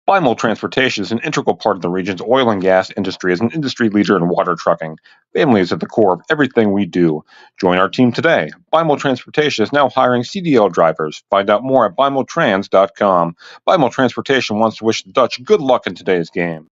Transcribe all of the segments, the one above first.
Bimel Transportation is an integral part of the region's oil and gas industry as an industry leader in water trucking. Family is at the core of everything we do. Join our team today. Bimel Transportation is now hiring CDL drivers. Find out more at bimeltrans.com. Bimel Transportation wants to wish the Dutch good luck in today's game.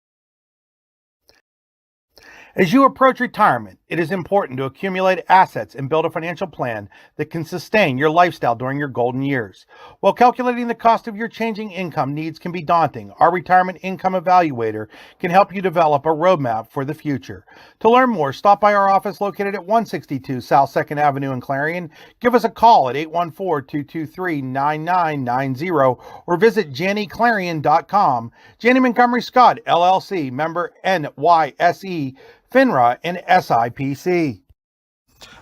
As you approach retirement, it is important to accumulate assets and build a financial plan that can sustain your lifestyle during your golden years. While calculating the cost of your changing income needs can be daunting, our Retirement Income Evaluator can help you develop a roadmap for the future. To learn more, stop by our office located at 162 South 2nd Avenue in Clarion. Give us a call at 814-223-9990 or visit JannyClarion.com. Janney Montgomery Scott, LLC, member NYSE, FINRA, and SIPC.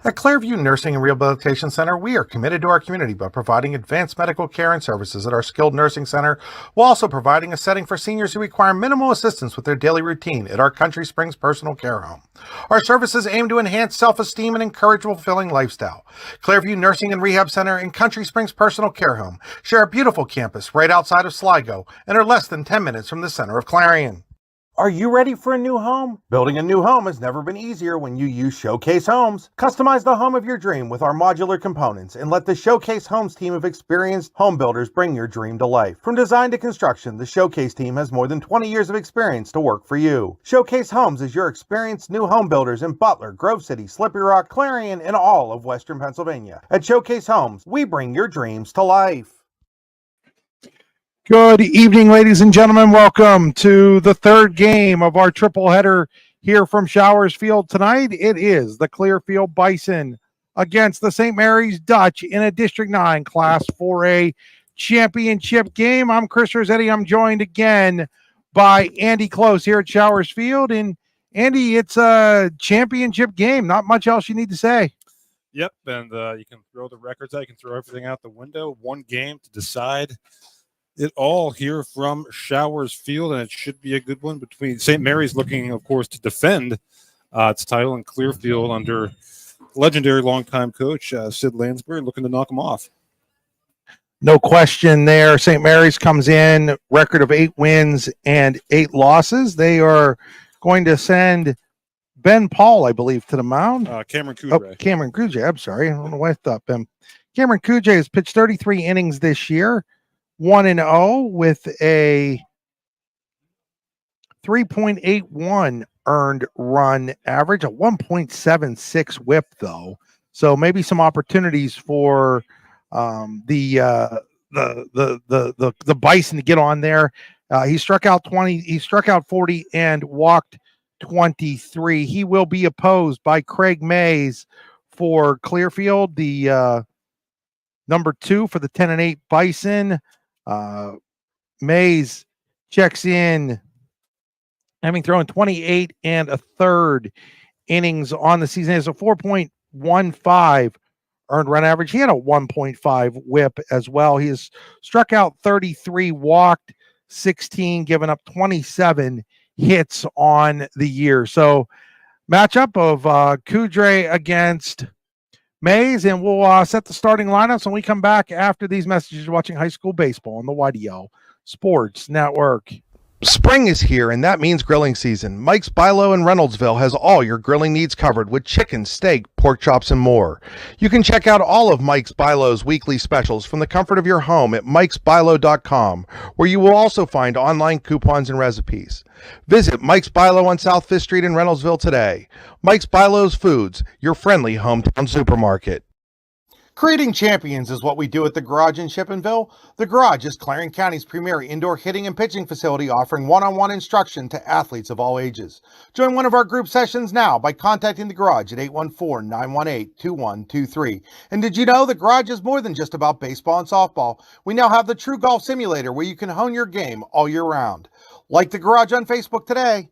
At Clearfield Nursing and Rehabilitation Center, we are committed to our community by providing advanced medical care and services at our skilled nursing center, while also providing a setting for seniors who require minimal assistance with their daily routine at our Country Springs Personal Care Home. Our services aim to enhance self-esteem and encourage a fulfilling lifestyle. Clearview Nursing and Rehab Center and Country Springs Personal Care Home share a beautiful campus right outside of Sligo and are less than 10 minutes from the center of Clarion. Are you ready for a new home? Building a new home has never been easier when you use Showcase Homes. Customize the home of your dream with our modular components and let the Showcase Homes team of experienced home builders bring your dream to life. From design to construction, the Showcase team has more than 20 years of experience to work for you. Showcase Homes is your experienced new home builders in Butler, Grove City, Slippery Rock, Clarion, and all of Western Pennsylvania. At Showcase Homes, we bring your dreams to life. Good evening, ladies and gentlemen. Welcome to the third game of our triple header here from Showers Field tonight. It is the Clearfield Bison against the St. Mary's Dutch in a District 9 Class 4A championship game. I'm Chris Rossetti. I'm joined again by Andy Close here at Showers Field. And Andy, it's a championship game. Not much else you need to say. Yep, and you can throw the records out. You can throw everything out the window. One game to decide it all here from Showers Field, and it should be a good one between St. Mary's looking, of course, to defend its title, and Clearfield under legendary longtime coach Sid Lansbury looking to knock them off. No question there. St. Mary's comes in, record of 8 wins and 8 losses. They are going to send Ben Paul, I believe, to the mound. Cameron Kudray. Cameron Kudray, I'm sorry. I don't know why I thought Ben. Cameron Kudray has pitched 33 innings this year. 1-0 with a 3.81 earned run average, a 1.76 whip though. So maybe some opportunities for the Bison to get on there. He struck out 20, he struck out 40 and walked 23. He will be opposed by Craig Mays for Clearfield, the number 2 for the 10-8 Bison. Mays checks in, having thrown 28 and a third innings on the season. He has a 4.15 earned run average. He had a 1.5 whip as well. He has struck out 33, walked 16, given up 27 hits on the year. So matchup of Kudray against Mays, and we'll set the starting lineups when we come back after these messages. You're watching high school baseball on the YDL Sports Network. Spring is here, and that means grilling season. Mike's Bilo in Reynoldsville has all your grilling needs covered with chicken, steak, pork chops, and more. You can check out all of Mike's Bilo's weekly specials from the comfort of your home at mikesbilo.com, where you will also find online coupons and recipes. Visit Mike's Bilo on South 5th Street in Reynoldsville today. Mike's Bilo's Foods, your friendly hometown supermarket. Creating champions is what we do at the Garage in Shippenville. The Garage is Clarion County's premier indoor hitting and pitching facility, offering one-on-one instruction to athletes of all ages. Join one of our group sessions now by contacting the Garage at 814-918-2123. And did you know the Garage is more than just about baseball and softball? We now have the True Golf Simulator where you can hone your game all year round. Like the Garage on Facebook today.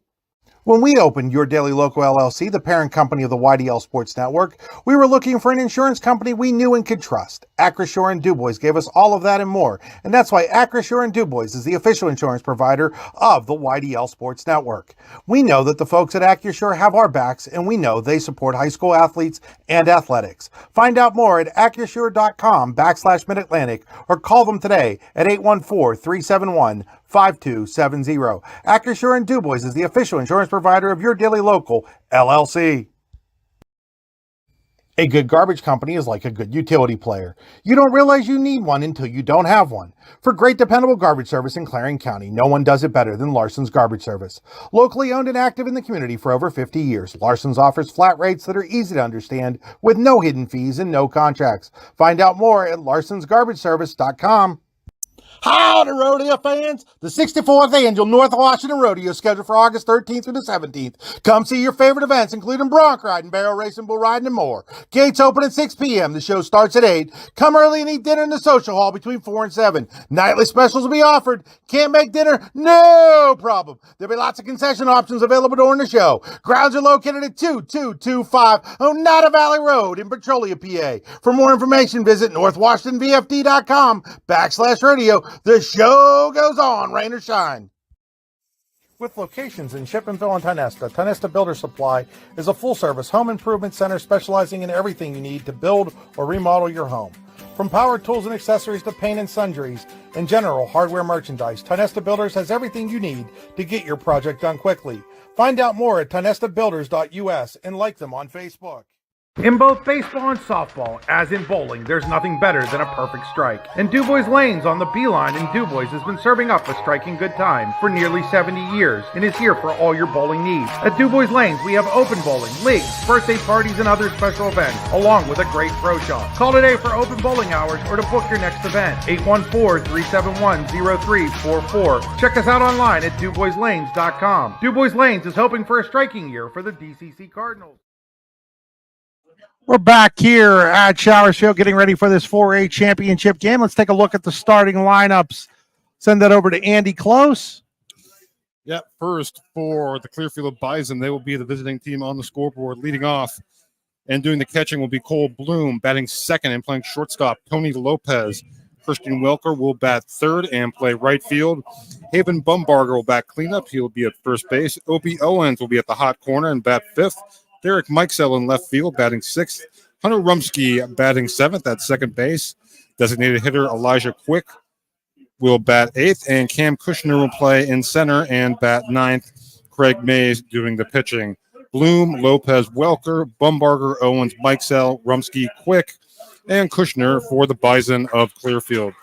When we opened Your Daily Local LLC, the parent company of the YDL Sports Network, we were looking for an insurance company we knew and could trust. Acrisure and Dubois gave us all of that and more, and that's why Acrisure and Dubois is the official insurance provider of the YDL Sports Network. We know that the folks at Acrisure have our backs, and we know they support high school athletes and athletics. Find out more at acrisure.com/Mid-Atlantic or call them today at 814-371 5270. Accusure and DuBois is the official insurance provider of your Daily Local, LLC. A good garbage company is like a good utility player. You don't realize you need one until you don't have one. For great dependable garbage service in Clarion County, no one does it better than Larson's Garbage Service. Locally owned and active in the community for over 50 years, Larson's offers flat rates that are easy to understand with no hidden fees and no contracts. Find out more at larsonsgarbageservice.com. Howdy, rodeo fans! The 64th Annual North Washington Rodeo is scheduled for August 13th through the 17th. Come see your favorite events, including bronc riding, barrel racing, bull riding, and more. Gates open at 6 p.m. The show starts at 8. Come early and eat dinner in the social hall between 4 and 7. Nightly specials will be offered. Can't make dinner? No problem. There'll be lots of concession options available during the show. Grounds are located at 2225 Oneida Valley Road in Petrolia, PA. For more information, visit northwashingtonvfd.com/rodeo. The show goes on, rain or shine. With locations in Shippenville and Tionesta, Tionesta Builder Supply is a full-service home improvement center specializing in everything you need to build or remodel your home. From power tools and accessories to paint and sundries and general hardware merchandise, Tionesta Builders has everything you need to get your project done quickly. Find out more at tionestabuilders.us and like them on Facebook. In both baseball and softball, as in bowling, there's nothing better than a perfect strike. And DuBois Lanes on the Beeline in DuBois has been serving up a striking good time for nearly 70 years and is here for all your bowling needs. At DuBois Lanes, we have open bowling, leagues, birthday parties, and other special events, along with a great pro shop. Call today for open bowling hours or to book your next event. 814-371-0344. Check us out online at DuBoisLanes.com. DuBois Lanes is hoping for a striking year for the DCC Cardinals. We're back here at Showers Field getting ready for this 4A championship game. Let's take a look at the starting lineups. Send that over to Andy Close. Yeah, first for the Clearfield Bison, they will be the visiting team on the scoreboard. Leading off and doing the catching will be Cole Bloom, batting second and playing shortstop. Tony Lopez. Christian Welker will bat third and play right field. Haven Bumbarger will bat cleanup. He'll be at first base. Opie Owens will be at the hot corner and bat fifth. Derek Mikesell in left field, batting sixth. Hunter Rumsky batting seventh at second base. Designated hitter Elijah Quick will bat eighth, and Cam Kushner will play in center and bat ninth. Craig Mays doing the pitching. Bloom, Lopez, Welker, Bumbarger, Owens, Mikesell, Rumsky, Quick, and Kushner for the Bison of Clearfield.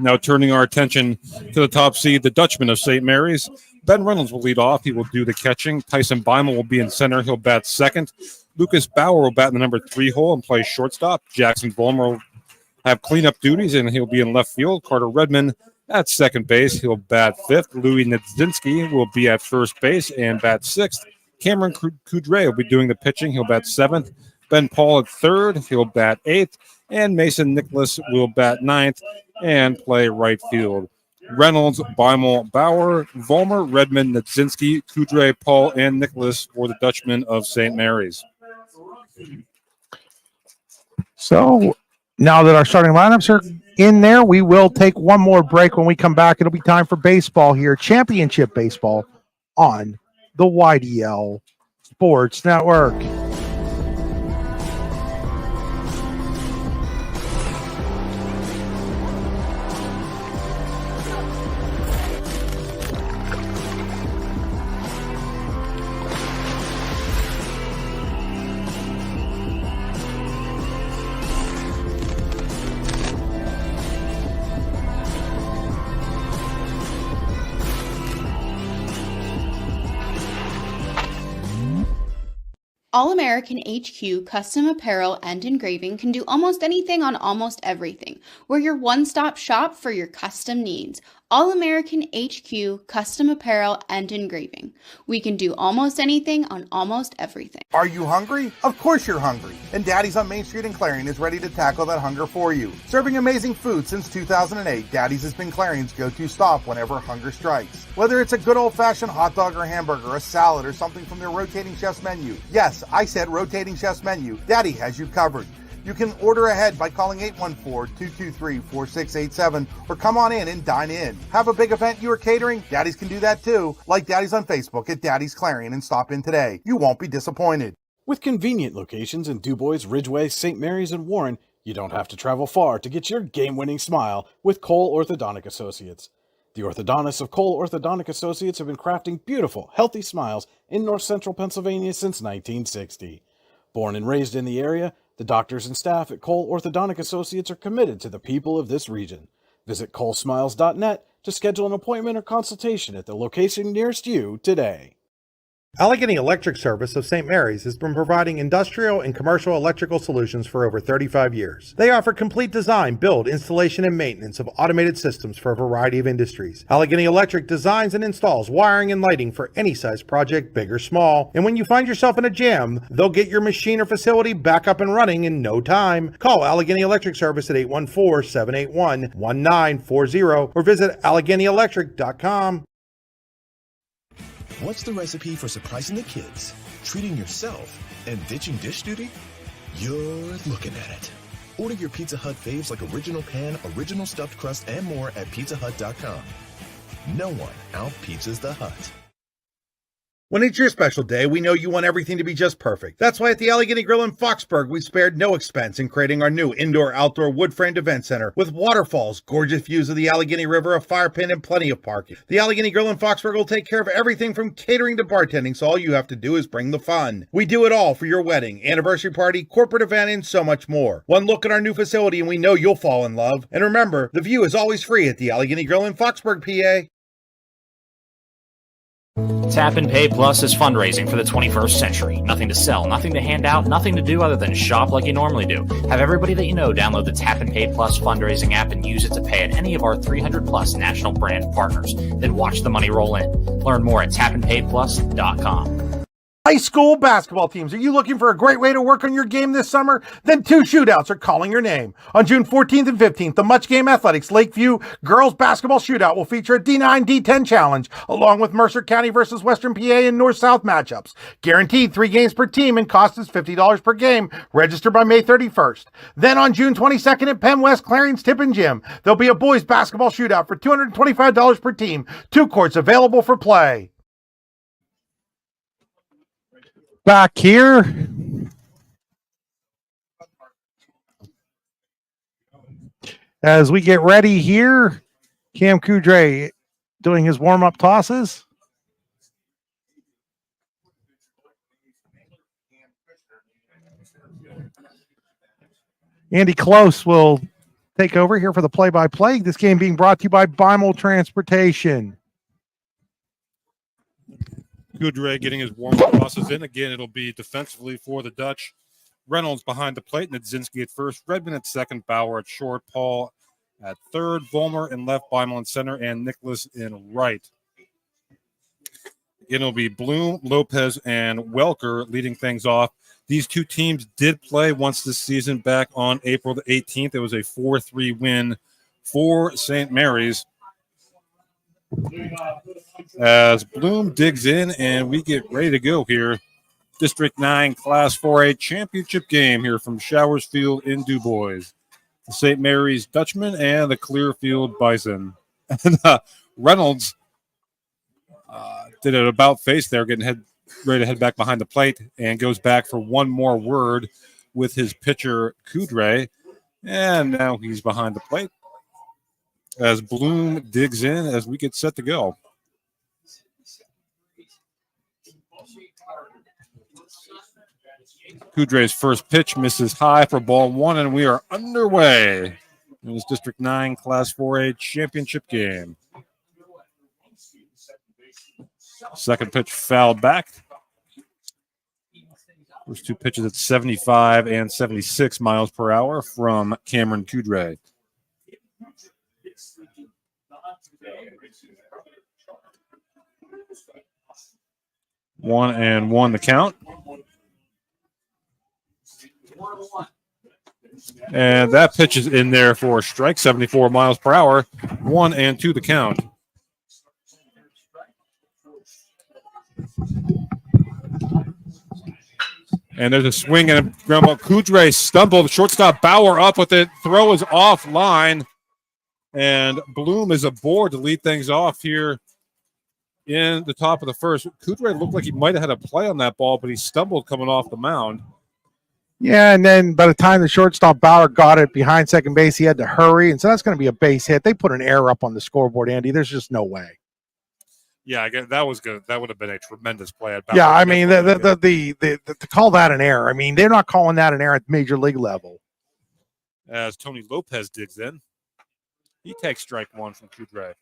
Now turning our attention to the top seed, the Dutchman of St. Mary's. Ben Reynolds will lead off. He will do the catching. Tyson Beimel will be in center. He'll bat second. Lucas Bauer will bat in the number 3 hole and play shortstop. Jackson Vollmer will have cleanup duties, and he'll be in left field. Carter Redmond at second base. He'll bat fifth. Louis Nedzinski will be at first base and bat sixth. Cameron Coudray will be doing the pitching. He'll bat seventh. Ben Paul at third. He'll bat eighth. And Mason Nicholas will bat ninth and play right field. Reynolds, Beimel, Bauer, Vollmer, Redmond, Nedzinski, Coudray, Paul, and Nicholas for the Dutchman of St. Mary's. So now that our starting lineups are in there, we will take one more break. When we come back, it'll be time for baseball here, championship baseball on the YDL Sports Network. All-American HQ Custom Apparel and Engraving can do almost anything on almost everything. We're your one-stop shop for your custom needs. All-American HQ Custom Apparel and Engraving. We can do almost anything on almost everything. Are you hungry? Of course you're hungry. And Daddy's on Main Street in Clarion is ready to tackle that hunger for you. Serving amazing food since 2008, Daddy's has been Clarion's go-to stop whenever hunger strikes. Whether it's a good old-fashioned hot dog or hamburger, a salad, or something from their rotating chef's menu. Yes, I said rotating chef's menu. Daddy has you covered. You can order ahead by calling 814-223-4687 or come on in and dine in. Have a big event you are catering? Daddy's can do that too. Like Daddy's on Facebook at Daddy's Clarion and stop in today. You won't be disappointed. With convenient locations in DuBois, Ridgeway, St. Mary's, and Warren, you don't have to travel far to get your game-winning smile with Cole Orthodontic Associates. The orthodontists of Cole Orthodontic Associates have been crafting beautiful, healthy smiles in north central Pennsylvania since 1960. Born and raised in the area, the doctors and staff at Cole Orthodontic Associates are committed to the people of this region. Visit colesmiles.net to schedule an appointment or consultation at the location nearest you today. Allegheny Electric Service of St. Mary's has been providing industrial and commercial electrical solutions for over 35 years. They offer complete design, build, installation, and maintenance of automated systems for a variety of industries. Allegheny Electric designs and installs wiring and lighting for any size project, big or small. And when you find yourself in a jam, they'll get your machine or facility back up and running in no time. Call Allegheny Electric Service at 814-781-1940 or visit AlleghenyElectric.com. What's the recipe for surprising the kids, treating yourself, and ditching dish duty? You're looking at it. Order your Pizza Hut faves like original pan, original stuffed crust, and more at pizzahut.com. No one out-pizzas the Hut. When it's your special day, we know you want everything to be just perfect. That's why at the Allegheny Grill in Foxburg, we spared no expense in creating our new indoor-outdoor wood-framed event center with waterfalls, gorgeous views of the Allegheny River, a fire pit, and plenty of parking. The Allegheny Grill in Foxburg will take care of everything from catering to bartending, so all you have to do is bring the fun. We do it all for your wedding, anniversary party, corporate event, and so much more. One look at our new facility and we know you'll fall in love. And remember, the view is always free at the Allegheny Grill in Foxburg, PA. Tap and Pay Plus is fundraising for the 21st century. Nothing to sell, nothing to hand out, nothing to do other than shop like you normally do. Have everybody that you know download the Tap and Pay Plus fundraising app and use it to pay at any of our 300 plus national brand partners. Then watch the money roll in. Learn more at tapandpayplus.com. High school basketball teams, are you looking for a great way to work on your game this summer? Then two shootouts are calling your name. On June 14th and 15th, the Much Game Athletics Lakeview Girls Basketball Shootout will feature a D9, D10 challenge, along with Mercer County versus Western PA and North-South matchups. Guaranteed 3 games per team and cost is $50 per game. Register by May 31st. Then on June 22nd at Penn West Clarion's Tip and Gym, there'll be a boys basketball shootout for $225 per team. 2 courts available for play. Back here, as we get ready here, Cam Coudray doing his warm-up tosses. Andy Close will take over here for the play-by-play. This game being brought to you by Bimel Transportation. Coudray getting his warm-up tosses in. Again, it'll be defensively for the Dutch. Reynolds behind the plate, Nadzinski at first, Redmond at second, Bauer at short, Paul at third, Vollmer in left, Beimel in center, and Nicholas in right. It'll be Bloom, Lopez, and Welker leading things off. These two teams did play once this season back on April the 18th. It was a 4-3 win for St. Mary's. As Bloom digs in and we get ready to go here. District 9 Class 4A championship game here from Showers Field in DuBois. The St. Mary's Dutchman and the Clearfield Bison. And Reynolds did an about face there, getting ready to head back behind the plate and goes back for one more word with his pitcher Coudray. And now he's behind the plate as Bloom digs in as we get set to go. Coudray's first pitch misses high for ball one, and we are underway in this District 9 Class 4A championship game. Second pitch fouled back. First two pitches at 75 and 76 miles per hour from Cameron Coudray. One and one the count. And that pitch is in there for a strike, 74 miles per hour. 1-2 the count. And there's a swing and a ground ball. Coudray stumbled. Shortstop Bauer up with it. Throw is offline. And Bloom is aboard to lead things off here in the top of the first. Coudray looked like he might have had a play on that ball, but he stumbled coming off the mound. Yeah, and then by the time the shortstop Bauer got it behind second base, he had to hurry, and so that's going to be a base hit. They put an error up on the scoreboard, Andy. There's just no way. Yeah, I guess that was good. That would have been a tremendous play. At Yeah, I mean, to call that an error. I mean, they're not calling that an error at major league level. As Tony Lopez digs in, he takes strike one from Kudray.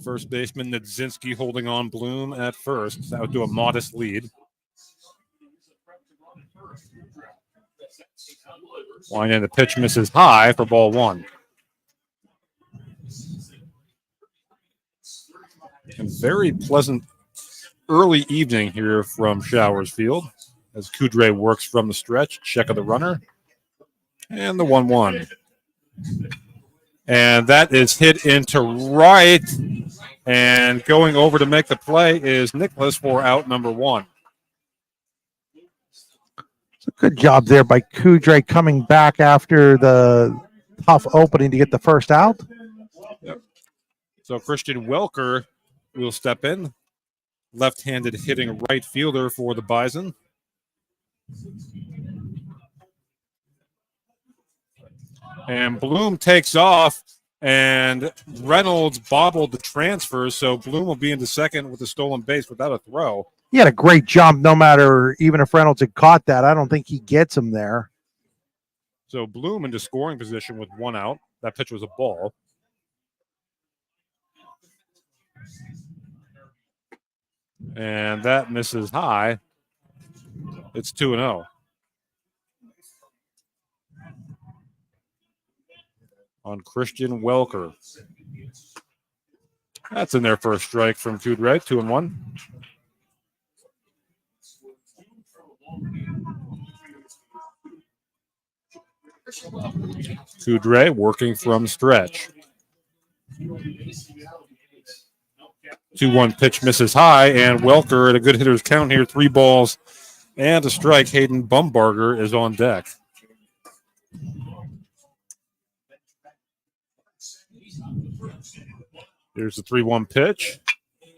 First baseman Nadzinski holding on Bloom at first. That would do a modest lead. Line in, the pitch misses high for ball one. And very pleasant early evening here from Showers Field as Kudray works from the stretch. Check of the runner. And the 1-1. And that is hit into right. And going over to make the play is Nicholas for out number one. It's a good job there by Kudray coming back after the tough opening to get the first out. Yep. So Christian Welker will step in. Left-handed hitting right fielder for the Bison. And Bloom takes off, and Reynolds bobbled the transfer, so Bloom will be into second with a stolen base without a throw. He had a great jump, no matter, even if Reynolds had caught that. I don't think he gets him there. So Bloom into scoring position with one out. That pitch was a ball. And that misses high. It's 2-0. On Christian Welker. That's in there for a strike from Kudray, 2-1. Kudray working from stretch. 2-1 pitch misses high, and Welker at a good hitter's count here, 3 balls and a strike. Hayden Bumbarger is on deck. Here's the 3-1 pitch,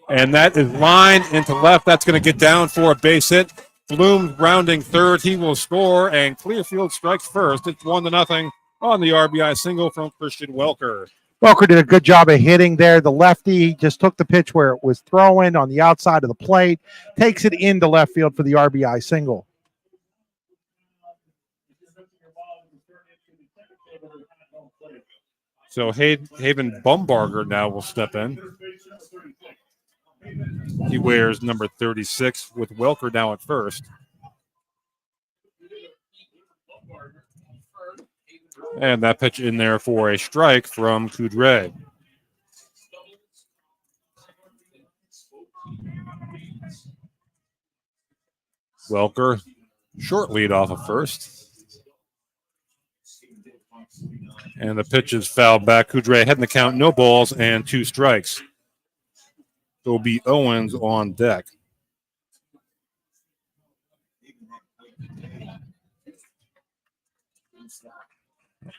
and that is lined into left. That's going to get down for a base hit. Bloom rounding third. He will score, and Clearfield strikes first. It's 1-0 on the RBI single from Christian Welker. Welker did a good job of hitting there. The lefty just took the pitch where it was throwing on the outside of the plate, takes it into left field for the RBI single. So Haven Bumbarger now will step in. He wears number 36 with Welker now at first. And that pitch in there for a strike from Kudray. Welker, short lead off of first. And the pitch is fouled back. Kudray heading the count, no balls and 2 strikes. It will be Owens on deck.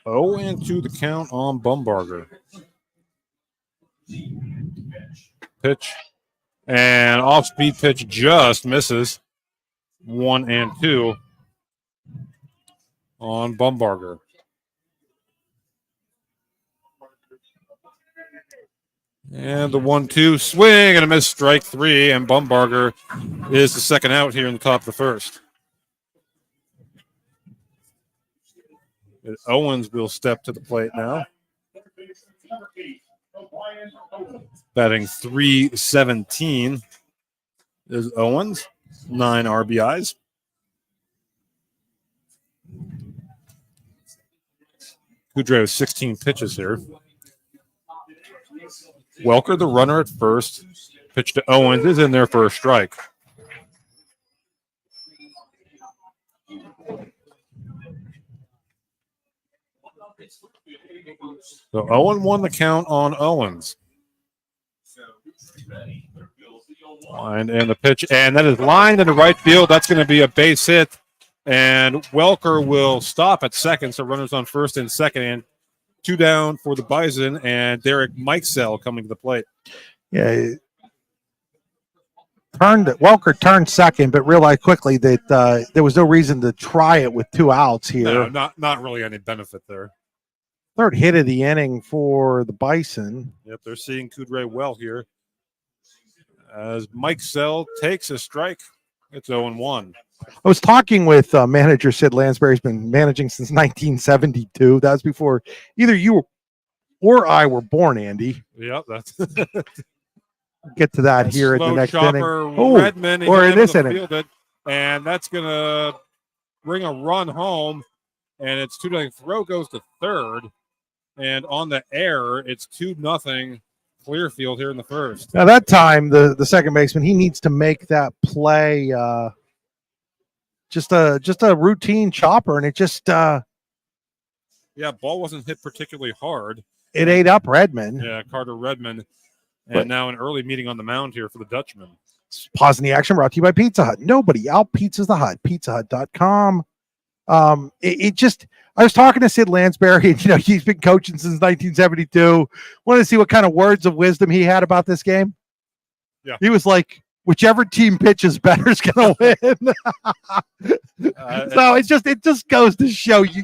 To the count on Bumbarger. Pitch. And off-speed pitch just misses. 1-2 on Bumbarger. And the 1-2 swing and a miss, strike 3, and Bumbarger is the second out here in the top of the first. Owens will step to the plate now. Batting .317 is Owens, 9 RBIs. Kudray with 16 pitches here. Welker, the runner at first. Pitch to Owens is in there for a strike. So Owen won the count on Owens. And the pitch, and that is lined into right field. That's going to be a base hit. And Welker will stop at second, so runners on first and second. And 2 down for the Bison, and Derek Mikesell coming to the plate. Yeah. Welker turned second, but realized quickly that there was no reason to try it with 2 outs here. No, not really any benefit there. Third hit of the inning for the Bison. Yep, they're seeing Kudray well here. As Mike Sell takes a strike, it's 0-1. I was talking with manager Sid Lansbury. He's been managing since 1972. That was before either you or I were born, Andy. Yep, that's get to that here at the next inning. Redmond, or in this inning. And that's going to bring a run home, and it's 2-0. Throw goes to third, and on the air, it's 2-0 Clearfield here in the first. Now that time, the second baseman, he needs to make that play, just a routine chopper, and it just ball wasn't hit particularly hard. It ate up Redmond. Yeah, Carter Redmond. And now an early meeting on the mound here for the Dutchman. Pause in the action brought to you by Pizza Hut. Nobody out pizzas the Hut. PizzaHut.com. I was talking to Sid Lansbury, and he's been coaching since 1972. Wanted to see what kind of words of wisdom he had about this game. Yeah, he was like, whichever team pitches better is going to win. So it just goes to show you,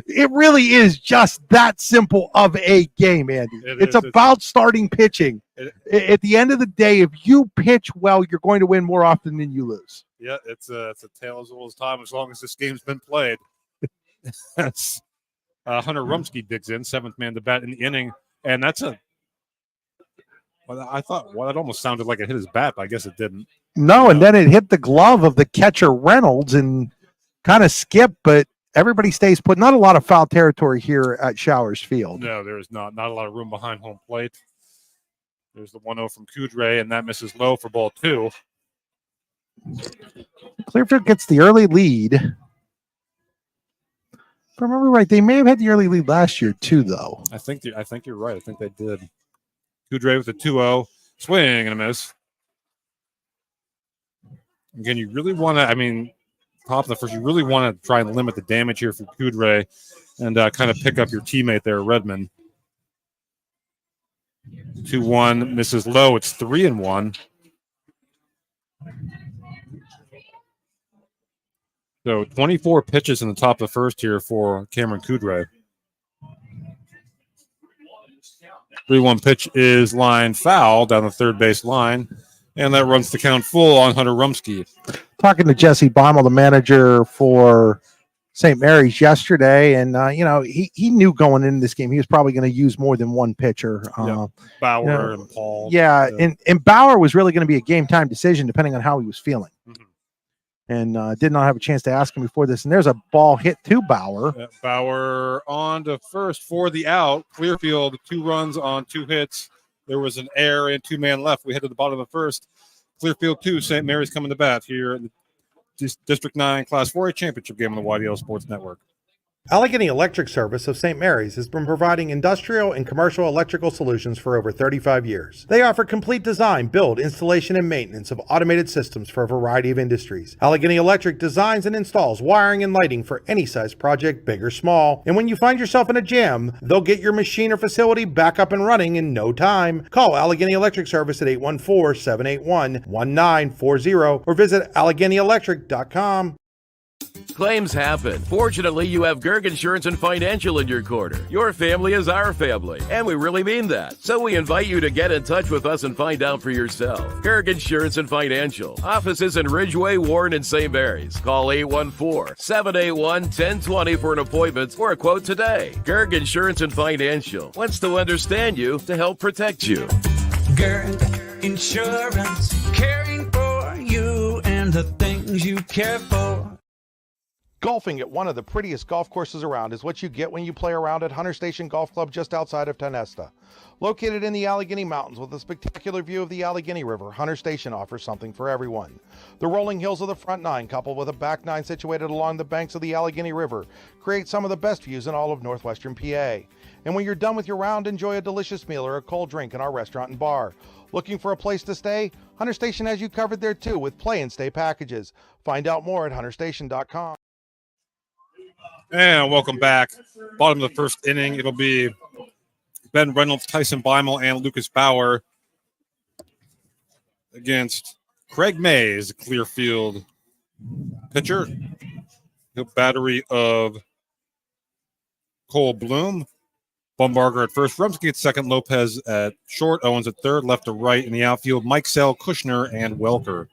it really is just that simple of a game, Andy. It's about starting pitching. At the end of the day, if you pitch well, you're going to win more often than you lose. Yeah, it's a tale as old as time as long as this game's been played. That's Hunter Rumsky digs in, seventh man to bat in the inning, and that's I thought it almost sounded like it hit his bat, but I guess it didn't. No, and then it hit the glove of the catcher Reynolds and kind of skipped, but everybody stays put. Not a lot of foul territory here at Showers Field. No, there is not a lot of room behind home plate. There's the 1-0 from Kudray, and that misses low for ball 2. Clearfield gets the early lead. If I remember right, they may have had the early lead last year too, though. I think you're right. I think they did. Kudray with a 2-0 swing and a miss. Again, you really want to. Top of the first, you really want to try and limit the damage here for Kudray, and kind of pick up your teammate there, Redmond. 2-1 misses low. It's 3-1. So 24 pitches in the top of the first here for Cameron Kudray. 3-1 pitch is line foul down the third base line, and that runs the count full on Hunter Rumsky. Talking to Jesse Baumel, the manager for St. Mary's yesterday, and he knew going into this game he was probably going to use more than one pitcher. Bauer and Paul. Yeah, and Bauer was really going to be a game time decision depending on how he was feeling. Mm-hmm. And did not have a chance to ask him before this. And there's a ball hit to Bauer. Bauer on to first for the out. Clearfield, 2 runs on 2 hits. There was an error and 2-man left. We head to the bottom of the first. Clearfield 2, St. Mary's coming to bat here in the District 9 Class 4A Championship game on the YDL Sports Network. Allegheny Electric Service of St. Mary's has been providing industrial and commercial electrical solutions for over 35 years. They offer complete design, build, installation, and maintenance of automated systems for a variety of industries. Allegheny Electric designs and installs wiring and lighting for any size project, big or small. And when you find yourself in a jam, they'll get your machine or facility back up and running in no time. Call Allegheny Electric Service at 814-781-1940 or visit AlleghenyElectric.com. Claims happen. Fortunately, you have Gerg Insurance and Financial in your corner. Your family is our family, and we really mean that. So we invite you to get in touch with us and find out for yourself. Gerg Insurance and Financial. Offices in Ridgeway, Warren, and St. Mary's. Call 814-781-1020 for an appointment or a quote today. Gerg Insurance and Financial wants to understand you to help protect you. Gerg Insurance, caring for you and the things you care for. Golfing at one of the prettiest golf courses around is what you get when you play around at Hunter Station Golf Club just outside of Tonesta. Located in the Allegheny Mountains with a spectacular view of the Allegheny River, Hunter Station offers something for everyone. The rolling hills of the front nine, coupled with a back nine situated along the banks of the Allegheny River, create some of the best views in all of northwestern PA. And when you're done with your round, enjoy a delicious meal or a cold drink in our restaurant and bar. Looking for a place to stay? Hunter Station has you covered there too with play and stay packages. Find out more at hunterstation.com. And welcome back. Bottom of the first inning, it'll be Ben Reynolds, Tyson Beimel, and Lucas Bauer against Craig Mays, Clearfield pitcher. The battery of Cole Bloom. Bumbarger at first. Rumsky at second. Lopez at short. Owens at third. Left to right in the outfield. Mike Sell, Kushner, and Welker.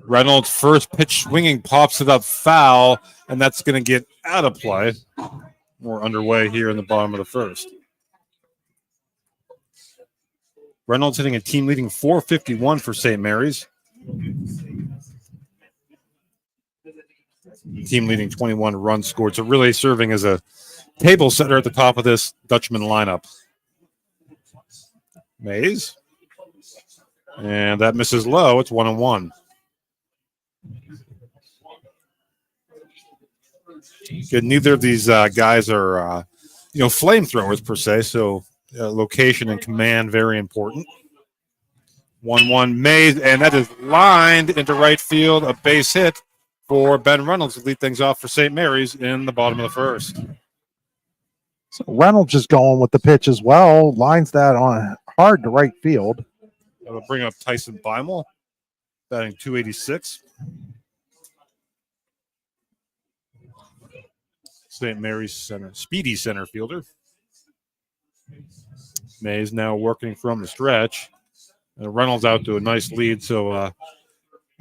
Reynolds' first pitch swinging pops it up foul, and that's going to get out of play. We're underway here in the bottom of the first. Reynolds hitting a team-leading .451 for St. Mary's. Team-leading 21 runs scored, so really serving as a table setter at the top of this Dutchman lineup. Mays. And that misses low. It's 1-1. Good. Neither of these guys are, flamethrowers per se, so location and command very important. 1-1 Mays, and that is lined into right field. A base hit for Ben Reynolds to lead things off for St. Mary's in the bottom of the first. So Reynolds just going with the pitch as well. Lines that on hard to right field. That will bring up Tyson Beimel, batting .286. St. Mary's speedy center fielder. Mays now working from the stretch. And Reynolds out to a nice lead, so a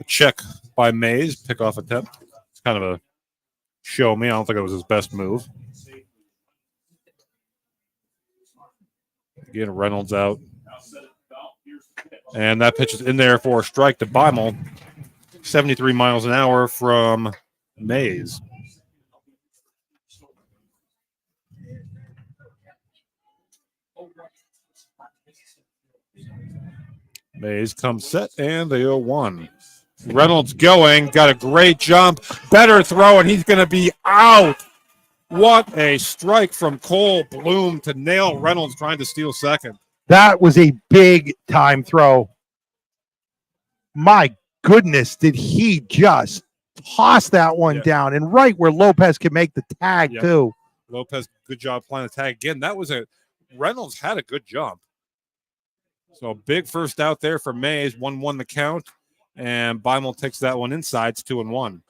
check by Mays, pickoff attempt. It's kind of a show me. I don't think it was his best move. Again, Reynolds out. And that pitch is in there for a strike to Beimel. 73 miles an hour from Mays. Mays comes set, and they 0-1. Reynolds going, got a great jump, better throw, and he's going to be out. What a strike from Cole Bloom to nail Reynolds trying to steal second. That was a big time throw. My goodness, did he just toss that one down and right where Lopez could make the tag too. Lopez, good job playing the tag again. Reynolds had a good jump. So big first out there for Mays, 1-1 the count, and Beimel takes that one inside. It's 2-1.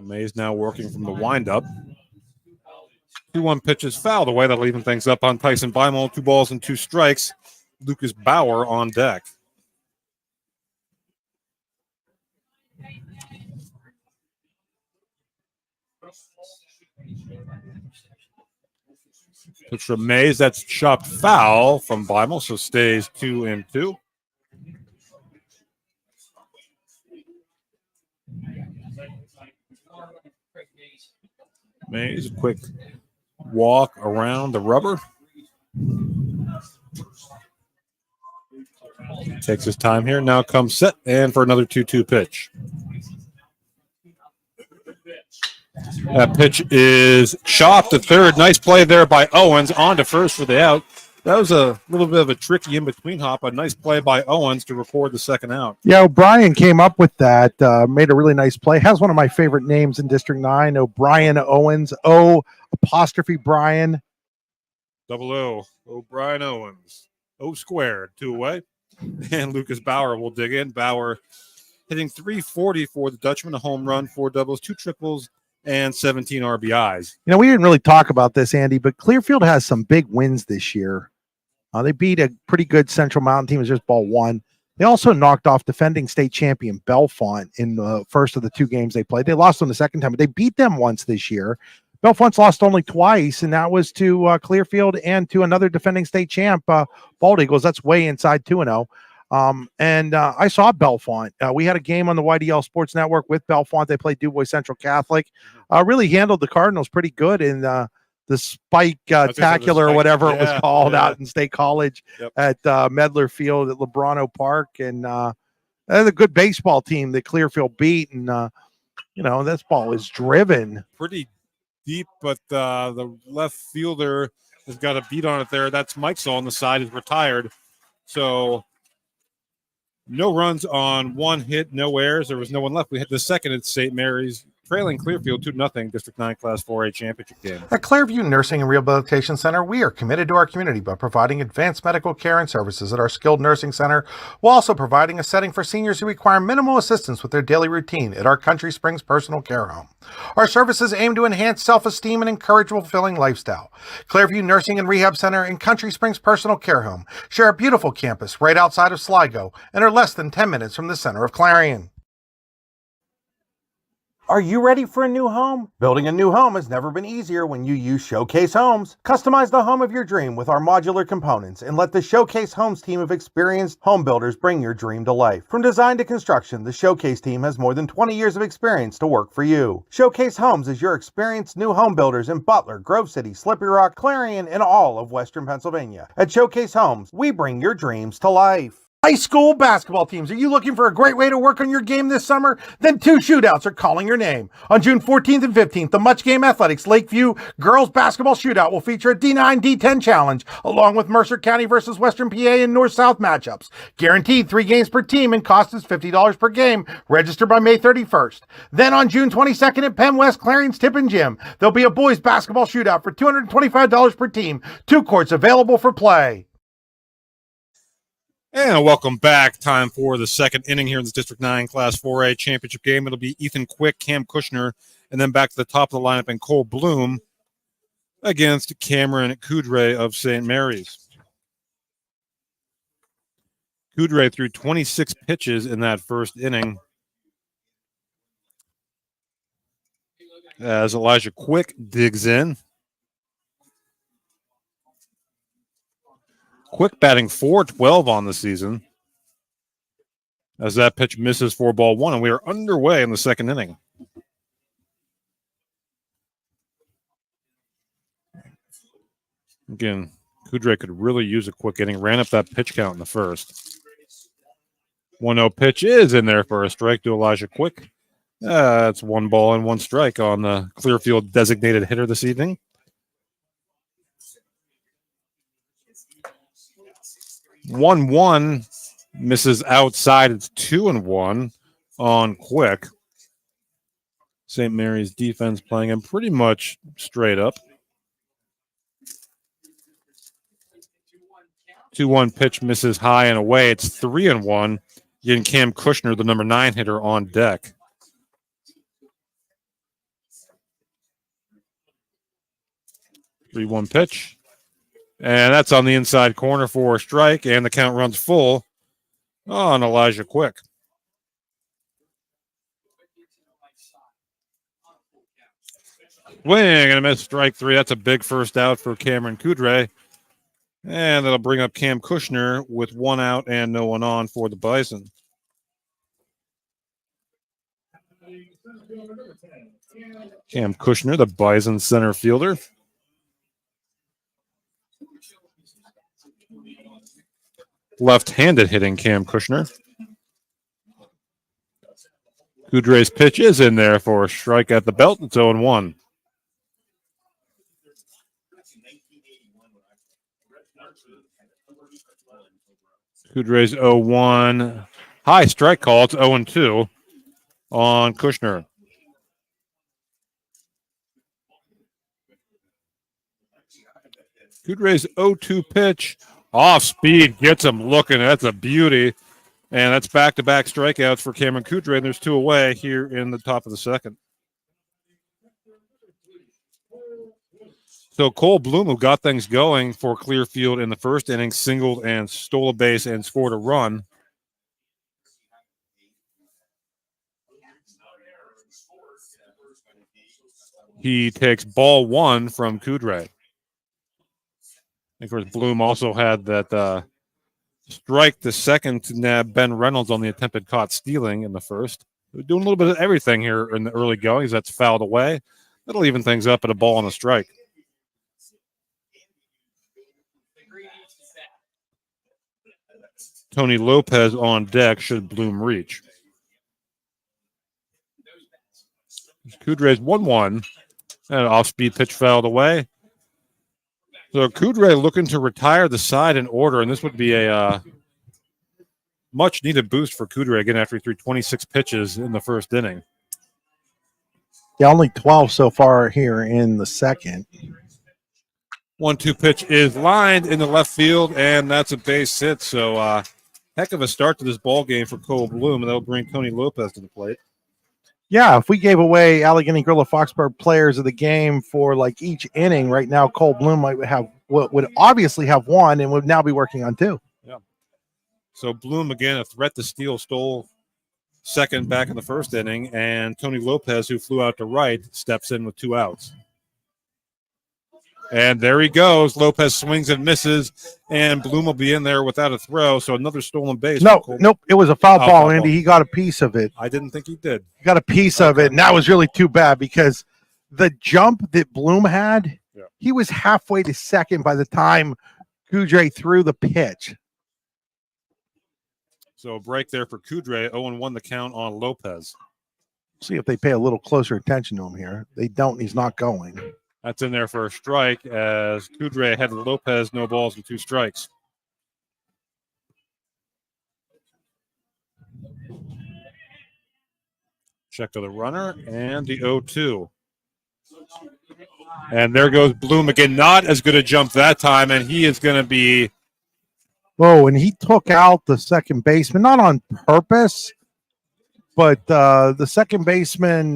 Mays now working from the windup. 2-1 pitch is fouled away. That'll even things up on Tyson Beimel. 2 balls and 2 strikes. Lucas Bauer on deck. Pitch from Mays. That's chopped foul from Beimel, so stays 2-2. Mays, a quick walk around the rubber. Takes his time here. Now comes set, and for another 2-2 pitch. That pitch is chopped to third. Nice play there by Owens. On to first for the out. That was a little bit of a tricky in-between hop. A nice play by Owens to record the second out. Yeah, O'Brien came up with that. Made a really nice play. Has one of my favorite names in District 9. O'Brien Owens. O''Brian. O. O'Brien Owens. O squared. 2 away. And Lucas Bauer will dig in. Bauer hitting .340 for the Dutchman. A home run, 4 doubles, 2 triples, and 17 RBIs. You know, we didn't really talk about this, Andy, but Clearfield has some big wins this year. They beat a pretty good Central Mountain team. It was just ball 1. They also knocked off defending state champion Bellefonte in the first of the 2 games they played. They lost them the second time, but they beat them once this year. Bellefonte's lost only twice, and that was to Clearfield and to another defending state champ, Bald Eagles. That's way inside 2-0. I saw Bellefonte. We had a game on the YDL Sports Network with Bellefonte. They played DuBois Central Catholic. Really handled the Cardinals pretty good in the Spike Tacular, or whatever it was called, out in State College at Medler Field at Lebrano Park. And they're a good baseball team that Clearfield beat. And, this ball is driven. Pretty deep, but the left fielder has got a beat on it there. That's Mike's on the side, is retired. So No runs on one hit, no errors. There was no one left. We hit the second at St. Mary's, trailing Clearfield 2-0, District 9 Class 4A championship game. At Clearfield Nursing and Rehabilitation Center, we are committed to our community by providing advanced medical care and services at our skilled nursing center, while also providing a setting for seniors who require minimal assistance with their daily routine at our Country Springs personal care home. Our services aim to enhance self-esteem and encourage a fulfilling lifestyle. Clearfield Nursing and Rehab Center and Country Springs personal care home share a beautiful campus right outside of Sligo and are less than 10 minutes from the center of Clarion. Are you ready for a new home? Building a new home has never been easier when you use Showcase Homes. Customize the home of your dream with our modular components and let the Showcase Homes team of experienced home builders bring your dream to life. From design to construction, the Showcase team has more than 20 years of experience to work for you. Showcase Homes is your experienced new home builders in Butler, Grove City, Slippery Rock, Clarion, and all of Western Pennsylvania. At Showcase Homes, we bring your dreams to life. High school basketball teams, are you looking for a great way to work on your game this summer? Then 2 shootouts are calling your name. On June 14th and 15th, the Much Game Athletics Lakeview Girls Basketball Shootout will feature a D9, D10 challenge, along with Mercer County versus Western PA and North-South matchups. Guaranteed 3 games per team and cost is $50 per game. Register by May 31st. Then on June 22nd at Penn West Clarion's Tip and Gym, there'll be a boys basketball shootout for $225 per team. 2 courts available for play. And welcome back. Time for the second inning here in the District 9 Class 4A championship game. It'll be Ethan Quick, Cam Kushner, and then back to the top of the lineup and Cole Bloom against Cameron Coudray of St. Mary's. Coudray threw 26 pitches in that first inning, as Elijah Quick digs in. Quick batting .412 on the season, as that pitch misses for ball 1, and we are underway in the second inning. Again, Coudray could really use a quick inning. Ran up that pitch count in the first. 1-0 pitch is in there for a strike to Elijah Quick. That's 1 ball and 1 strike on the Clearfield designated hitter this evening. 1-1 misses outside. It's 2-1 on Quick. St. Mary's defense playing him pretty much straight up. 2-1 pitch misses high and away. It's 3-1. Getting Cam Kushner, the number 9 hitter, on deck. Three-one pitch. And that's on the inside corner for a strike, and the count runs full on Elijah Quick. Swing and a miss, strike 3. That's a big first out for Cameron Coudray. And that'll bring up Cam Kushner with 1 out and no one on for the Bison. Cam Kushner, the Bison center fielder. Left-handed hitting Cam Kushner. Coudray's pitch is in there for a strike at the belt. It's 0-1. Coudray's 0-1. High strike call. It's 0-2 on Kushner. Coudray's 0-2 pitch. Off speed, gets him looking. That's a beauty. And that's back-to-back strikeouts for Cameron Coudray. And there's 2 away here in the top of the second. So Cole Bloom, who got things going for Clearfield in the first inning, singled and stole a base and scored a run. He takes ball 1 from Coudray. Of course, Bloom also had that strike the second to nab Ben Reynolds on the attempted caught stealing in the first. We're doing a little bit of everything here in the early goings. That's fouled away. That'll even things up at a ball and a strike. Tony Lopez on deck should Bloom reach. Coudray's 1-1. And an off-speed pitch fouled away. So Coudray looking to retire the side in order, and this would be a much needed boost for Kudre again after he threw 26 pitches in the first inning. Yeah, only 12 so far here in the second. 1-2 pitch is lined in the left field, and that's a base hit. So heck of a start to this ball game for Cole Bloom, and that'll bring Tony Lopez to the plate. Yeah, if we gave away Allegheny Gorilla Foxborough players of the game for like each inning, right now Cole Bloom would obviously have one and would now be working on two. Yeah. So Bloom again, a threat to steal, stole second back in the first inning, and Tony Lopez, who flew out to right, steps in with 2 outs. And there he goes. Lopez swings and misses, and Bloom will be in there without a throw. So another stolen base. Nope. It was a foul ball, foul Andy. ball. He got a piece of it. I didn't think he did. He got a piece of it, and that was really too bad because the jump that Bloom had, he was halfway to second by the time Kudre threw the pitch. So a break there for Kudre. 0-1 the count on Lopez. See if they pay a little closer attention to him here. They don't. He's not going. That's in there for a strike as Kudre had Lopez, no balls and 2 strikes. Check to the runner and the 0-2. And there goes Bloom again. Not as good a jump that time, and he is going to be. Oh, and he took out the second baseman, not on purpose, but the second baseman,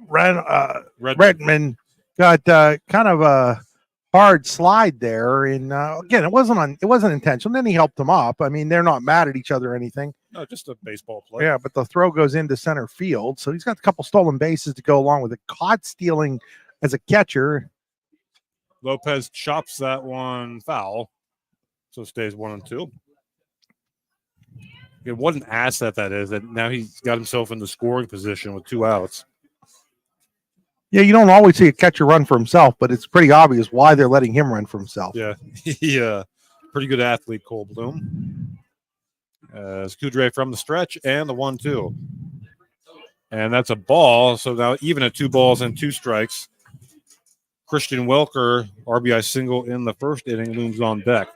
Redmond, got kind of a hard slide there, and again, it wasn't intentional. Then he helped him up. I mean, they're not mad at each other or anything. No, just a baseball play. Yeah, but the throw goes into center field, so he's got a couple stolen bases to go along with it. Caught stealing as a catcher. Lopez chops that one foul, so stays 1-2. Again, what an asset that is! That now he's got himself in the scoring position with 2 outs. Yeah, you don't always see a catcher run for himself, but it's pretty obvious why they're letting him run for himself. Yeah, pretty good athlete, Cole Bloom. As Kudre from the stretch and the 1-2. And that's a ball, so now even at 2 balls and 2 strikes. Christian Welker, RBI single in the first inning, looms on deck.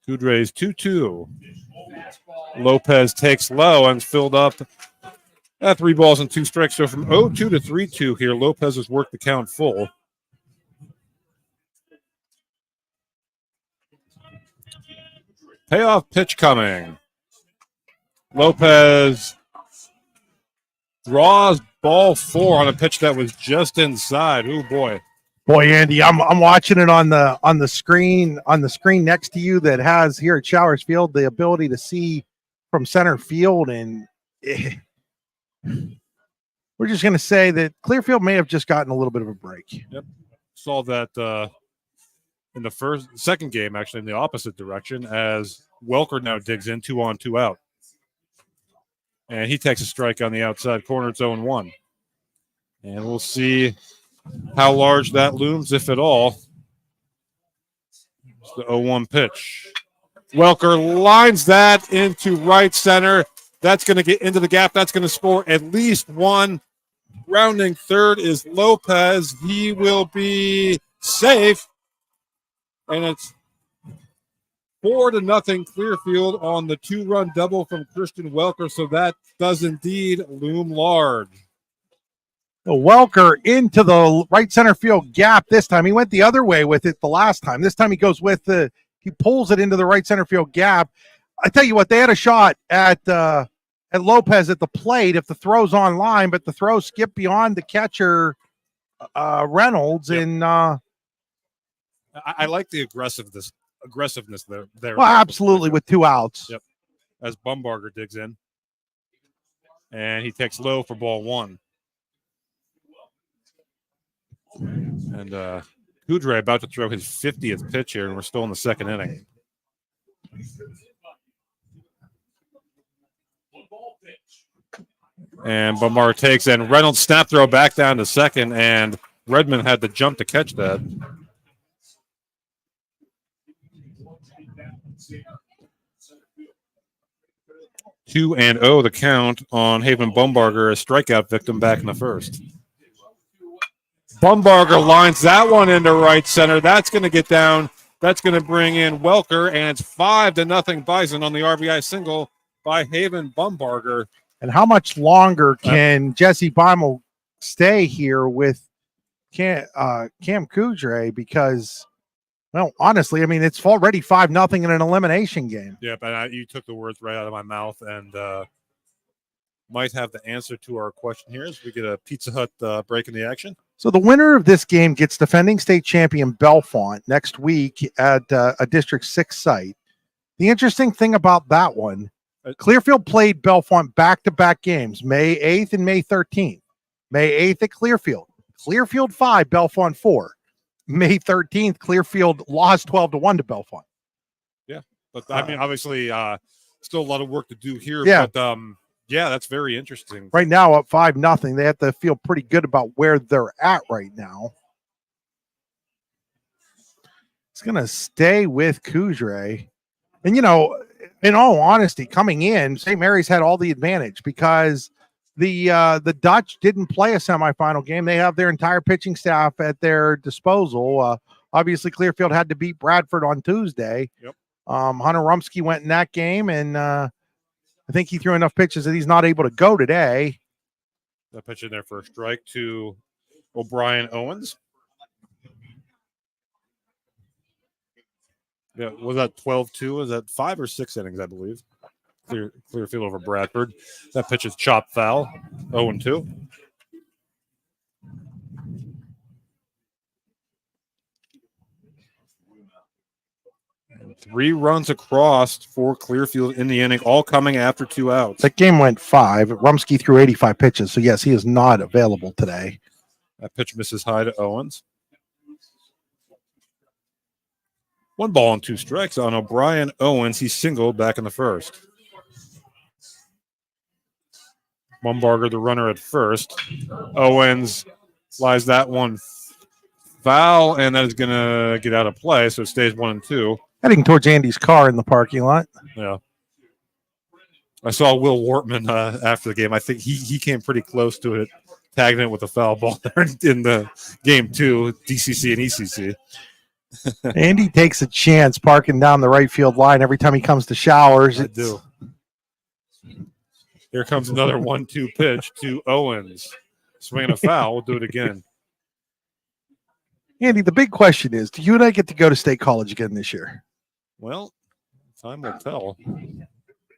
Kudre's 2-2. Lopez takes low and filled up at 3 balls and 2 strikes. So from 0-2 to 3-2 here, Lopez has worked the count full. Payoff pitch coming. Lopez draws ball 4 on a pitch that was just inside. Oh boy. Boy, Andy, I'm watching it on the screen next to you that has here at Showers Field the ability to see from center field, and we're just going to say that Clearfield may have just gotten a little bit of a break. Yep, saw that in the second game, actually in the opposite direction, as Welker now digs in 2 on 2 out, and he takes a strike on the outside corner. It's 0-1, and we'll see how large that looms, if at all. It's the 0-1 pitch. Welker lines that into right center. That's going to get into the gap. That's going to score at least 1. Rounding third is Lopez. He will be safe. And it's 4-0 Clearfield on the 2-run double from Christian Welker. So that does indeed loom large. Welker into the right center field gap this time. He went the other way with it the last time. This time he goes with he pulls it into the right center field gap. I tell you what, they had a shot at Lopez at the plate if the throw's on line, but the throw skipped beyond the catcher Reynolds. Yep. And I like the aggressiveness there. Well, absolutely, with 2 outs. Yep. As Bumbarger digs in. And he takes low for ball 1. And Kudre about to throw his 50th pitch here, and we're still in the second inning. And Bumbarger takes, and Reynolds snap throw back down to second, and Redmond had to jump to catch that. Two and 0 the count on Haven Bumbarger, a strikeout victim back in the first. Bumbarger lines that one into right center. That's going to get down That's going to bring in Welker, and it's 5-0 Bison on the RBI single by Haven Bumbarger. And how much longer can Jesse Beimel stay here with Cam Kudre? Because, well, honestly, I mean, it's already 5-0 in an elimination game. Yeah, but you took the words right out of my mouth, and might have the answer to our question here as we get a Pizza Hut break in the action. So the winner of this game gets defending state champion Bellefonte next week at a District 6 site. The interesting thing about that one, Clearfield played Bellefonte back-to-back games, May 8th and May 13th. May 8th at Clearfield. Clearfield 5, Bellefonte 4. May 13th, Clearfield lost 12-1 to Bellefonte. Yeah, but I mean, obviously, still a lot of work to do here. Yeah. But yeah, that's very interesting. Right now, up 5-0, they have to feel pretty good about where they're at right now. It's going to stay with Kudre. And, you know, in all honesty, coming in, St. Mary's had all the advantage because the Dutch didn't play a semifinal game. They have their entire pitching staff at their disposal. Obviously, Clearfield had to beat Bradford on Tuesday. Yep. Hunter Rumsky went in that game, and I think he threw enough pitches that he's not able to go today. That pitch in there for a strike to O'Brien Owens. Yeah, was that 12-2? Was that 5 or 6 innings, I believe? Clearfield over Bradford. That pitch is chopped foul. 0-2. And 3 runs across for Clearfield in the inning, all coming after 2 outs. That game went 5. Rumsky threw 85 pitches, so yes, he is not available today. That pitch misses high to Owens. 1 ball and 2 strikes on O'Brien Owens. He singled back in the first. Bumbarger, the runner at first. Owens flies that one foul, and that is going to get out of play, so it stays 1-2. Heading towards Andy's car in the parking lot. Yeah. I saw Will Wortman after the game. I think he came pretty close to it, tagging it with a foul ball there in the game 2, DCC and ECC. Andy takes a chance parking down the right field line every time he comes to Showers. I do. Here comes another 1-2 pitch to Owens. Swinging a foul. We'll do it again. Andy, the big question is, do you and I get to go to State College again this year? Well, time will tell.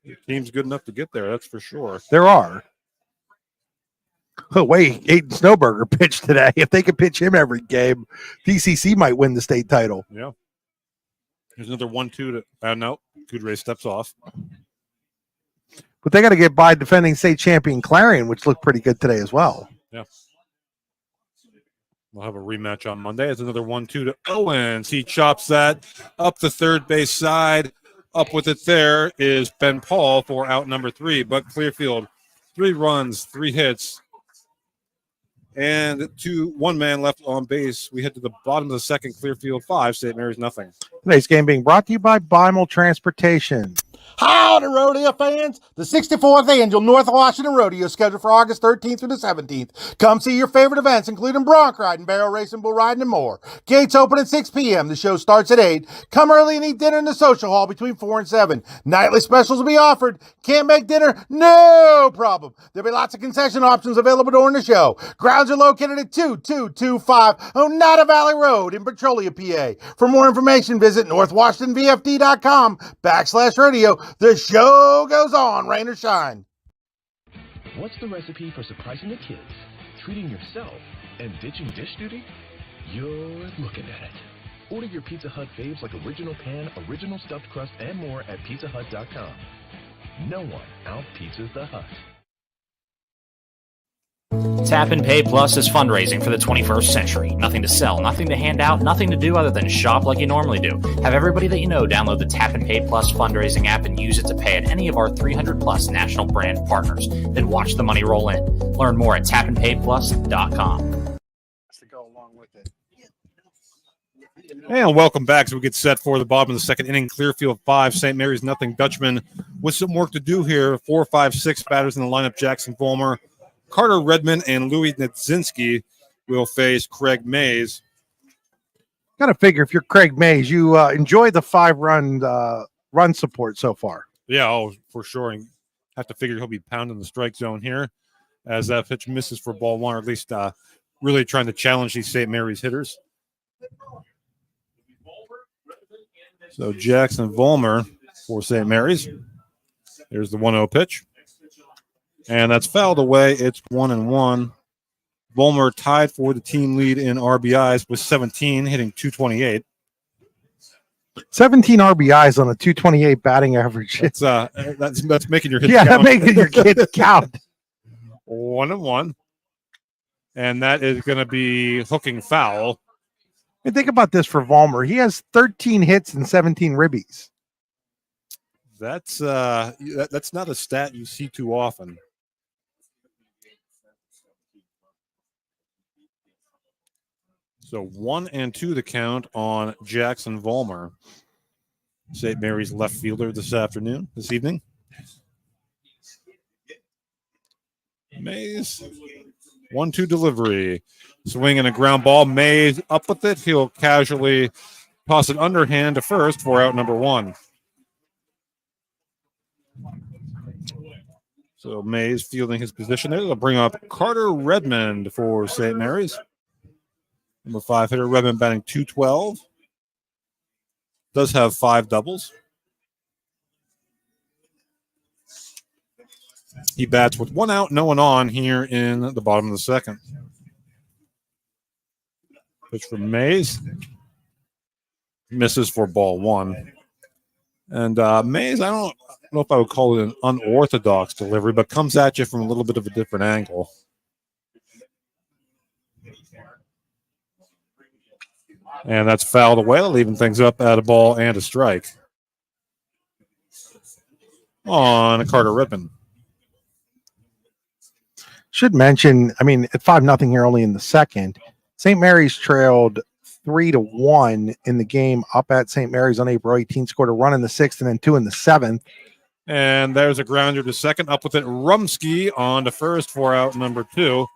Your team's good enough to get there, that's for sure. There are. Oh, wait, Aiden Snowberger pitched today. If they could pitch him every game, DCC might win the state title. Yeah. There's another 1-2 to no. Kudre steps off. But they got to get by defending state champion Clarion, which looked pretty good today as well. Yeah. We'll have a rematch on Monday. It's another 1-2 to Owens. He chops that up the third base side. Up with it there is Ben Paul for out number 3. But Clearfield, 3 runs, 3 hits, and 1 man left on base. We head to the bottom of the second. Clearfield 5, St. Mary's nothing. Today's game being brought to you by Beimel Transportation. Howdy, rodeo fans! The 64th Annual North Washington Rodeo is scheduled for August 13th through the 17th. Come see your favorite events, including bronc riding, barrel racing, bull riding, and more. Gates open at 6 p.m. The show starts at 8. Come early and eat dinner in the social hall between 4 and 7. Nightly specials will be offered. Can't make dinner? No problem. There'll be lots of concession options available during the show. Grounds are located at 2225 Oneida Valley Road in Petrolia, PA. For more information, visit northwashingtonvfd.com/rodeo. The show goes on, rain or shine. What's the recipe for surprising the kids, treating yourself, and ditching dish duty? You're looking at it. Order your Pizza Hut faves like original pan, original stuffed crust, and more at pizzahut.com. No one out-pizzas the Hut. Tap and Pay Plus is fundraising for the 21st century. Nothing to sell, nothing to hand out, nothing to do other than shop like you normally do. Have everybody that you know download the Tap and Pay Plus fundraising app and use it to pay at any of our 300 plus national brand partners. Then watch the money roll in. Learn more at tapandpayplus.com. To go along with it. And welcome back as we get set for the bottom of the second inning. Clearfield 5, St. Mary's nothing. Dutchman with some work to do here. 4, 5, 6 batters in the lineup. Jackson Vollmer, Carter Redmond, and Louis Nedzinski will face Craig Mays. Got to figure if you're Craig Mays, you enjoy the 5-run run support so far. Yeah, oh, for sure. And have to figure he'll be pounding the strike zone here as that pitch misses for ball one, or at least really trying to challenge these St. Mary's hitters. So Jackson Vollmer for St. Mary's. Here's the 1-0 pitch. And that's fouled away. It's 1-1. Vollmer tied for the team lead in RBIs with 17, hitting 228. 17 RBIs on a 228 batting average. That's making your hits count. That's making your hits count. 1-1. And that is going to be hooking foul. And think about this for Vollmer. He has 13 hits and 17 ribbies. That's not a stat you see too often. So 1-2 the count on Jackson Vollmer, St. Mary's left fielder this evening. Mays, 1-2 delivery. Swing and a ground ball. Mays up with it. He'll casually toss it underhand to first for out number 1. So Mays fielding his position there. They'll bring up Carter Redmond for St. Mary's. Number 5 hitter, Redmond batting .212. Does have 5 doubles. He bats with 1 out, no one on here in the bottom of the second. Pitch from Mays. Misses for ball 1. And Mays, I don't know if I would call it an unorthodox delivery, but comes at you from a little bit of a different angle. And that's fouled away, leaving things up at a ball and a strike on Carter Redmond. Should mention, I mean, at 5-0 here only in the second, St. Mary's trailed 3-1 in the game up at St. Mary's on April 18th, scored a run in the 6th and then 2 in the 7th. And there's a grounder to second. Up with it, Rumsky on to first for out number 2.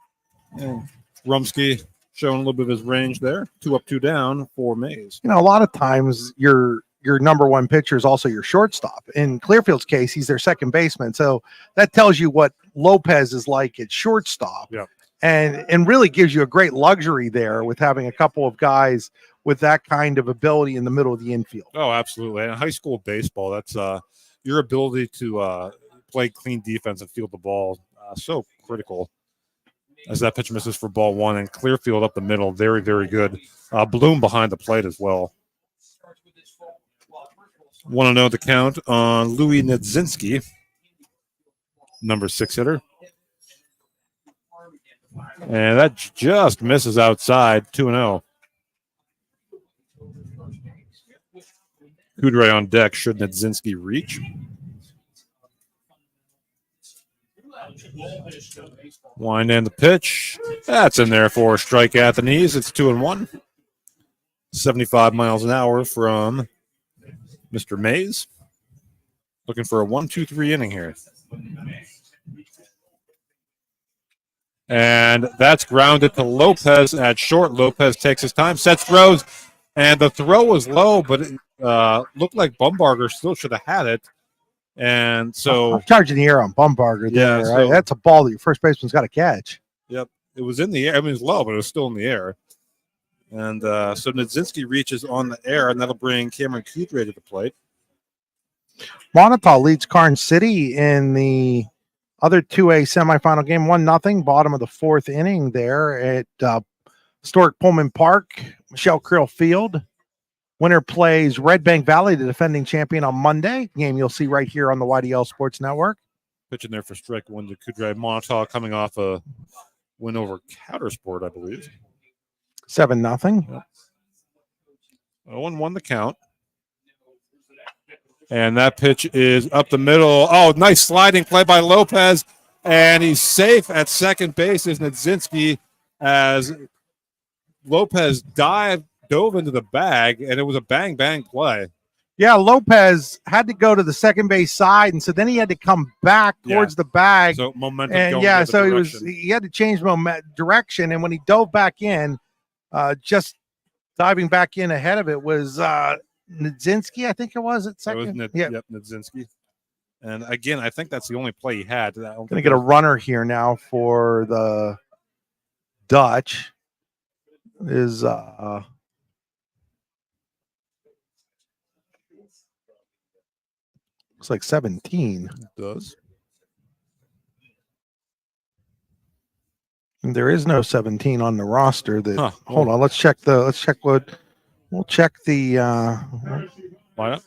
And Rumsky showing a little bit of his range there. 2 up, 2 down for Mays. You know, a lot of times your number 1 pitcher is also your shortstop. In Clearfield's case, he's their second baseman. So that tells you what Lopez is like at shortstop. Yeah. And really gives you a great luxury there with having a couple of guys with that kind of ability in the middle of the infield. Oh, absolutely. And high school baseball, that's your ability to play clean defense and field the ball, so critical. As that pitch misses for ball 1, and Clearfield up the middle, very, very good. Bloom behind the plate as well. 1-0 the count on Louis Nedzinski, number 6 hitter. And that just misses outside, 2-0. Kudre on deck, should Nedzinski reach. Wind in the pitch. That's in there for a strike at the knees. It's 2-1. 75 miles an hour from Mr. Mays. Looking for a 1-2-3 inning here. And that's grounded to Lopez at short. Lopez takes his time, sets, throws, and the throw was low, but it looked like Bumbarger still should have had it. And so I'm charging the air on Bumbarger there. Yeah, so, that's a ball that your first baseman's got to catch. Yep. It was in the air. I mean, it was low, but it was still in the air. And so Nedzinski reaches on the air, and that'll bring Cameron Kudre to the plate. Montauk leads Karn City in the other 2A semifinal game, 1-0, bottom of the 4th inning there at historic Pullman Park, Michelle Creel Field. Winner plays Red Bank Valley, the defending champion, on Monday. Game you'll see right here on the YDL Sports Network. Pitching there for strike 1 to Kudre. Montauk coming off a win over Countersport, I believe. 7-0. Yep. 0-1 the count. And that pitch is up the middle. Oh, nice sliding play by Lopez. And he's safe at second base is Nedzinski as Lopez dove into the bag, and it was a bang play. Yeah, Lopez had to go to the second base side, and so then he had to come back towards the bag. So momentum. And going so he had to change direction, and when he dove back in, just Diving back in ahead of it was Nudzinski, I think it was at second. Yep, Nudzinski. And again, I think that's the only play he had. Going to get a runner here now for the Dutch. Is looks like 17. It does. And there is no 17 on the roster. That hold on, we'll check the Why not?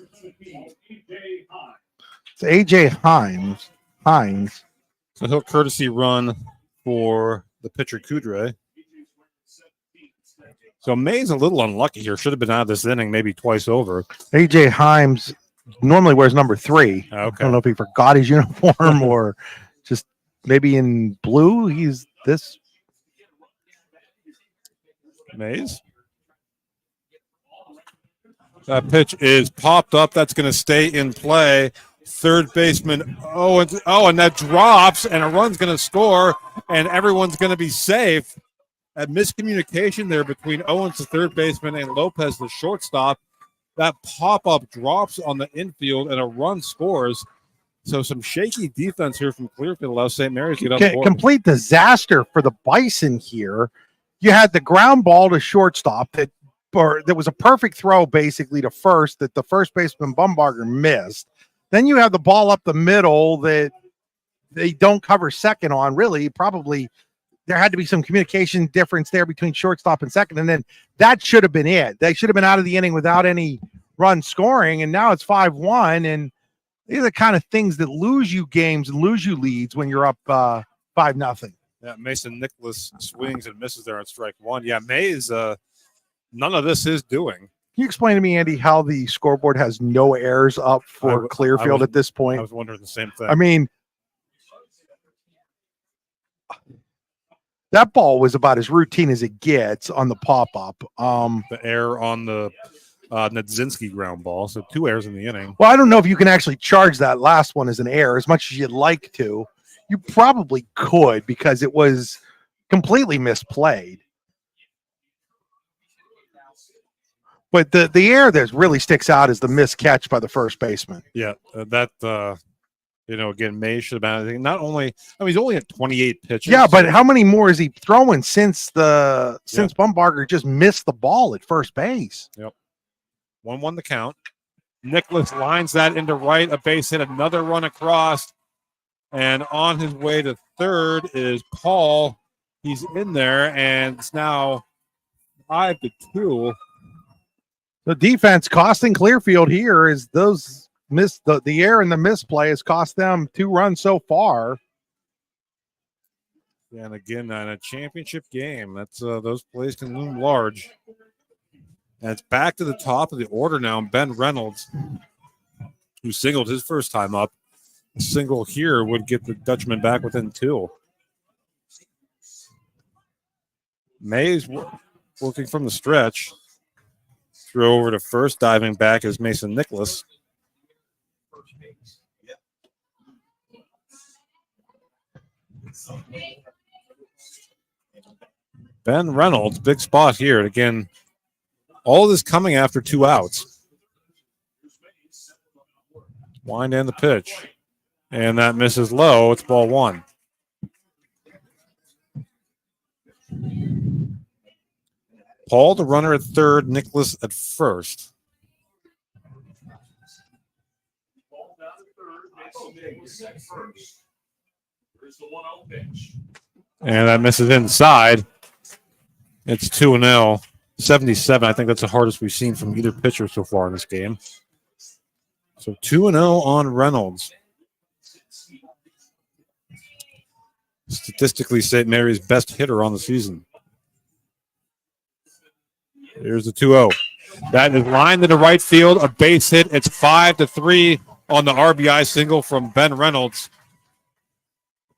It's AJ Hines. So he'll courtesy run for the pitcher Kudre. So May's a little unlucky here. Should have been out of this inning maybe twice over. AJ Hines normally wears number 3. Okay. I don't know if he forgot his uniform or just maybe in blue. He's this. Mays. That pitch is popped up. That's going to stay in play. Third baseman. And that drops, and a run's going to score, and everyone's going to be safe. A miscommunication there between Owens, the third baseman, and Lopez, the shortstop. That pop-up drops on the infield, and a run scores. So some shaky defense here from Clearfield allows St. Mary's to get on the board. Complete disaster for the Bison here. You had the ground ball to shortstop that was a perfect throw basically to first that the first baseman Bumbarger missed. Then you have the ball up the middle that they don't cover second on. Really, probably there had to be some communication difference there between shortstop and second, and then that should have been it. They should have been out of the inning without any run scoring, and now it's 5-1, and these are the kind of things that lose you games and lose you leads when you're up 5-0. Yeah, Mason Nicholas swings and misses there on strike one. Yeah, Mays, none of this is doing. Can you explain to me, Andy, how the scoreboard has no errors up for Clearfield at this point? I was wondering the same thing. I mean, that ball was about as routine as it gets on the pop-up. The error on the Nudzinski ground ball, so 2 errors in the inning. Well, I don't know if you can actually charge that last one as an error as much as you'd like to. You probably could because it was completely misplayed. But the error that really sticks out is the missed catch by the first baseman. Yeah, again, May should have been. Not only, he's only at 28 pitches. Yeah, but how many more is he throwing since Bumbarger just missed the ball at first base? Yep. 1-1 the count. Nicholas lines that into right, a base hit, another run across. And on his way to third is Paul. He's in there, and it's now 5-2. The defense costing Clearfield here is those the error and the misplay has cost them 2 runs so far. And again, in a championship game, that's those plays can loom large. And it's back to the top of the order now. Ben Reynolds, who singled his first time up, a single here would get the Dutchman back within 2. Mays working from the stretch. Throw over to first, diving back is Mason Nicholas. Ben Reynolds, big spot here. And again, all this coming after 2 outs. Wind and the pitch. And that misses low. It's ball 1. Paul, the runner at third, Nicholas at first. And that misses inside. It's 2-0. 77. I think that's the hardest we've seen from either pitcher so far in this game. So 2-0 on Reynolds. Statistically, St. Mary's best hitter on the season. Here's the 2-0. That is lined into right field, a base hit. It's 5-3 on the RBI single from Ben Reynolds.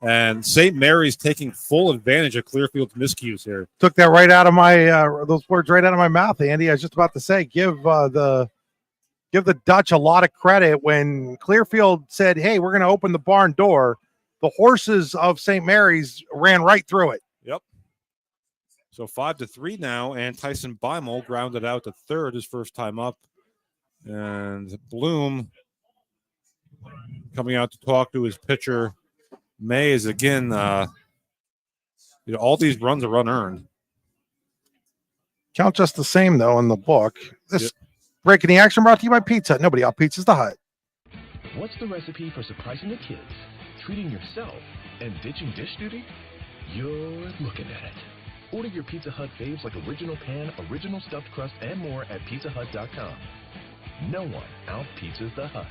And St. Mary's taking full advantage of Clearfield's miscues here. Took that right out of my those words right out of my mouth, Andy. I was just about to say, give the Dutch a lot of credit when Clearfield said, "Hey, we're going to open the barn door." The horses of St. Mary's ran right through it. Yep. So 5-3 now, and Tyson Beimel grounded out to third his first time up. And Bloom coming out to talk to his pitcher, Mays. Again, all these runs are unearned. Count just the same, though, in the book. This breaking the action brought to you by Pizza Hut. Nobody out pizzas the Hut. What's the recipe for surprising the kids, treating yourself, and ditching dish duty? You're looking at it. Order your Pizza Hut faves like original pan, original stuffed crust, and more at pizzahut.com. No one out-pizzas the Hut.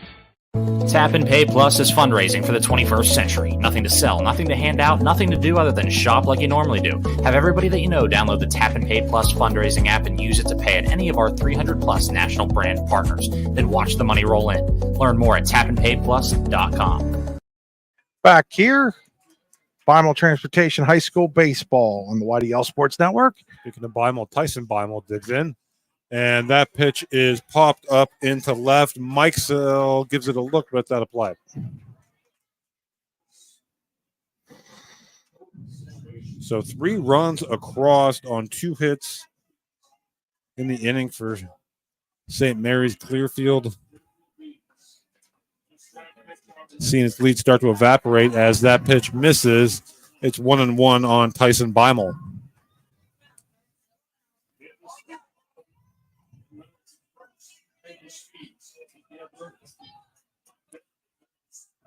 Tap and Pay Plus is fundraising for the 21st century. Nothing to sell, nothing to hand out, nothing to do other than shop like you normally do. Have everybody that you know download the Tap and Pay Plus fundraising app and use it to pay at any of our 300 plus national brand partners. Then watch the money roll in. Learn more at tapandpayplus.com. Back here, Beimel Transportation High School Baseball on the YDL Sports Network. Speaking of Beimel, Tyson Beimel digs in. And that pitch is popped up into left. Mikesell gives it a look, but that applied. So 3 runs across on 2 hits in the inning for St. Mary's Clearfield. Seeing its lead start to evaporate as that pitch misses. It's 1-1 on Tyson Beimel.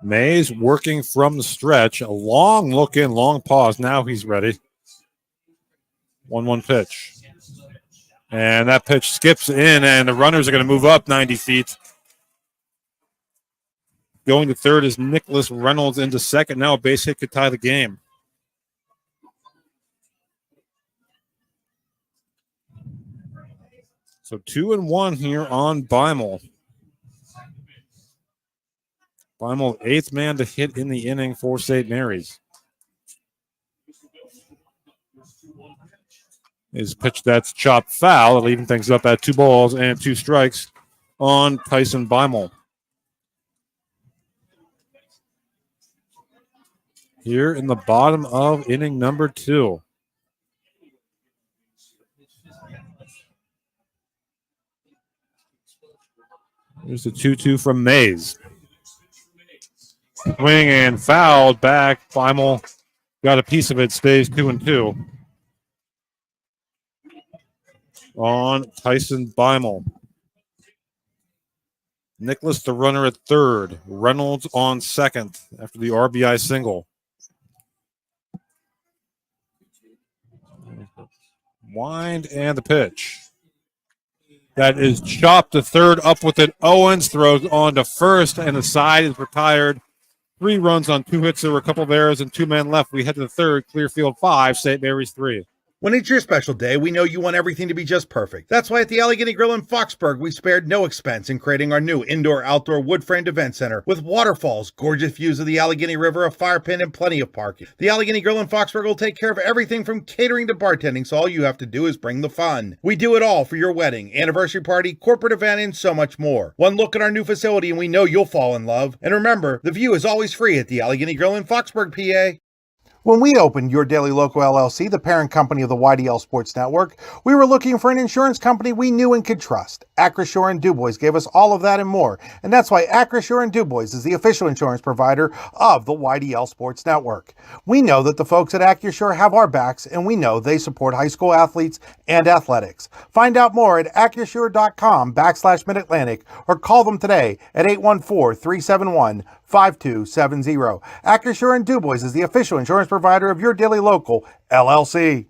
Mays working from the stretch. A long look in, long pause. Now he's ready. 1-1 pitch. And that pitch skips in, and the runners are going to move up 90 feet. Going to third is Nicholas Reynolds into second. Now a base hit could tie the game. So 2-1 here on Beimel. Beimel, 8th man to hit in the inning for St. Mary's. His pitch that's chopped foul, leaving things up at 2 balls and 2 strikes on Tyson Beimel. Here in the bottom of inning number 2. Here's the 2-2 from Mays. Swing and fouled back. Beimel got a piece of it, stays 2-2 on Tyson Beimel. Nicholas, the runner at third. Reynolds on second after the RBI single. Wind and the pitch. That is chopped to third, up with it. Owens throws on to first, and the side is retired. 3 runs on 2 hits. There were a couple of errors and 2 men left. We head to the third. Clearfield 5, St. Mary's 3. When it's your special day, we know you want everything to be just perfect. That's why at the Allegheny Grill in Foxburg, we spared no expense in creating our new indoor-outdoor wood-framed event center with waterfalls, gorgeous views of the Allegheny River, a fire pit, and plenty of parking. The Allegheny Grill in Foxburg will take care of everything from catering to bartending, so all you have to do is bring the fun. We do it all for your wedding, anniversary party, corporate event, and so much more. One look at our new facility and we know you'll fall in love. And remember, the view is always free at the Allegheny Grill in Foxburg, PA. When we opened Your Daily Local LLC, the parent company of the YDL Sports Network, we were looking for an insurance company we knew and could trust. Acrisure and Dubois gave us all of that and more, and that's why Acrisure and Dubois is the official insurance provider of the YDL Sports Network. We know that the folks at Acrisure have our backs, and we know they support high school athletes and athletics. Find out more at acrisure.com/Mid-Atlantic or call them today at 814-371-5270. Acrisure and Dubois is the official insurance provider of Your Daily Local LLC.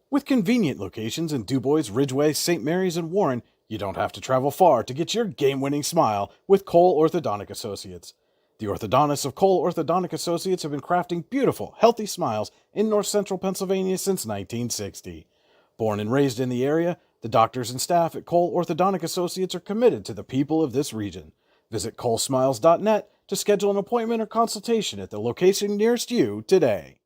With convenient locations in Dubois, Ridgeway, St. Mary's, and Warren, you don't have to travel far to get your game-winning smile with Cole Orthodontic Associates. The orthodontists of Cole Orthodontic Associates have been crafting beautiful, healthy smiles in north central Pennsylvania since 1960. Born and raised in the area, the doctors and staff at Cole Orthodontic Associates are committed to the people of this region. Visit colesmiles.net to schedule an appointment or consultation at the location nearest you today.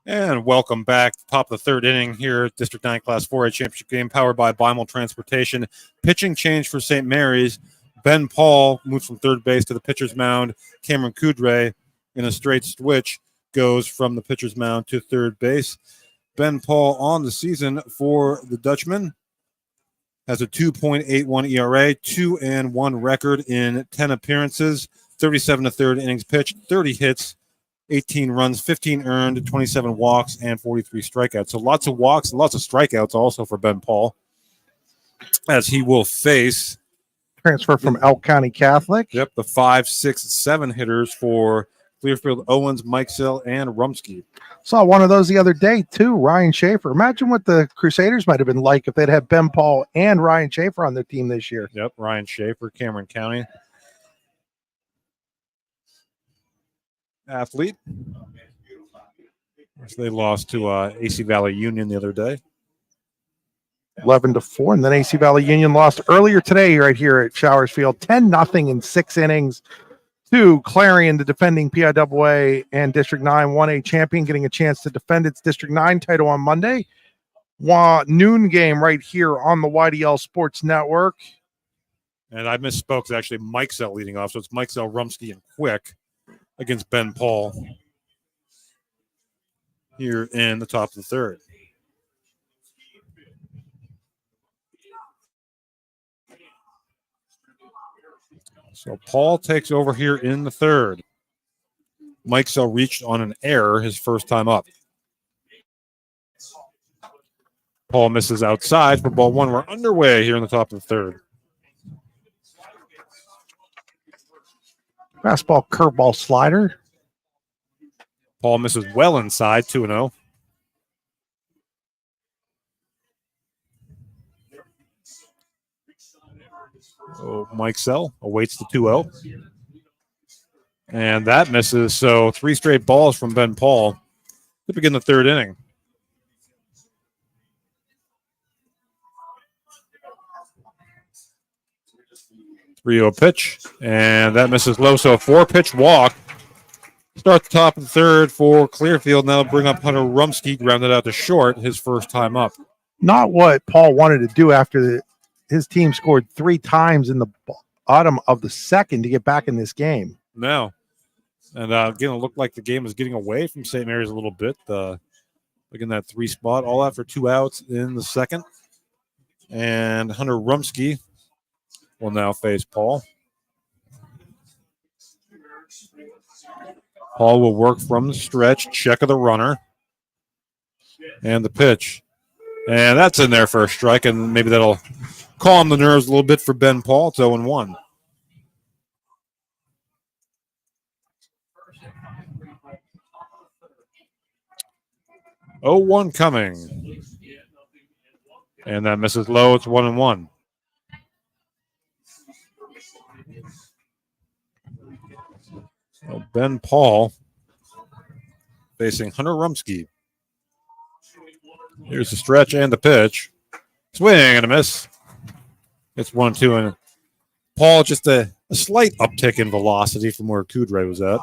And welcome back. Top of the third inning here at District 9 Class 4A Championship game powered by Beimel Transportation. Pitching change for St. Mary's. Ben Paul moves from third base to the pitcher's mound. Cameron Coudray in a straight switch goes from the pitcher's mound to third base. Ben Paul on the season for the Dutchman has a 2.81 ERA, 2-1 record in 10 appearances, 37 1/3 innings pitched, 30 hits, 18 runs, 15 earned, 27 walks, and 43 strikeouts. So lots of walks and lots of strikeouts also for Ben Paul, as he will face Transfer from Elk County Catholic. the 5, 6, 7 hitters for Clearfield, Owens, Mikesell, and Rumsky. Saw one of those the other day, too, Ryan Schaefer. Imagine what the Crusaders might have been like if they'd had Ben Paul and Ryan Schaefer on their team this year. Yep, Ryan Schaefer, Cameron County athlete. They lost to AC Valley Union the other day. 11-4, and then AC Valley Union lost earlier today right here at Showers Field, 10-0 in 6 innings to Clarion, the defending PIAA and District 9 1A champion, getting a chance to defend its District 9 title on Monday. Noon game right here on the YDL Sports Network. And I misspoke. It's actually Mikesell leading off, so it's Mikesell, Rumsky, and Quick against Ben Paul here in the top of the third. So Paul takes over here in the third. Mikesell reached on an error his first time up. Paul misses outside for ball one. We're underway here in the top of the third. Fastball, curveball, slider. Paul misses well inside, 2-0. Oh, Mikesell awaits the 2-0. And that misses. So 3 straight balls from Ben Paul to begin the third inning. Three-0 pitch, and that misses low. So a 4-pitch walk. Start the top of the third for Clearfield. Now bring up Hunter Rumsky, grounded out to short his first time up. Not what Paul wanted to do after his team scored 3 times in the bottom of the second to get back in this game. No. And again, it looked like the game was getting away from St. Mary's a little bit. Looking at that 3 spot, all after 2 outs in the second. And Hunter Rumsky will now face Paul. Paul will work from the stretch, check of the runner, and the pitch. And that's in there for a strike, and maybe that'll calm the nerves a little bit for Ben Paul. It's 0-1. Oh, 1 coming. And that misses low. It's 1-1. Well, Ben Paul facing Hunter Rumsky. Here's the stretch and the pitch. Swing and a miss. It's 1-2. And Paul just a slight uptick in velocity from where Kudre was at.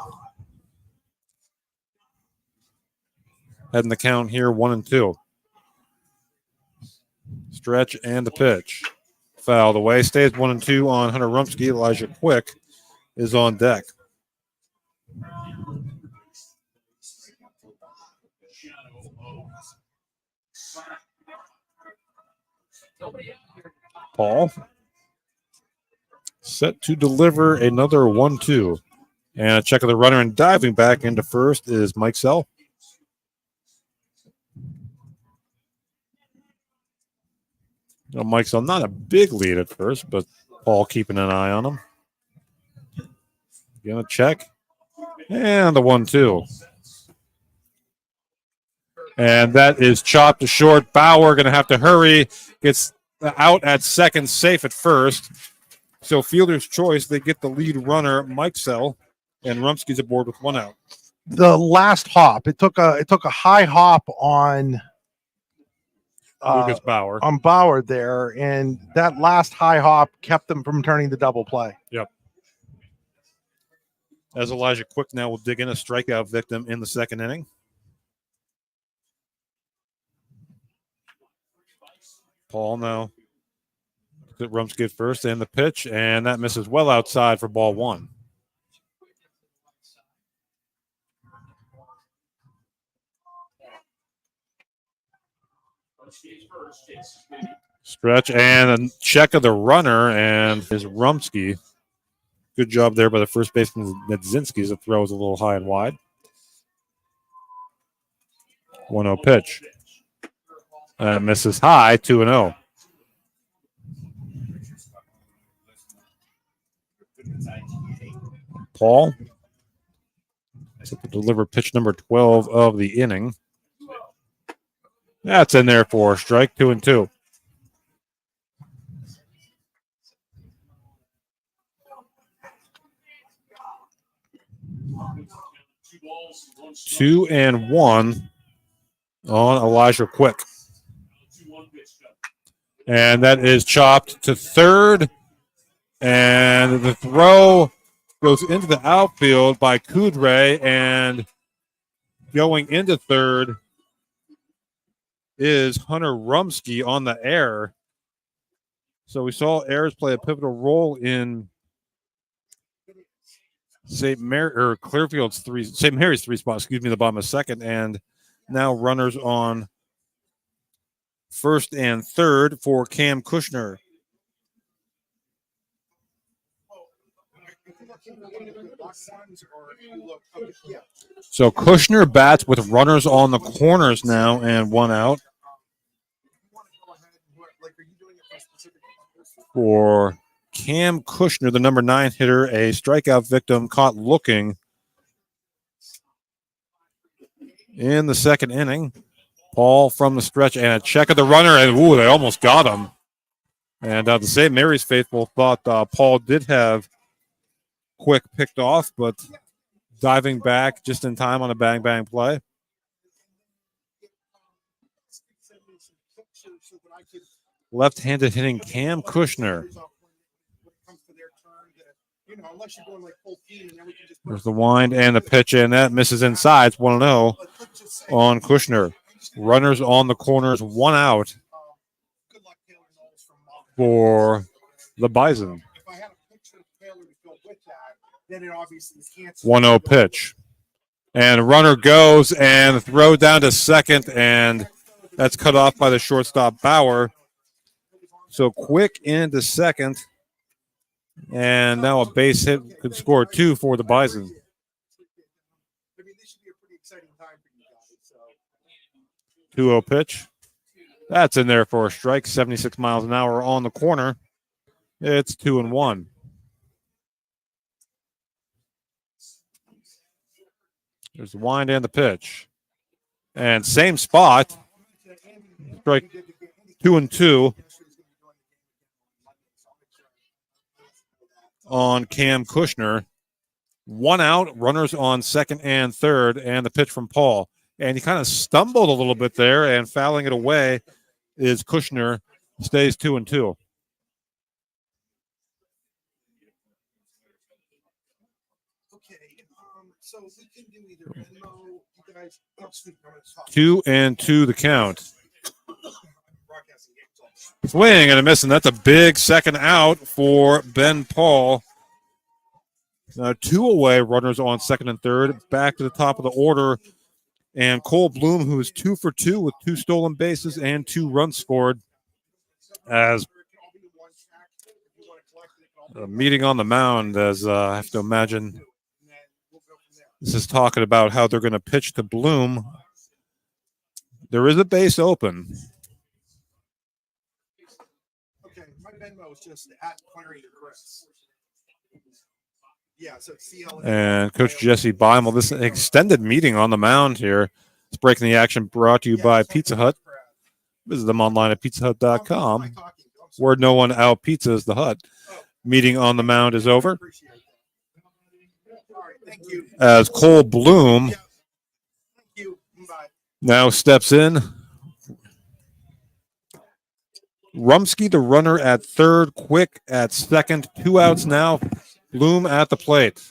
Heading the count here, 1-2. Stretch and the pitch. Fouled away. Stays 1-2 on Hunter Rumsky. Elijah Quick is on deck. Paul set to deliver another 1-2. And a check of the runner, and diving back into first is Mikesell. Mikesell, not a big lead at first, but Paul keeping an eye on him. Gonna check. And the 1-2. And that is chopped to short. Bauer going to have to hurry. Gets out at second, safe at first. So fielder's choice, they get the lead runner, Mikesell, and Rumsky's aboard with 1 out. The last hop, it took a high hop on Lucas Bauer. On Bauer there, and that last high hop kept them from turning the double play. Yep. As Elijah Quick now will dig in, a strikeout victim in the second inning. Paul now. Rumsky at first, and the pitch, and that misses well outside for ball 1. Stretch and a check of the runner, and is Rumsky. Good job there by the first baseman, Nedzinski. The throw is a little high and wide. 1-0 pitch. Misses high, 2-0. Paul to deliver pitch number 12 of the inning. That's in there for a strike, 2-2. Two and one on Elijah Quick. And that is chopped to third. And the throw goes into the outfield by Kudre. And going into third is Hunter Rumsky on the air. So we saw errors play a pivotal role in St. Mary's three spot, the bottom of second, and now runners on first and third for Cam Kushner. So Kushner bats with runners on the corners now and one out. For Cam Kushner, the number 9 hitter, a strikeout victim caught looking in the second inning. Paul from the stretch and a check of the runner, and they almost got him. And the St. Mary's faithful thought Paul did have Quick picked off, but diving back just in time on a bang-bang play. Left-handed hitting Cam Kushner. There's the wind and the pitch, and that misses inside. It's 1-0 on Kushner. Runners on the corners, one out for the Bison. 1-0 pitch. And runner goes and throw down to second, and that's cut off by the shortstop Bauer. So Quick into second, and now a base hit could score 2 for the Bison. 2-0 pitch. That's in there for a strike, 76 miles an hour on the corner. It's 2-1. There's the wind and the pitch. And same spot. Strike 2-2 on Cam Kushner. One out, runners on second and third, and the pitch from Paul. And he kind of stumbled a little bit there, and fouling it away is Kushner. Stays 2-2. So we can do either Venmo, you guys. 2-2 the count. Swing and a miss, and that's a big second out for Ben Paul. Now 2 away, runners on second and third. Back to the top of the order. And Cole Bloom, who is 2 for 2 with 2 stolen bases and 2 runs scored, as a meeting on the mound, as I have to imagine this is talking about how they're going to pitch to Bloom. There is a base open. Okay, my Venmo is just at Clary Chris. Yeah, so CL And Coach Jesse Beimel, this is an extended meeting on the mound here. It's Breaking the Action, brought to you by Pizza Hut. Visit them online at pizzahut.com, where no one out pizzas the hut. Meeting on the mound is over. As Cole Bloom now steps in. Rumsky, the runner at third, Quick at second. 2 outs now. Bloom at the plate.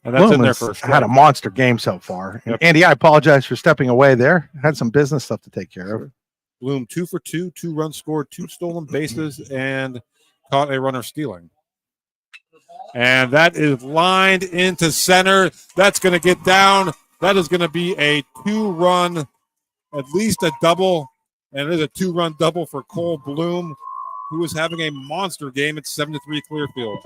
And that's Bloom in there has for a strike. had a monster game so far. Yep. Andy, I apologize for stepping away there. Had some business stuff to take care of. Bloom 2 for 2, 2 runs scored, 2 stolen bases, and caught a runner stealing. And that is lined into center. That's going to get down. That is going to be a 2-run, at least a double, And it is a 2-run double for Cole Bloom, who is having a monster game. It's 7-3 Clearfield.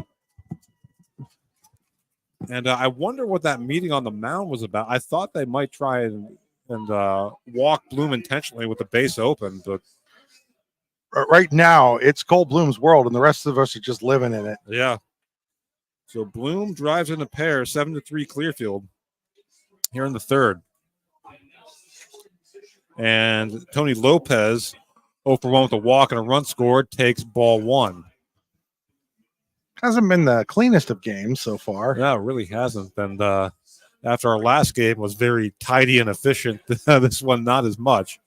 And I wonder what that meeting on the mound was about. I thought they might try and walk Bloom intentionally with the base open, but Right now, it's Cole Bloom's world, and the rest of us are just living in it. yeah. So Bloom drives in a pair, 7-3 Clearfield here in the third. And Tony Lopez, 0 for 1 with a walk and a run scored, takes ball 1. Hasn't been the cleanest of games so far. No, it really hasn't. And after our last game was very tidy and efficient, this one not as much,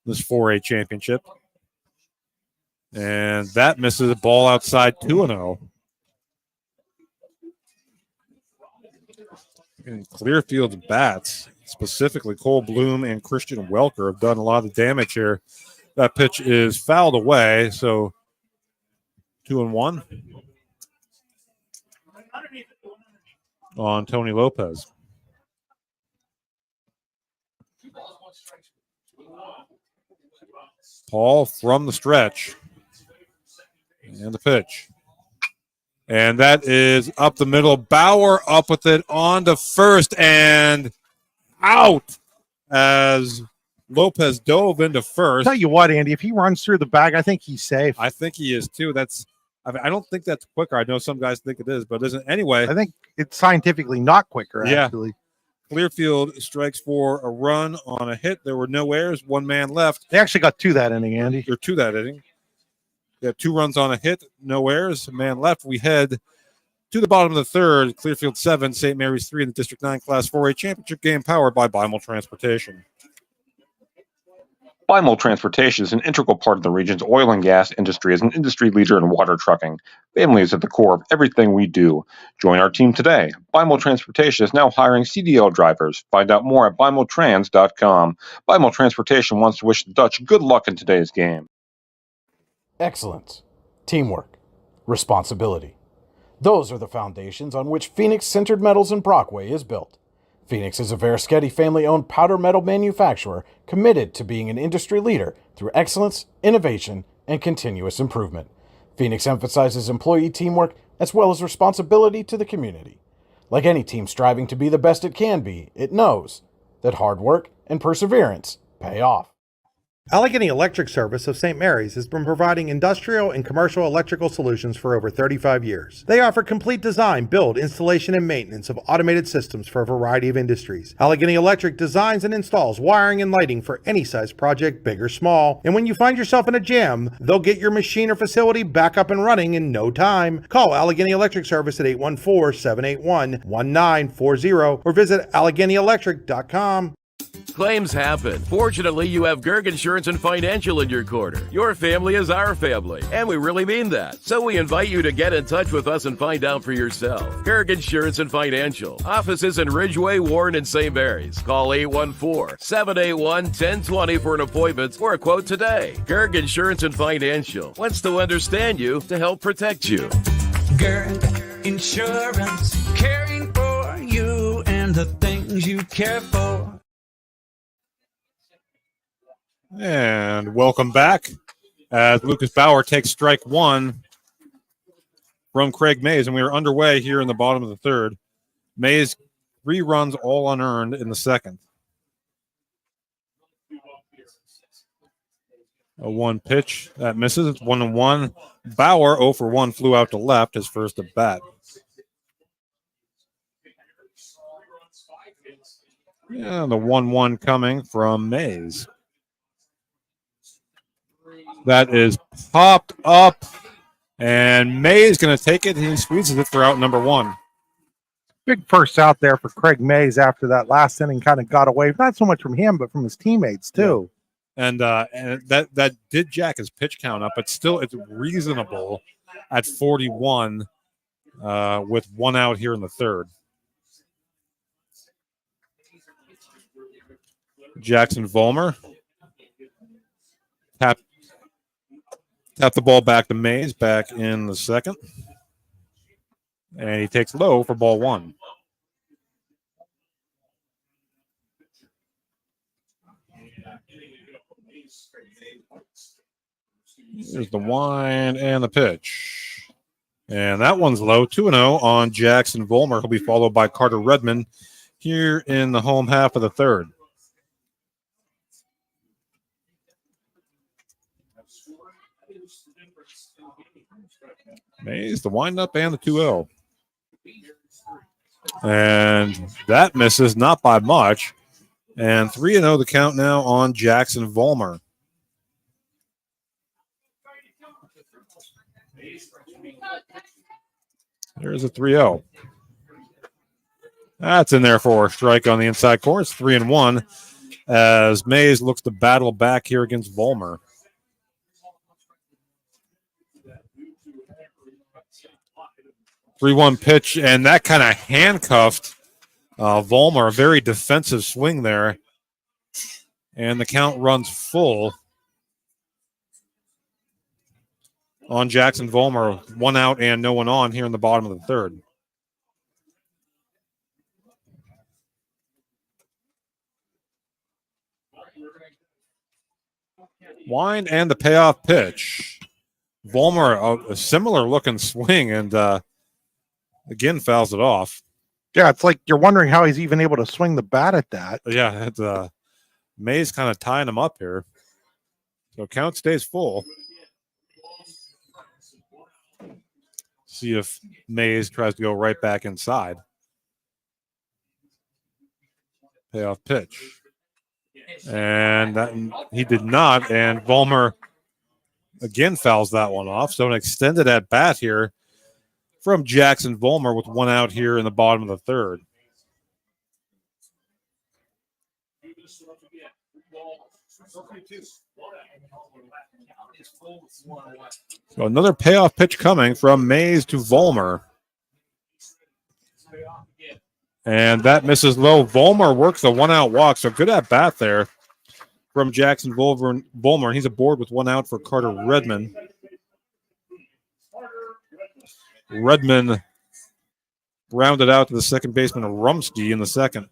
this 4A championship. And that misses a ball outside 2-0. And Clearfield's bats, specifically Cole Bloom and Christian Welker, have done a lot of damage here. That pitch is fouled away, so 2-1 on Tony Lopez. Paul from the stretch. And the pitch. And that is up the middle. Bauer up with it on to first and out as Lopez dove into first. Tell you what, Andy, if he runs through the bag, I think he's safe. I think he is too. I don't think that's quicker. I know some guys think it is, but it isn't. Anyway, I think it's scientifically not quicker, actually. Clearfield strikes for a run on a hit. There were no errors. 1 man left. They actually got to that inning, Andy. They're to that inning. They have 2 runs on a hit, no errors, a man left. We head to the bottom of the third. Clearfield 7, St. Mary's 3 in the District 9 Class 4A championship game powered by Bimel Transportation. Bimel Transportation is an integral part of the region's oil and gas industry as an industry leader in water trucking. Family is at the core of everything we do. Join our team today. Bimel Transportation is now hiring CDL drivers. Find out more at bimeltrans.com. Bimel Transportation wants to wish the Dutch good luck in today's game. Excellence, teamwork, responsibility. Those are the foundations on which Phoenix Sintered Metals in Brockway is built. Phoenix is a Verischetti family-owned powder metal manufacturer committed to being an industry leader through excellence, innovation, and continuous improvement. Phoenix emphasizes employee teamwork as well as responsibility to the community. Like any team striving to be the best it can be, it knows that hard work and perseverance pay off. Allegheny Electric Service of St. Mary's has been providing industrial and commercial electrical solutions for over 35 years. They offer complete design, build, installation, and maintenance of automated systems for a variety of industries. Allegheny Electric designs and installs wiring and lighting for any size project, big or small. And when you find yourself in a jam, they'll get your machine or facility back up and running in no time. Call Allegheny Electric Service at 814-781-1940 or visit AlleghenyElectric.com. Claims happen. Fortunately, you have Gerg Insurance and Financial in your corner. Your family is our family, and we really mean that. So we invite you to get in touch with us and find out for yourself. Gerg Insurance and Financial. Offices in Ridgeway, Warren, and St. Mary's. Call 814-781-1020 for an appointment or a quote today. Gerg Insurance and Financial wants to understand you to help protect you. Gerg Insurance, caring for you and the things you care for. And welcome back as Lucas Bauer takes strike 1 from Craig Mays, and we are underway here in the bottom of the third. Mays 3 runs, all unearned in the second. A 1 pitch that misses. It's 1-1. Bauer 0 for 1 flew out to left, his first at bat. Yeah, the 1-1 coming from Mays. That is popped up, and Mays going to take it. He squeezes it for out number 1. Big first out there for Craig Mays after that last inning kind of got away, not so much from him, but from his teammates, too. And that did jack his pitch count up, but still it's reasonable at 41 with 1 out here in the third. Jackson Vollmer tap the ball back to Mays back in the second. And he takes low for ball 1. There's the wind and the pitch. And that one's low, 2-0 on Jackson Vollmer. He'll be followed by Carter Redmond here in the home half of the third. Mays, the windup, and the 2-0. And that misses, not by much. And 3-0 the count now on Jackson Vollmer. There's a 3-0. That's in there for a strike on the inside corner. It's 3-1 as Mays looks to battle back here against Vollmer. Three-one pitch, and that kind of handcuffed Vollmer. A very defensive swing there. And the count runs full on Jackson Vollmer. 1 out and no one on here in the bottom of the third. Wind and the payoff pitch. Vollmer, a similar looking swing, and again fouls it off. Yeah, it's like you're wondering how he's even able to swing the bat at that. Yeah, it's Mays kind of tying him up here. So count stays full. See if Mays tries to go right back inside. Payoff pitch. And that, he did not. And Vollmer again fouls that one off. So an extended at bat here from Jackson Vollmer with 1 out here in the bottom of the third. So another payoff pitch coming from Mays to Vollmer. And that misses low. Vollmer works the 1 out walk. So good at bat there from Jackson Vollmer. And he's aboard with 1 out for Carter Redmond. Redmond rounded out to the second baseman Rumsky in the second.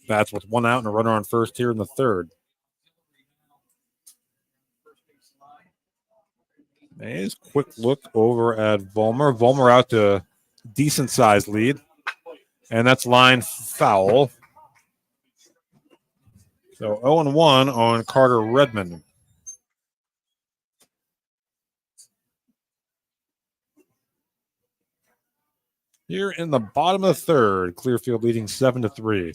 Bats with 1 out and a runner on first here in the third. Mays, quick look over at Vollmer. Vollmer out to decent sized lead. And that's line foul. So 0-1 on Carter Redmond. Here in the bottom of the third, Clearfield leading 7-3.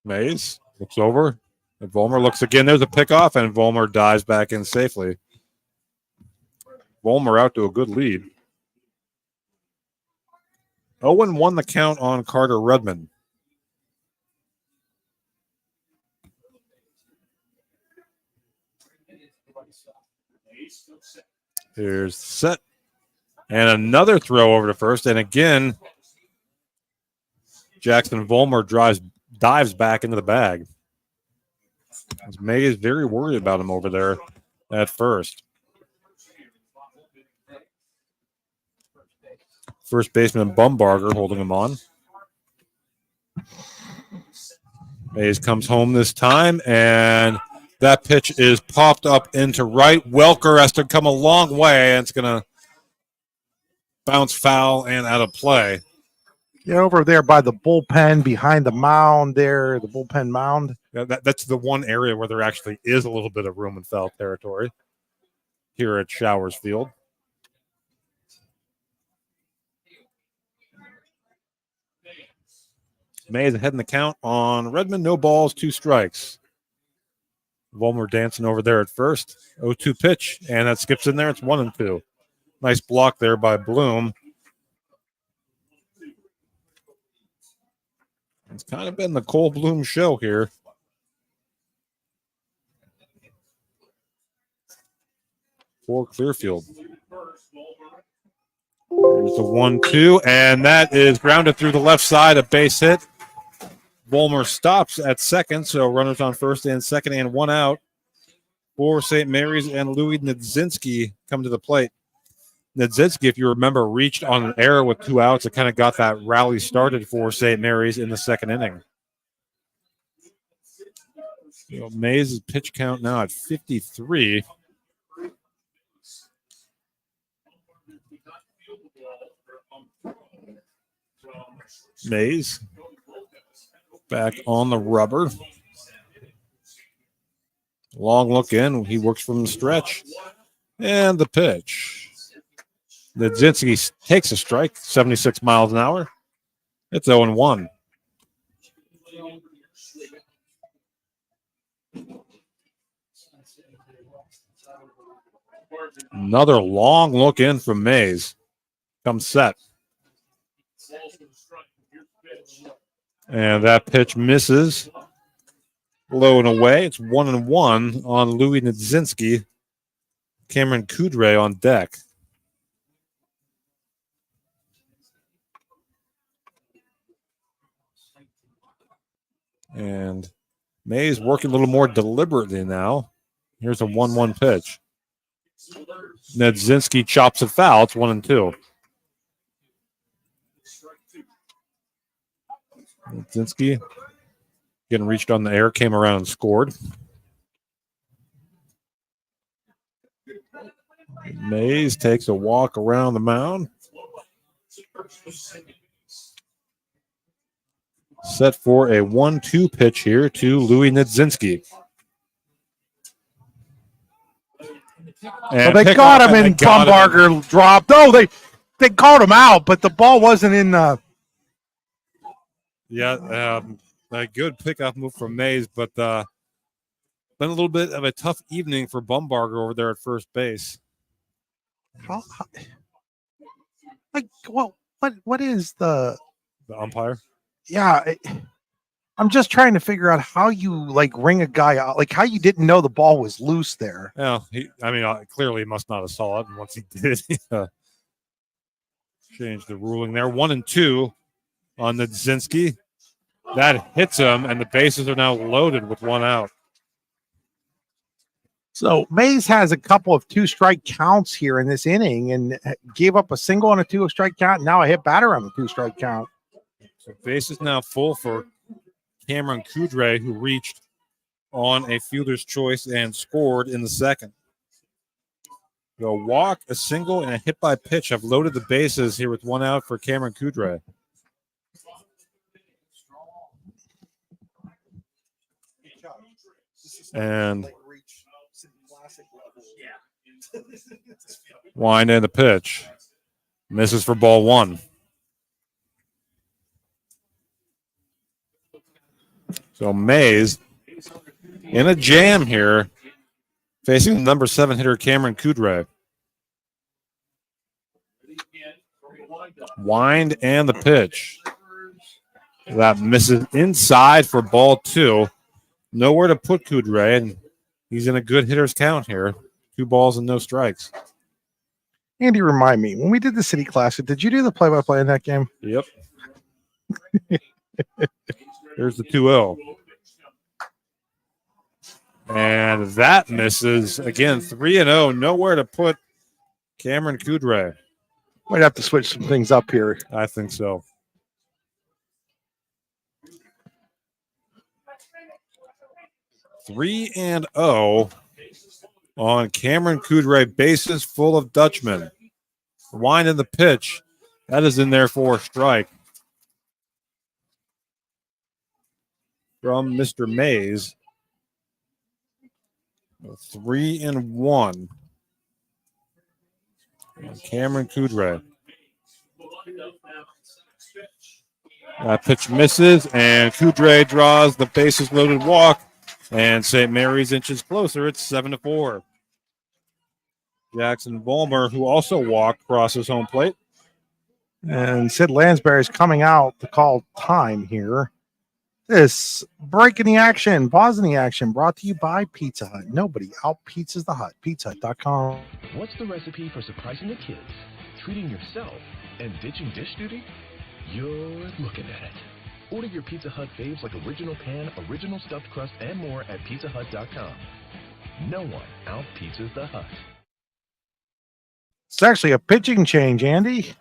Mays looks over. And Vollmer looks again. There's a pickoff, and Vollmer dives back in safely. Vollmer out to a good lead. 0-1 the count on Carter Redmond. Here's set. And another throw over to first. And again, Jackson Vollmer dives back into the bag. May is very worried about him over there at first. First baseman Bumbarger holding him on. Mays comes home this time, and that pitch is popped up into right. Welker has to come a long way, and it's going to bounce foul and out of play. Yeah, over there by the bullpen, behind the mound there, the bullpen mound. Yeah, that's the one area where there actually is a little bit of room in foul territory here at Showers Field. Mays ahead in the count on Redmond. No balls, 2 strikes. Vollmer dancing over there at first. 0-2 pitch, and that skips in there. It's 1-2. Nice block there by Bloom. It's kind of been the Cole Bloom show here. For Clearfield. There's the 1-2, and that is grounded through the left side, a base hit. Vollmer stops at second, so runners on first and second and 1 out for St. Mary's, and Louis Nudzinski come to the plate. Nedzitsky, if you remember, reached on an error with 2 outs. It kind of got that rally started for St. Mary's in the second inning. Mays' pitch count now at 53. Mays back on the rubber. Long look in. He works from the stretch. And the pitch. Nedzitsky takes a strike, 76 miles an hour. It's 0-1. Another long look in from Mays. Comes set. And that pitch misses. Low and away. It's 1-1 on Louis Nedzitsky. Cameron Kudre on deck. And Mays working a little more deliberately now. Here's a 1-1 pitch. Nedzitsky chops it foul. It's 1-2. Nedzitsky getting reached on the air, came around and scored. Mays takes a walk around the mound. Set for a 1-2 pitch here to Louis Nedzitsky. Well, they got him and Bumbarger dropped. Oh, they called him out, but the ball wasn't in the. Yeah, a good pickoff move from Mays, but been a little bit of a tough evening for Bumbarger over there at first base. What is the umpire? Yeah, I'm just trying to figure out how you ring a guy out, how you didn't know the ball was loose there. Yeah, clearly he must not have saw it, and once he did, changed the ruling there. 1-2 on Nedzitsky. That hits him, and the bases are now loaded with 1 out. So Mays has a couple of 2-strike counts here in this inning and gave up a single on a 2-strike count. Now a hit batter on the 2-strike count. So base is now full for Cameron Kudre, who reached on a fielder's choice and scored in the second. A walk, a single, and a hit by pitch have loaded the bases here with 1 out for Cameron Kudre. And wind in the pitch. Misses for ball 1. So Mays in a jam here, facing the number 7 hitter Cameron Kudre. Wind and the pitch. That misses inside for ball 2. Nowhere to put Kudre, and he's in a good hitter's count here. 2 balls and no strikes. Andy, remind me, when we did the City Classic, did you do the play-by-play in that game? Yep. Here's the 2-0. And that misses. Again, 3-0. Nowhere to put Cameron Kudre. Might have to switch some things up here. I think so. Three and 0 on Cameron Kudre. Bases full of Dutchmen. Wind in the pitch. That is in there for a strike from Mr. Mays. 3-1. Cameron Kudre. That pitch misses, and Kudre draws the bases loaded walk, and St. Mary's inches closer. It's 7-4. Jackson Vollmer, who also walked, crosses home plate. And Sid Lansbury is coming out to call time here. This break in the action, pause in the action, brought to you by Pizza Hut. Nobody out-pizzas the Hut. PizzaHut.com. What's the recipe for surprising the kids, treating yourself, and ditching dish duty? You're looking at it. Order your Pizza Hut faves like original pan, original stuffed crust, and more at PizzaHut.com. No one out-pizzas the Hut. It's actually a pitching change, Andy.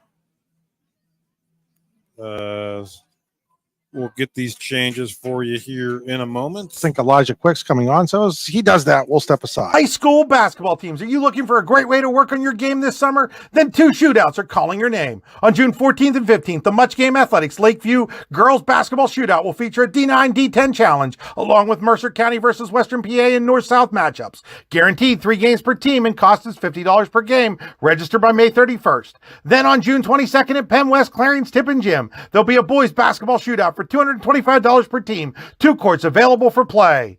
We'll get these changes for you here in a moment. I think Elijah Quick's coming on, so as he does that, we'll step aside. High school basketball teams, are you looking for a great way to work on your game this summer? Then 2 shootouts are calling your name. On June 14th and 15th, the Much Game Athletics Lakeview Girls Basketball Shootout will feature a D9, D10 challenge, along with Mercer County versus Western PA and North-South matchups. Guaranteed 3 games per team and cost is $50 per game. Register by May 31st. Then on June 22nd at Penn West Clarence Tip and Gym, there'll be a boys basketball shootout for $225 per team. 2 courts available for play.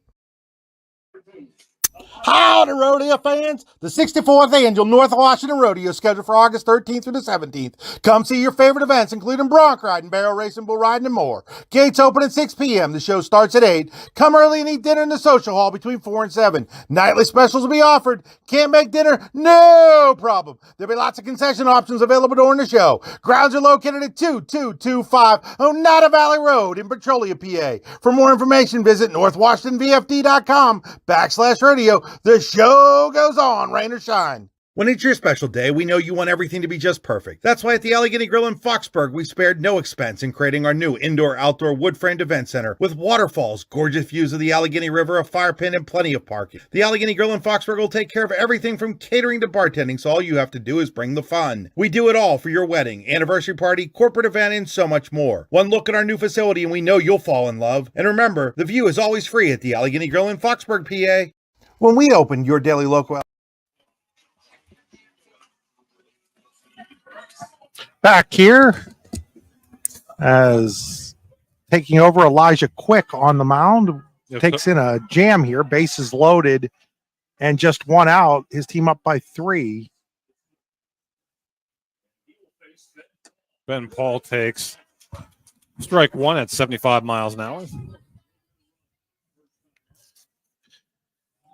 Howdy, rodeo fans! The 64th Annual North Washington Rodeo is scheduled for August 13th through the 17th. Come see your favorite events, including bronc riding, barrel racing, bull riding, and more. Gates open at 6 p.m. The show starts at 8. Come early and eat dinner in the social hall between 4 and 7. Nightly specials will be offered. Can't make dinner? No problem. There'll be lots of concession options available during the show. Grounds are located at 2225 Oneida Valley Road in Petrolia, PA. For more information, visit northwashingtonvfd.com/radio. The show goes on, rain or shine. When it's your special day, we know you want everything to be just perfect. That's why at the Allegheny Grill in Foxburg, we spared no expense in creating our new indoor-outdoor wood-framed event center with waterfalls, gorgeous views of the Allegheny River, a fire pit, and plenty of parking. The Allegheny Grill in Foxburg will take care of everything from catering to bartending, so all you have to do is bring the fun. We do it all for your wedding, anniversary party, corporate event, and so much more. One look at our new facility and we know you'll fall in love. And remember, the view is always free at the Allegheny Grill in Foxburg, PA. When we opened your daily local... Back here as taking over Elijah Quick on the mound. Takes in a jam here. Bases loaded and just 1 out. His team up by 3. Ben Paul takes strike 1 at 75 miles an hour.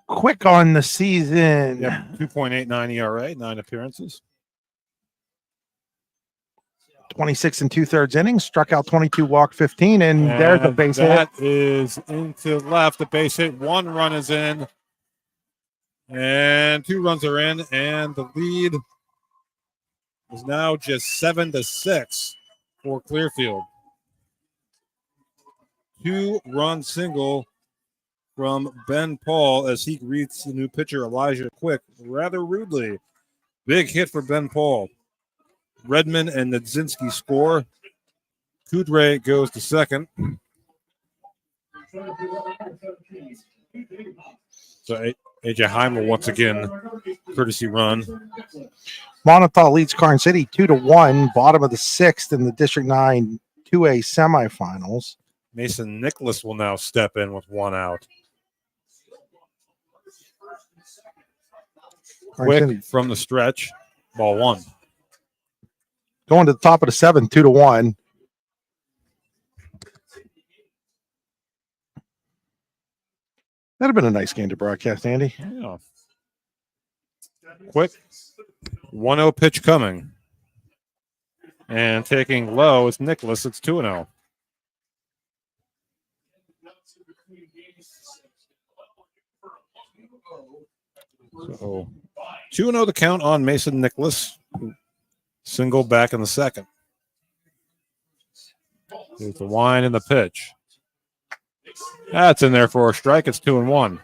Quick on the season. Yep, 2.89 ERA, 9 appearances. 26 2/3 innings, struck out 22, walked 15, and there's a base hit. That is into left. The base hit. 1 run is in, and 2 runs are in, and the lead is now just 7-6 for Clearfield. 2-run single from Ben Paul as he greets the new pitcher Elijah Quick rather rudely. Big hit for Ben Paul. Redmond and Nadzinski score. Kudre goes to second. So AJ Heimel once again, courtesy run. Montauk leads Karn City 2-1, bottom of the 6th in the District 9 2A semifinals. Mason Nicholas will now step in with 1 out. Quick from the stretch, ball 1. Going to the top of the 7th, 2-1. That'd have been a nice game to broadcast, Andy. Yeah. Quick 1-0 pitch coming. And taking low is Nicholas. It's 2-0. So 2-0 the count on Mason Nicholas. Single back in the 2nd. Here's the wind and the pitch. That's in there for a strike. It's 2-1.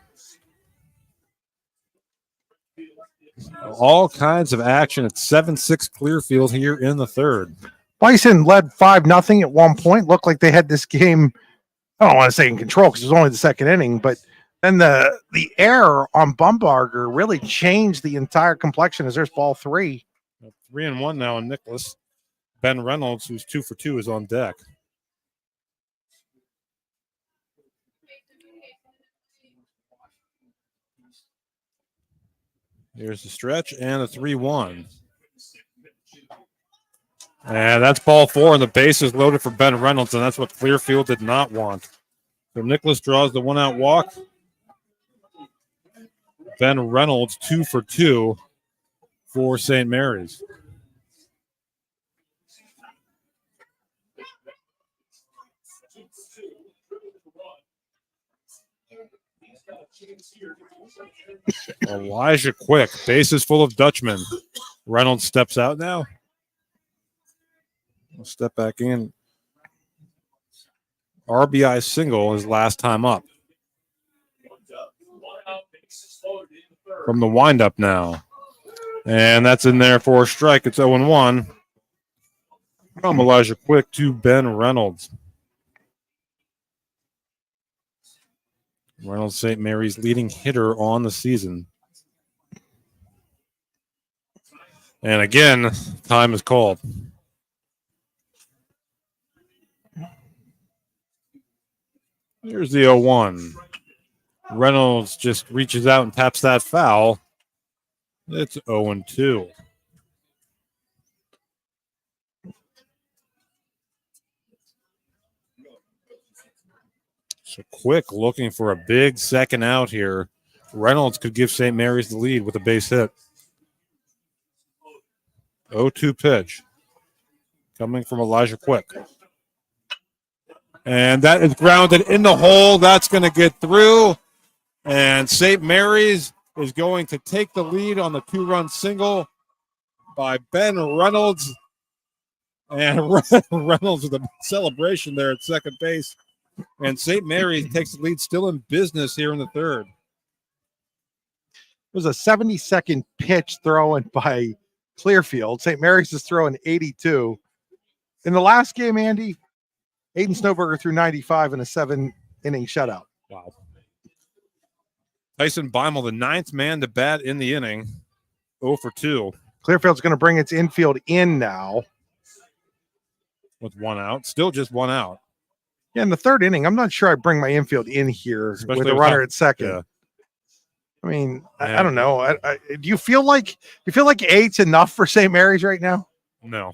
All kinds of action at 7-6 Clearfield here in the 3rd. Bison led 5-0 at one point. Looked like they had this game, I don't want to say in control because it was only the 2nd inning, but then the error on Bumbarger really changed the entire complexion as there's ball 3. 3-1 now on Nicholas. Ben Reynolds, who's 2 for 2, is on deck. Here's the stretch and a 3-1. And that's ball 4, and the base is loaded for Ben Reynolds, and that's what Clearfield did not want. So Nicholas draws the 1-out walk. Ben Reynolds, 2 for 2 for St. Mary's. Elijah Quick, bases full of Dutchmen. Reynolds steps out now. We'll step back in. RBI single his last time up. From the windup now. And that's in there for a strike. It's 0-1. From Elijah Quick to Ben Reynolds. Reynolds, St. Mary's leading hitter on the season. And again, time is called. Here's the 0-1. Reynolds just reaches out and taps that foul. It's 0-2. So Quick looking for a big second out here. Reynolds could give St. Mary's the lead with a base hit. 0-2 pitch coming from Elijah Quick. And that is grounded in the hole. That's going to get through. And St. Mary's is going to take the lead on the 2-run single by Ben Reynolds. And Reynolds with a celebration there at second base. And St. Mary's takes the lead, still in business here in the third. It was a 70-second pitch thrown by Clearfield. St. Mary's is throwing 82. In the last game, Andy, Aiden Snowberger threw 95 in a 7-inning shutout. Wow. Tyson Beimel, the ninth man to bat in the inning, 0-2. Clearfield's going to bring its infield in now. With one out. Still just one out. Yeah, in the third inning, I'm not sure I bring my infield in here with a runner at second. Yeah. I mean, I don't know. Do you feel like eight's enough for St. Mary's right now? No.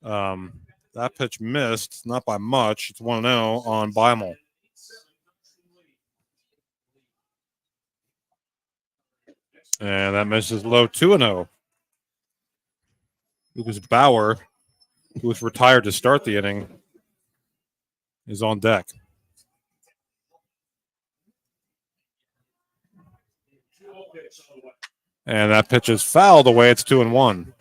That pitch missed, not by much. It's 1-0 on Beimel. And that misses low, 2-0. Lucas Bauer, who was retired to start the inning, is on deck. And that pitch is fouled away. It's 2-1.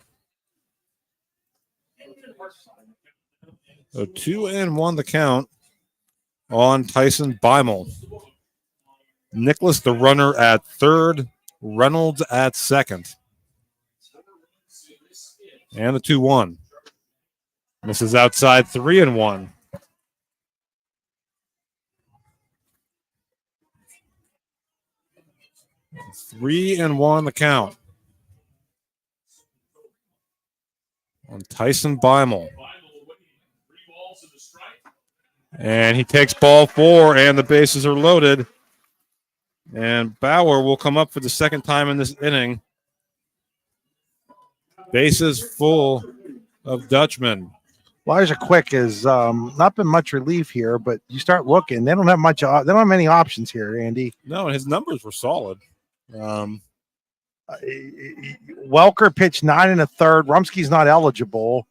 So 2-1 the count on Tyson Beimel. Nicholas, the runner, at third. Reynolds at second. And the 2-1. This is outside, 3-1. Three and one the count on Tyson Beimel. And he takes ball 4, and the bases are loaded. And Bauer will come up for the second time in this inning. Bases full of Dutchmen. Elijah Quick has not been much relief here, but you start looking. They don't have much. They don't have many options here, Andy. No, and his numbers were solid. Welker pitched 9 1/3. Rumsky's not eligible.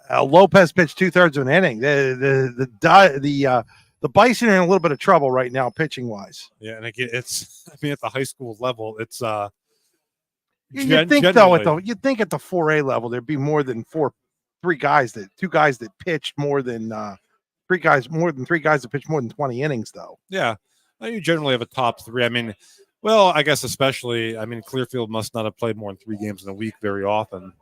Lopez pitched 2/3 of an inning. The Bison are in a little bit of trouble right now, pitching wise. Yeah, and again, it's at the high school level, it's you'd think though at the 4A level there'd be more than two guys that pitched more than three guys that pitched more than 20 innings though. Yeah, you generally have a top 3. I mean, well, I guess especially, Clearfield must not have played more than 3 games in a week very often.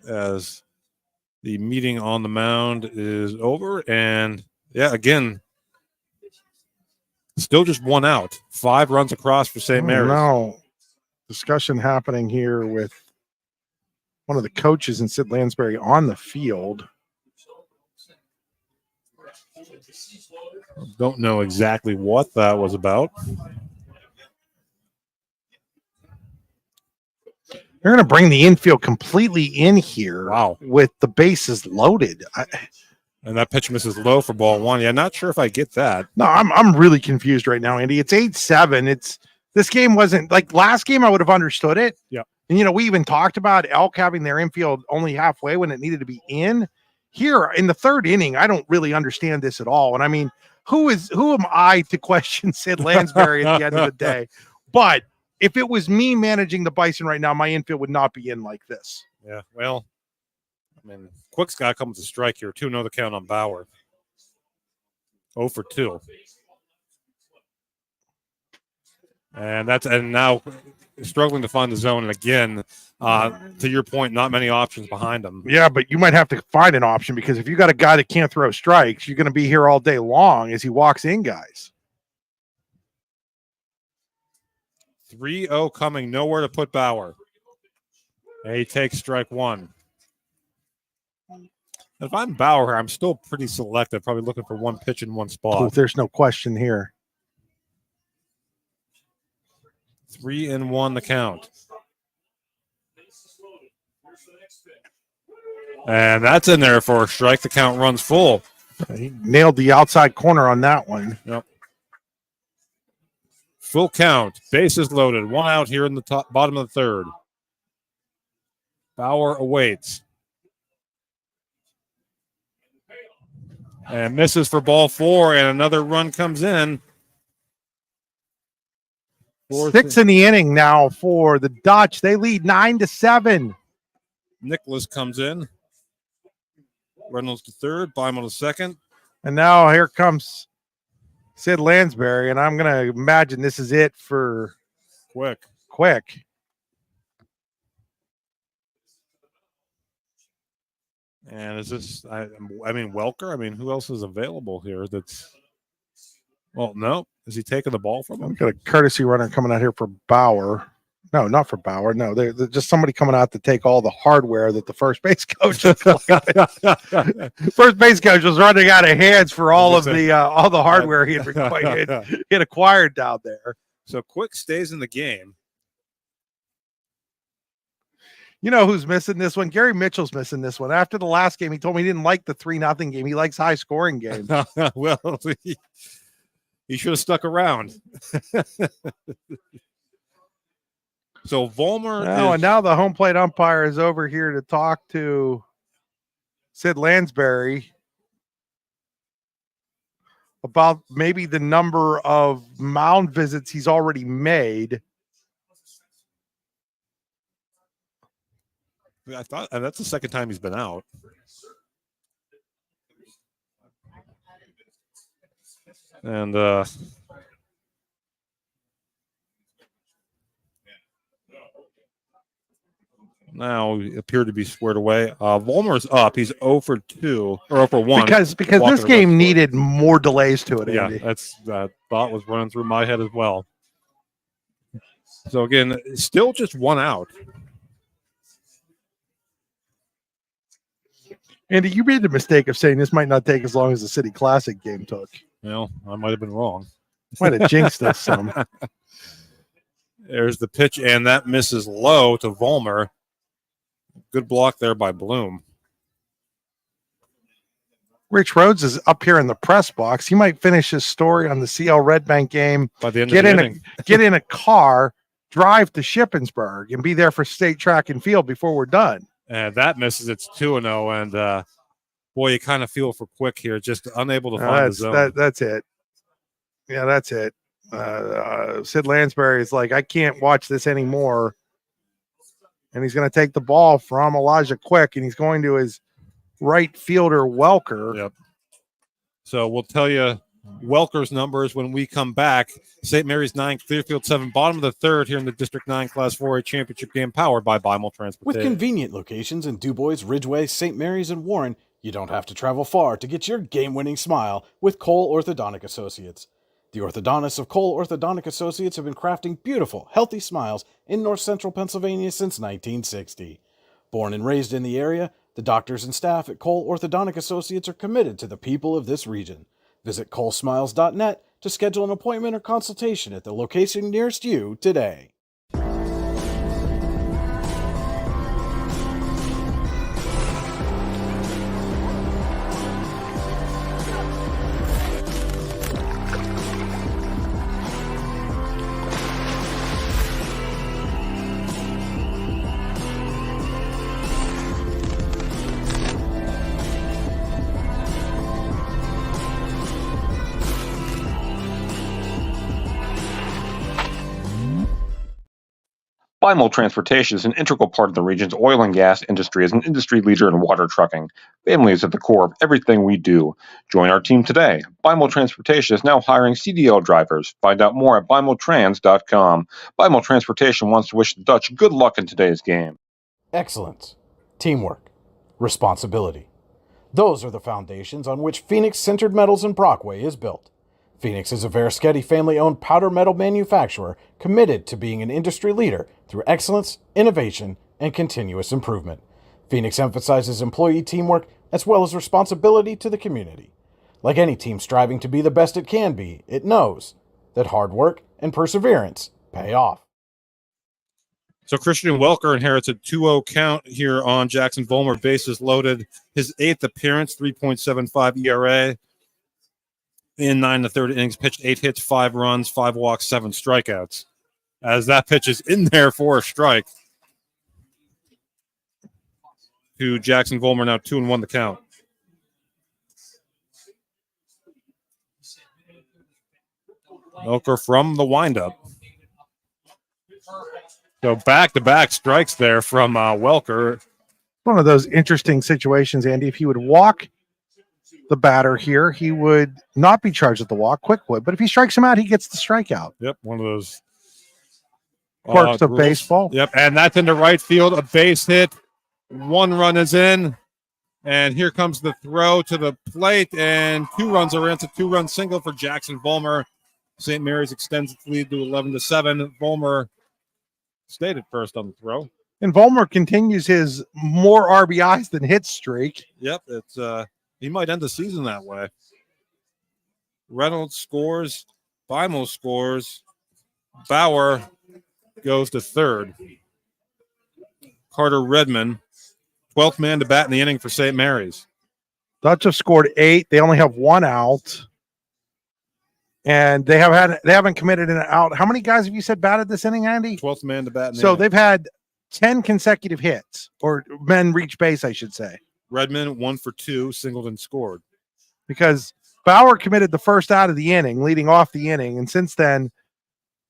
As the meeting on the mound is over, and yeah, again, still just one out. 5 runs across for St. Mary's. No discussion happening here with one of the coaches in Sid Lansbury on the field. Don't know exactly what that was about. They're going to bring the infield completely in here. Wow. With the bases loaded. And that pitch misses low for ball 1. Yeah, not sure if I get that. No, I'm really confused right now, Andy. It's 8-7. This game wasn't like last game. I would have understood it. Yeah. And we even talked about Elk having their infield only halfway when it needed to be in. Here in the third inning, I don't really understand this at all. And who am I to question Sid Lansbury at the end of the day? But if it was me managing the Bison right now, my infield would not be in like this. Yeah, well, I mean, Quick's got to come with a strike here. 2-0 the count on Bauer. 0 for 2. And now struggling to find the zone. And again, to your point, not many options behind him. Yeah, but you might have to find an option because if you got a guy that can't throw strikes, you're going to be here all day long as he walks in, guys. 3-0 coming, nowhere to put Bauer. And he takes strike 1. If I'm Bauer, I'm still pretty selective, probably looking for one pitch in one spot. There's no question here. 3-1 the count. And that's in there for a strike. The count runs full. He nailed the outside corner on that one. Yep. Full count. Bases loaded. 1 out here in the bottom of the 3rd. Bauer awaits. And misses for ball 4, and another run comes in. 6 in the inning now for the Dutch. They lead 9-7. Nicholas comes in. Reynolds to 3rd, Beimel to 2nd. And now here comes Sid Lansbury, and I'm going to imagine this is it for Quick. And is this, I mean, Welker? I mean, who else is available here that's, well, no. Is he taking the ball from him? We've got a courtesy runner coming out here for Bauer. No, not for Bauer. No, they're just somebody coming out to take all the hardware that the first base coach first base coach was running out of hands for all the hardware he had acquired down there. So Quick stays in the game. You know who's missing this one? Gary Mitchell's missing this one. After the last game, he told me he didn't like the 3-0 game. He likes high-scoring games. Well, he should have stuck around. So Vollmer. And now the home plate umpire is over here to talk to Sid Lansbury about maybe the number of mound visits he's already made. I thought that's the second time he's been out. And now he appeared to be squared away. Vollmer's up. He's 0 for 2 or 0 for 1. Because this game needed more delays to it. Yeah, Andy. that thought was running through my head as well. So again, still just 1 out. Andy, you made the mistake of saying this might not take as long as the City Classic game took. Well, I might have been wrong. Might have jinxed us some. There's the pitch, and that misses low to Vollmer. Good block there by Bloom. Rich Rhodes is up here in the press box. He might finish his story on the CL Red Bank game. By the end of the inning. Get in a car, drive to Shippensburg, and be there for state track and field before we're done. And that misses. It's 2-0, and boy, you kind of feel for Quick here, just unable to find the zone. That's it. Yeah, that's it. Sid Lansbury is like, I can't watch this anymore. And he's going to take the ball from Elijah Quick, and he's going to his right fielder, Welker. Yep. So we'll tell you Welker's numbers when we come back. St. Mary's 9, Clearfield 7, bottom of the 3rd here in the District 9 Class 4A Championship game, powered by Beimel Transportation. With convenient locations in DuBois, Ridgeway, St. Mary's, and Warren, you don't have to travel far to get your game-winning smile with Cole Orthodontic Associates. The orthodontists of Cole Orthodontic Associates have been crafting beautiful, healthy smiles in north central Pennsylvania since 1960. Born and raised in the area, the doctors and staff at Cole Orthodontic Associates are committed to the people of this region. Visit colesmiles.net to schedule an appointment or consultation at the location nearest you today. Bimel Transportation is an integral part of the region's oil and gas industry as an industry leader in water trucking. Family is at the core of everything we do. Join our team today. Bimel Transportation is now hiring CDL drivers. Find out more at bimeltrans.com. Bimel Transportation wants to wish the Dutch good luck in today's game. Excellence, teamwork, responsibility. Those are the foundations on which Phoenix Sintered Metals in Brockway is built. Phoenix is a Verischetti family-owned powder metal manufacturer committed to being an industry leader through excellence, innovation, and continuous improvement. Phoenix emphasizes employee teamwork as well as responsibility to the community. Like any team striving to be the best it can be, it knows that hard work and perseverance pay off. So Christian Welker inherits a 2-0 count here on Jackson Vollmer. Bases loaded. His 8th appearance, 3.75 ERA. In 9 1/3 innings, pitched 8 hits, 5 runs, 5 walks, 7 strikeouts. As that pitch is in there for a strike to Jackson Vollmer, now 2-1 the count. Welker from the windup. So back-to-back strikes there from Welker. One of those interesting situations, Andy. If he would walk the batter here, he would not be charged at the walk. Quick would, but if he strikes him out, he gets the strikeout. Yep, one of those quirks of rules. baseball. Yep, and that's into right field. A base hit. 1 run is in. And here comes the throw to the plate, and 2 runs are in. It's a 2-run single for Jackson Vollmer. St. Mary's extends its lead to 11-7. Vollmer stayed at first on the throw. And Vollmer continues his more RBIs than hits streak. Yep, it's he might end the season that way. Reynolds scores. Bimel scores. Bauer goes to third. Carter Redmond, 12th man to bat in the inning for St. Mary's. Dutch have scored 8. They only have 1 out. And they haven't committed an out. How many guys have you said batted this inning, Andy? 12th man to bat in the So inning. they've had 10 consecutive hits, or men reach base, I should say. Redmond 1 for 2, singled and scored. Because Bauer committed the first out of the inning, leading off the inning. And since then,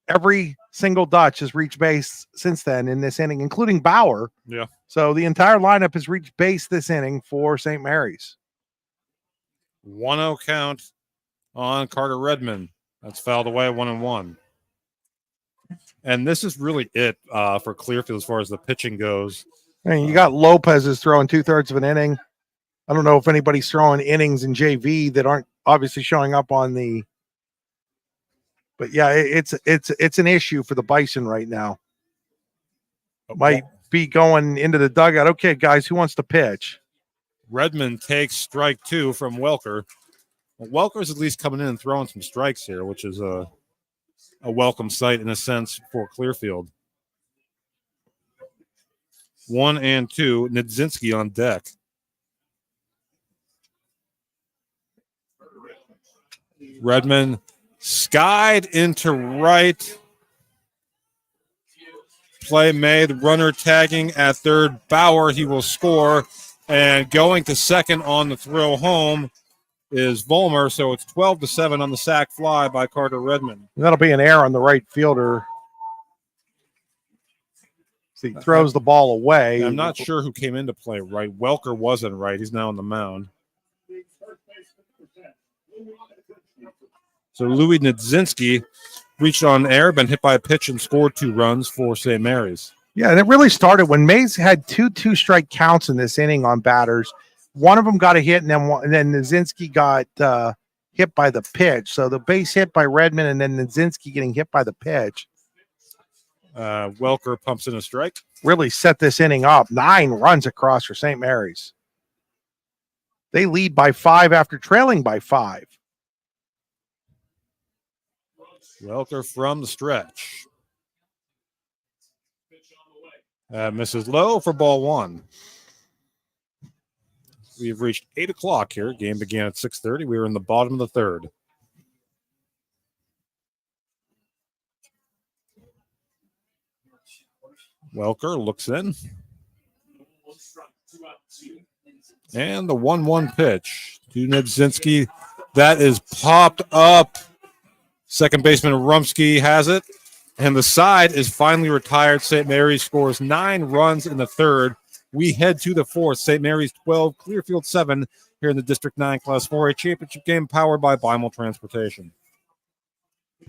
every single Dutch has reached base since then in this inning, including Bauer. Yeah. So the entire lineup has reached base this inning for St. Mary's. 1-0 count on Carter Redmond. That's fouled away, 1-1. And this is really it for Clearfield as far as the pitching goes. I mean, you got Lopez is throwing 2/3 of an inning. I don't know if anybody's throwing innings in JV that aren't obviously showing up on the. But yeah, it's an issue for the Bison right now. Might be going into the dugout. Okay, guys, who wants to pitch? Redmond takes strike 2 from Welker. Well, Welker's at least coming in and throwing some strikes here, which is a welcome sight in a sense for Clearfield. 1 and 2, Nidzinski on deck. Redmond skied into right. Play made, runner tagging at third. Bauer, he will score. And going to second on the throw home is Vollmer. So it's 12-7 on the sac fly by Carter Redmond. That'll be an error on the right fielder. So he throws the ball away. I'm not sure who came into play right. Welker wasn't right. He's now on the mound. So Louis Nidzinski reached on air, been hit by a pitch and scored 2 runs for St. Mary's. Yeah, and it really started when Mays had 2 2-strike counts in this inning on batters. One of them got a hit, and then Nidzinski got hit by the pitch. So the base hit by Redmond, and then Nidzinski getting hit by the pitch. Welker pumps in a strike. Really set this inning up. 9 runs across for St. Mary's. They lead by 5 after trailing by 5. Welker from the stretch. Misses low for ball 1. We've reached 8 o'clock here. Game began at 6:30. We were in the bottom of the third. Welker looks in. And the 1-1 pitch to Nidzinski. That is popped up. Second baseman Rumsky has it. And the side is finally retired. St. Mary's scores 9 runs in the third. We head to the fourth. St. Mary's 12, Clearfield 7 here in the District 9 Class 4A championship game powered by Beimel Transportation.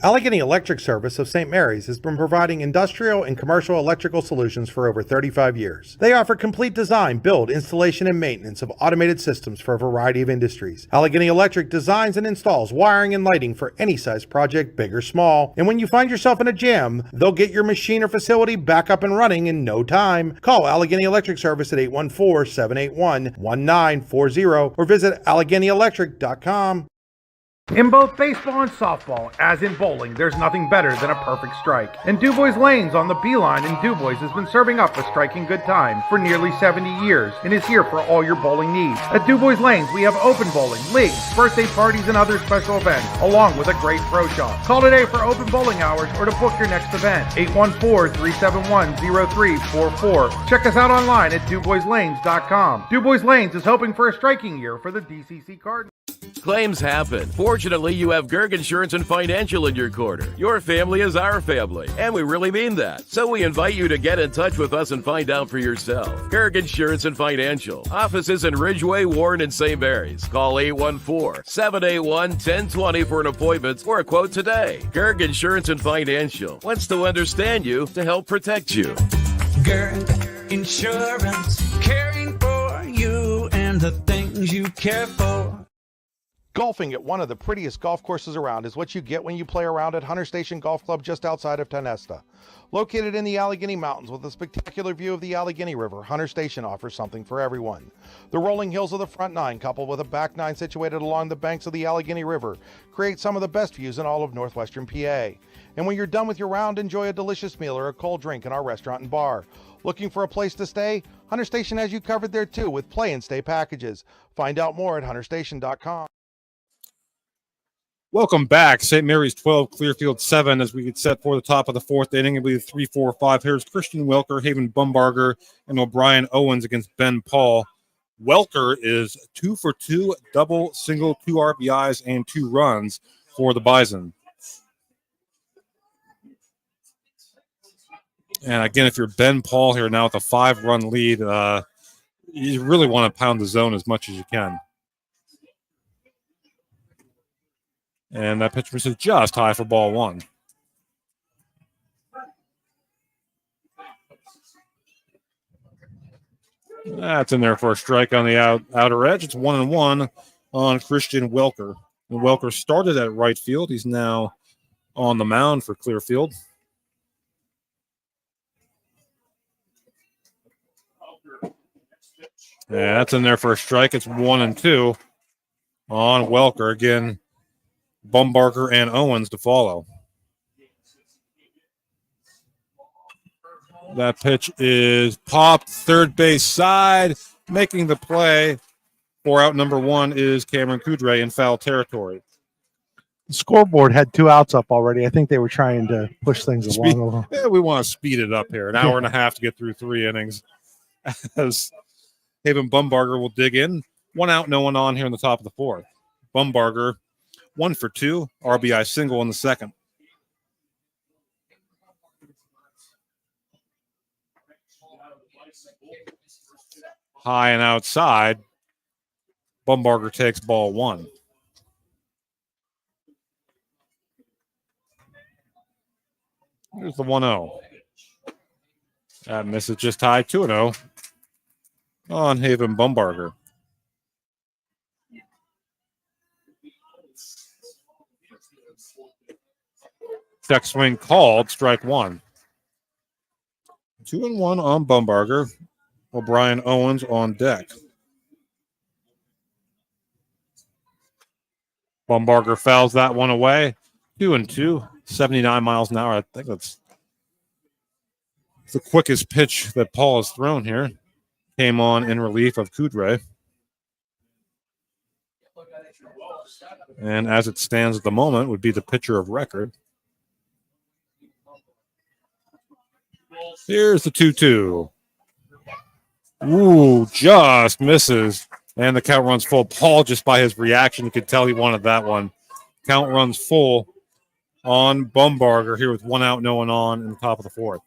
Allegheny Electric Service of St. Mary's has been providing industrial and commercial electrical solutions for over 35 years. They offer complete design, build, installation, and maintenance of automated systems for a variety of industries. Allegheny Electric designs and installs wiring and lighting for any size project, big or small. And when you find yourself in a jam, they'll get your machine or facility back up and running in no time. Call Allegheny Electric Service at 814-781-1940 or visit AlleghenyElectric.com. In both baseball and softball, as in bowling, there's nothing better than a perfect strike. And DuBois Lanes on the Beeline in DuBois has been serving up a striking good time for nearly 70 years and is here for all your bowling needs. At DuBois Lanes, we have open bowling, leagues, birthday parties, and other special events, along with a great pro shop. Call today for open bowling hours or to book your next event. 814-371-0344. Check us out online at DuBoisLanes.com. DuBois Lanes is hoping for a striking year for the DCC Cardinals. Claims happen. Fortunately, you have Gerg Insurance and Financial in your corner. Your family is our family, and we really mean that. So we invite you to get in touch with us and find out for yourself. Gerg Insurance and Financial. Offices in Ridgeway, Warren, and St. Mary's. Call 814-781-1020 for an appointment or a quote today. Gerg Insurance and Financial wants to understand you to help protect you. Gerg Insurance, caring for you and the things you care for. Golfing at one of the prettiest golf courses around is what you get when you play around at Hunter Station Golf Club just outside of Tonesta. Located in the Allegheny Mountains with a spectacular view of the Allegheny River, Hunter Station offers something for everyone. The rolling hills of the front nine, coupled with a back nine situated along the banks of the Allegheny River, create some of the best views in all of northwestern PA. And when you're done with your round, enjoy a delicious meal or a cold drink in our restaurant and bar. Looking for a place to stay? Hunter Station has you covered there too with play and stay packages. Find out more at hunterstation.com. Welcome back. St. Mary's 12, Clearfield 7 as we get set for the top of the fourth inning. I believe 3-4-5. Here's Christian Welker, Haven Bumbarger, and O'Brien Owens against Ben Paul. Welker is 2 for 2, double, single, 2 RBIs, and 2 runs for the Bison. And again, if you're Ben Paul here now with a 5-run lead, you really want to pound the zone as much as you can. And that pitch was just high for ball one. That's in there for a strike on the outer edge. It's 1-1 on Christian Welker. And Welker started at right field. He's now on the mound for Clearfield. Yeah, that's in there for a strike. It's 1-2 on Welker. Again, Bumbarger and Owens to follow. That pitch is popped third base side. Making the play for out number 1 is Cameron Kudre in foul territory. The scoreboard had 2 outs up already. I think they were trying to push things along a little. Yeah, we want to speed it up here. An hour and a half to get through 3 innings. As Haven Bumbarger will dig in. 1 out, no one on here in the top of the fourth. Bumbarger 1 for 2, RBI single in the second. High and outside. Bumbarger takes ball 1. Here's the 1-0. That misses just high, 2-0 on Haven Bumbarger. Check swing called, strike 1. 2-1 on Bumbarger. O'Brien Owens on deck. Bumbarger fouls that one away. 2-2, 79 miles an hour. I think that's the quickest pitch that Paul has thrown here. Came on in relief of Kudre. And as it stands at the moment, would be the pitcher of record. Here's the 2-2. Ooh, just misses. And the count runs full. Paul, just by his reaction, you could tell he wanted that one. Count runs full on Bumbarger here with 1 out, no one on in the top of the 4th.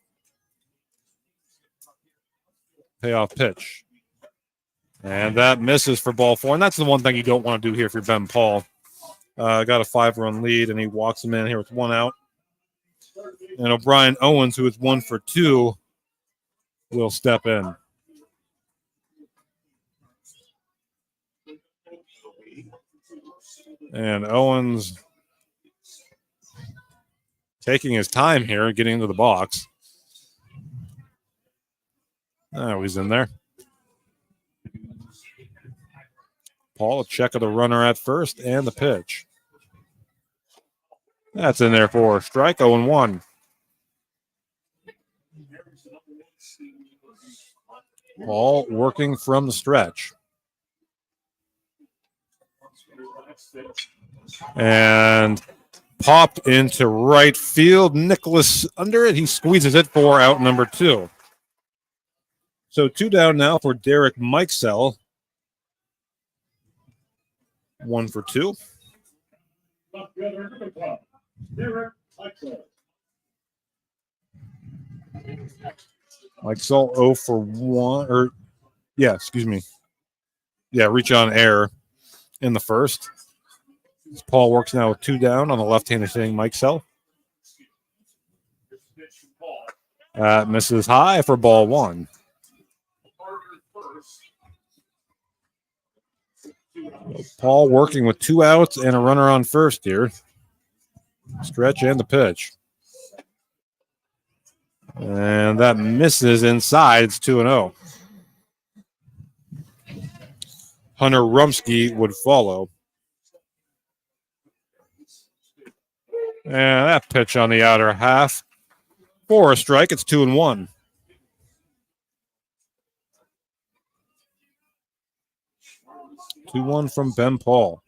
Payoff pitch. And that misses for ball 4. And that's the one thing you don't want to do here if you're Ben Paul. Got a 5-run lead, and he walks him in here with 1 out. And O'Brien Owens, who is 1 for 2, will step in. And Owens taking his time here, getting into the box. Oh, he's in there. Paul, a check of the runner at first and the pitch. That's in there for a strike, 0-1. Paul working from the stretch. And popped into right field. Nicholas under it. He squeezes it for out number 2. So 2 down now for Derek Mikesell. 1 for 2. Mikesell 0 for 1. Reach on air in the first. Paul works now with 2 down on the left-handed hitting Mikesell. Misses high for ball 1. Paul working with 2 outs and a runner on first here. Stretch and the pitch. And that misses inside. It's 2-0. Hunter Rumsky would follow. And that pitch on the outer half for a strike. It's 2-1. Two 2-1 from Ben Paul.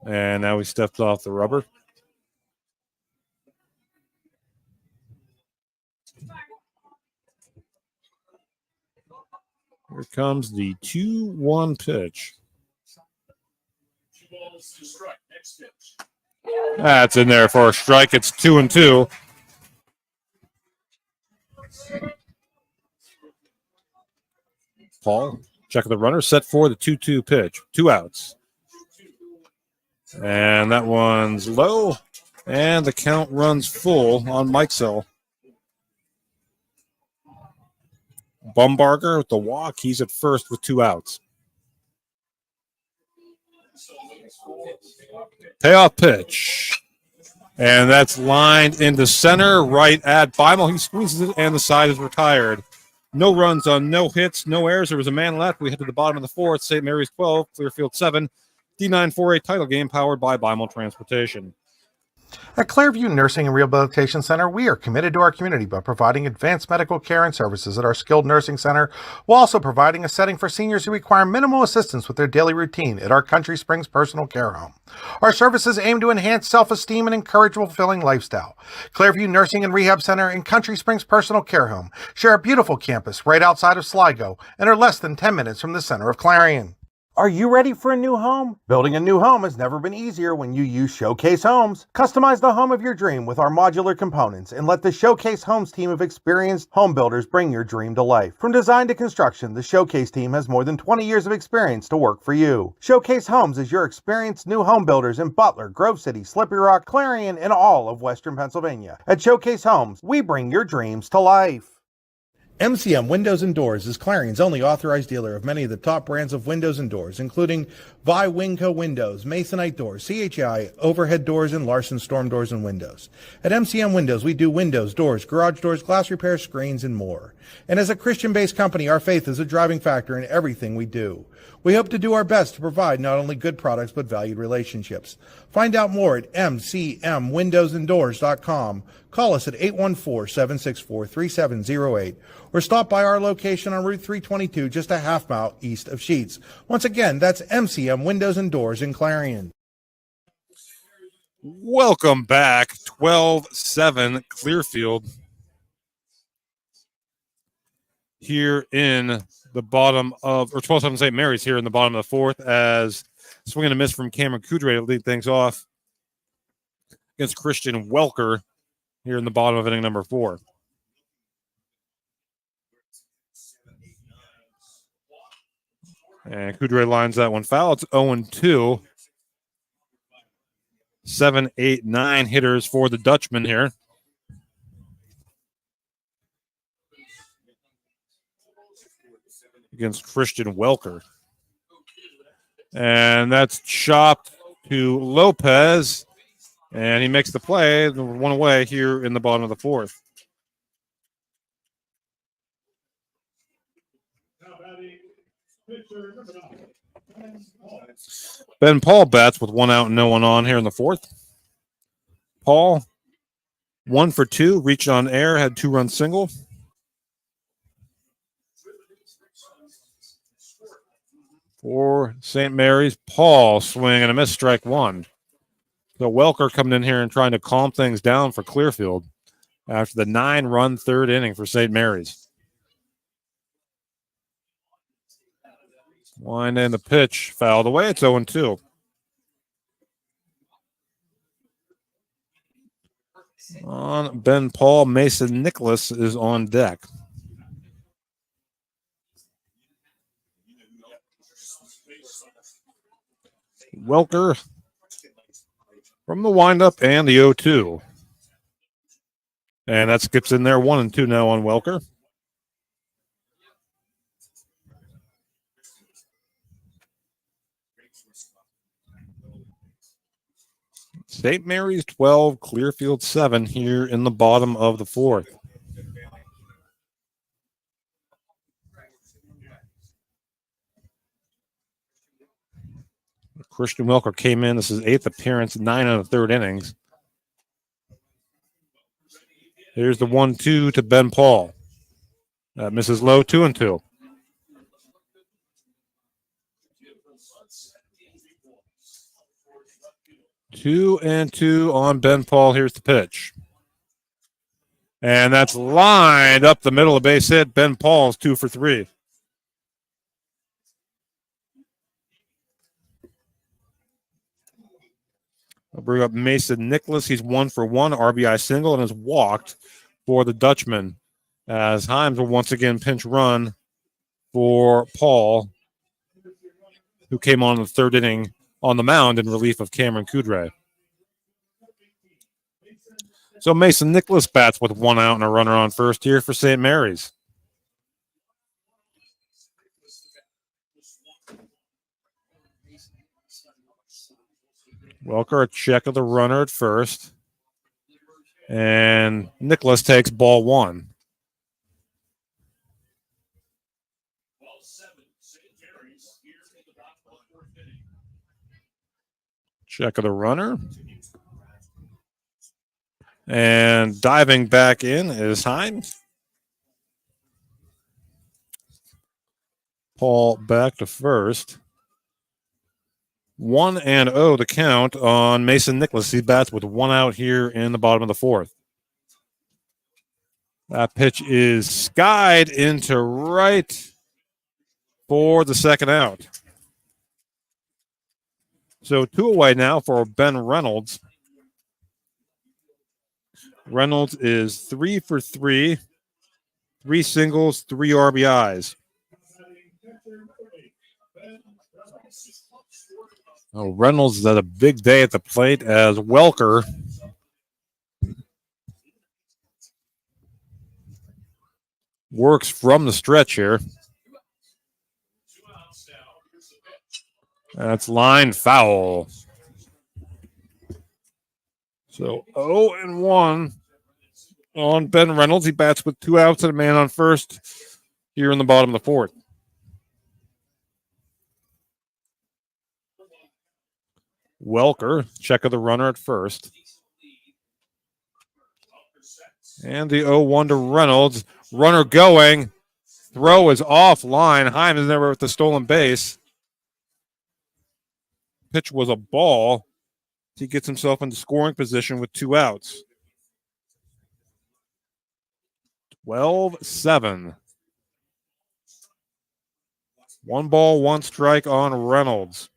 And now he steps off the rubber. Here comes the 2-1 pitch. That's in there for a strike. It's 2-2. Paul, check of the runner, set for the 2-2 pitch. 2 outs. And that one's low. And the count runs full on Mikesell. Bumbarger with the walk. He's at first with 2 outs. Payoff pitch. And that's lined into center, right at Beimel. He squeezes it, and the side is retired. No runs on no hits, no errors. There was a man left. We head to the bottom of the 4th. St. Mary's 12, Clearfield 7. D948 title game powered by Beimel Transportation. At Clearview Nursing and Rehabilitation Center, we are committed to our community by providing advanced medical care and services at our skilled nursing center, while also providing a setting for seniors who require minimal assistance with their daily routine at our Country Springs personal care home. Our services aim to enhance self-esteem and encourage a fulfilling lifestyle. Clearview Nursing and Rehab Center and Country Springs personal care home share a beautiful campus right outside of Sligo and are less than 10 minutes from the center of Clarion. Are you ready for a new home? Building a new home has never been easier when you use Showcase Homes. Customize the home of your dream with our modular components and let the Showcase Homes team of experienced home builders bring your dream to life. From design to construction, the Showcase team has more than 20 years of experience to work for you. Showcase Homes is your experienced new home builders in Butler, Grove City, Slippery Rock, Clarion, and all of Western Pennsylvania. At Showcase Homes, we bring your dreams to life. MCM Windows and Doors is Clarion's only authorized dealer of many of the top brands of windows and doors, including Vi Winco Windows, Masonite Doors, CHI, Overhead Doors, and Larson Storm Doors and Windows. At MCM Windows, we do windows, doors, garage doors, glass repair, screens, and more. And as a Christian-based company, our faith is a driving factor in everything we do. We hope to do our best to provide not only good products, but valued relationships. Find out more at mcmwindowsanddoors.com. Call us at 814-764-3708 or stop by our location on Route 322, just a half mile east of Sheets. Once again, that's MCM Windows and Doors in Clarion. Welcome back. 12-7 Clearfield here in the bottom of, or 12-7 St. Mary's here in the bottom of the 4th, as swing and a miss from Cameron Coudray to lead things off. against Christian Welker here in the bottom of inning number 4. And Kudre lines that one foul. It's 0-2. 7, 8, 9 hitters for the Dutchman here. Against Christian Welker. And that's chopped to Lopez. And he makes the play, one away here in the bottom of the 4th. Ben Paul bats with 1 out and no one on here in the 4th. Paul, 1 for 2, reached on air, had 2-run single. For St. Mary's, Paul swing and a miss, strike 1. So Welker coming in here and trying to calm things down for Clearfield after the 9-run 3rd inning for St. Mary's. Wind in the pitch, fouled away. It's 0-2. On Ben Paul, Mason Nicholas is on deck. Welker from the windup and the 0-2. And that skips in there 1-2 now on Welker. St. Mary's 12, Clearfield 7 here in the bottom of the 4th. Christian Welker came in. This is 8th appearance, 9 of the 3rd innings. Here's the 1-2 to Ben Paul. That misses low, 2-2. Two and 2 on Ben Paul. Here's the pitch. And that's lined up the middle of base hit. Ben Paul's 2 for 3. I'll bring up Mason Nicholas. He's 1 for 1, RBI single, and has walked for the Dutchman. As Himes will once again pinch run for Paul, who came on in the 3rd inning on the mound in relief of Cameron Kudre. So Mason Nicholas bats with 1 out and a runner on first here for St. Mary's. Welker, a check of the runner at first. And Nicholas takes ball 1. Check of the runner. And diving back in is Himes. Paul back to first. 1-0 the count on Mason Nicholas. He bats with 1 out here in the bottom of the 4th. That pitch is skied into right for the 2nd out. So 2 away now for Ben Reynolds. Reynolds is 3 for 3, 3 singles, 3 RBIs. Oh, Reynolds had a big day at the plate as Welker works from the stretch here. That's line foul. So 0-1 on Ben Reynolds. He bats with 2 outs and a man on first here in the bottom of the 4th. Welker, check of the runner at first. And the 0-1 to Reynolds. Runner going. Throw is offline. Himes is never at the stolen base. Pitch was a ball. He gets himself into scoring position with 2 outs. 12-7. 1 ball, 1 strike on Reynolds.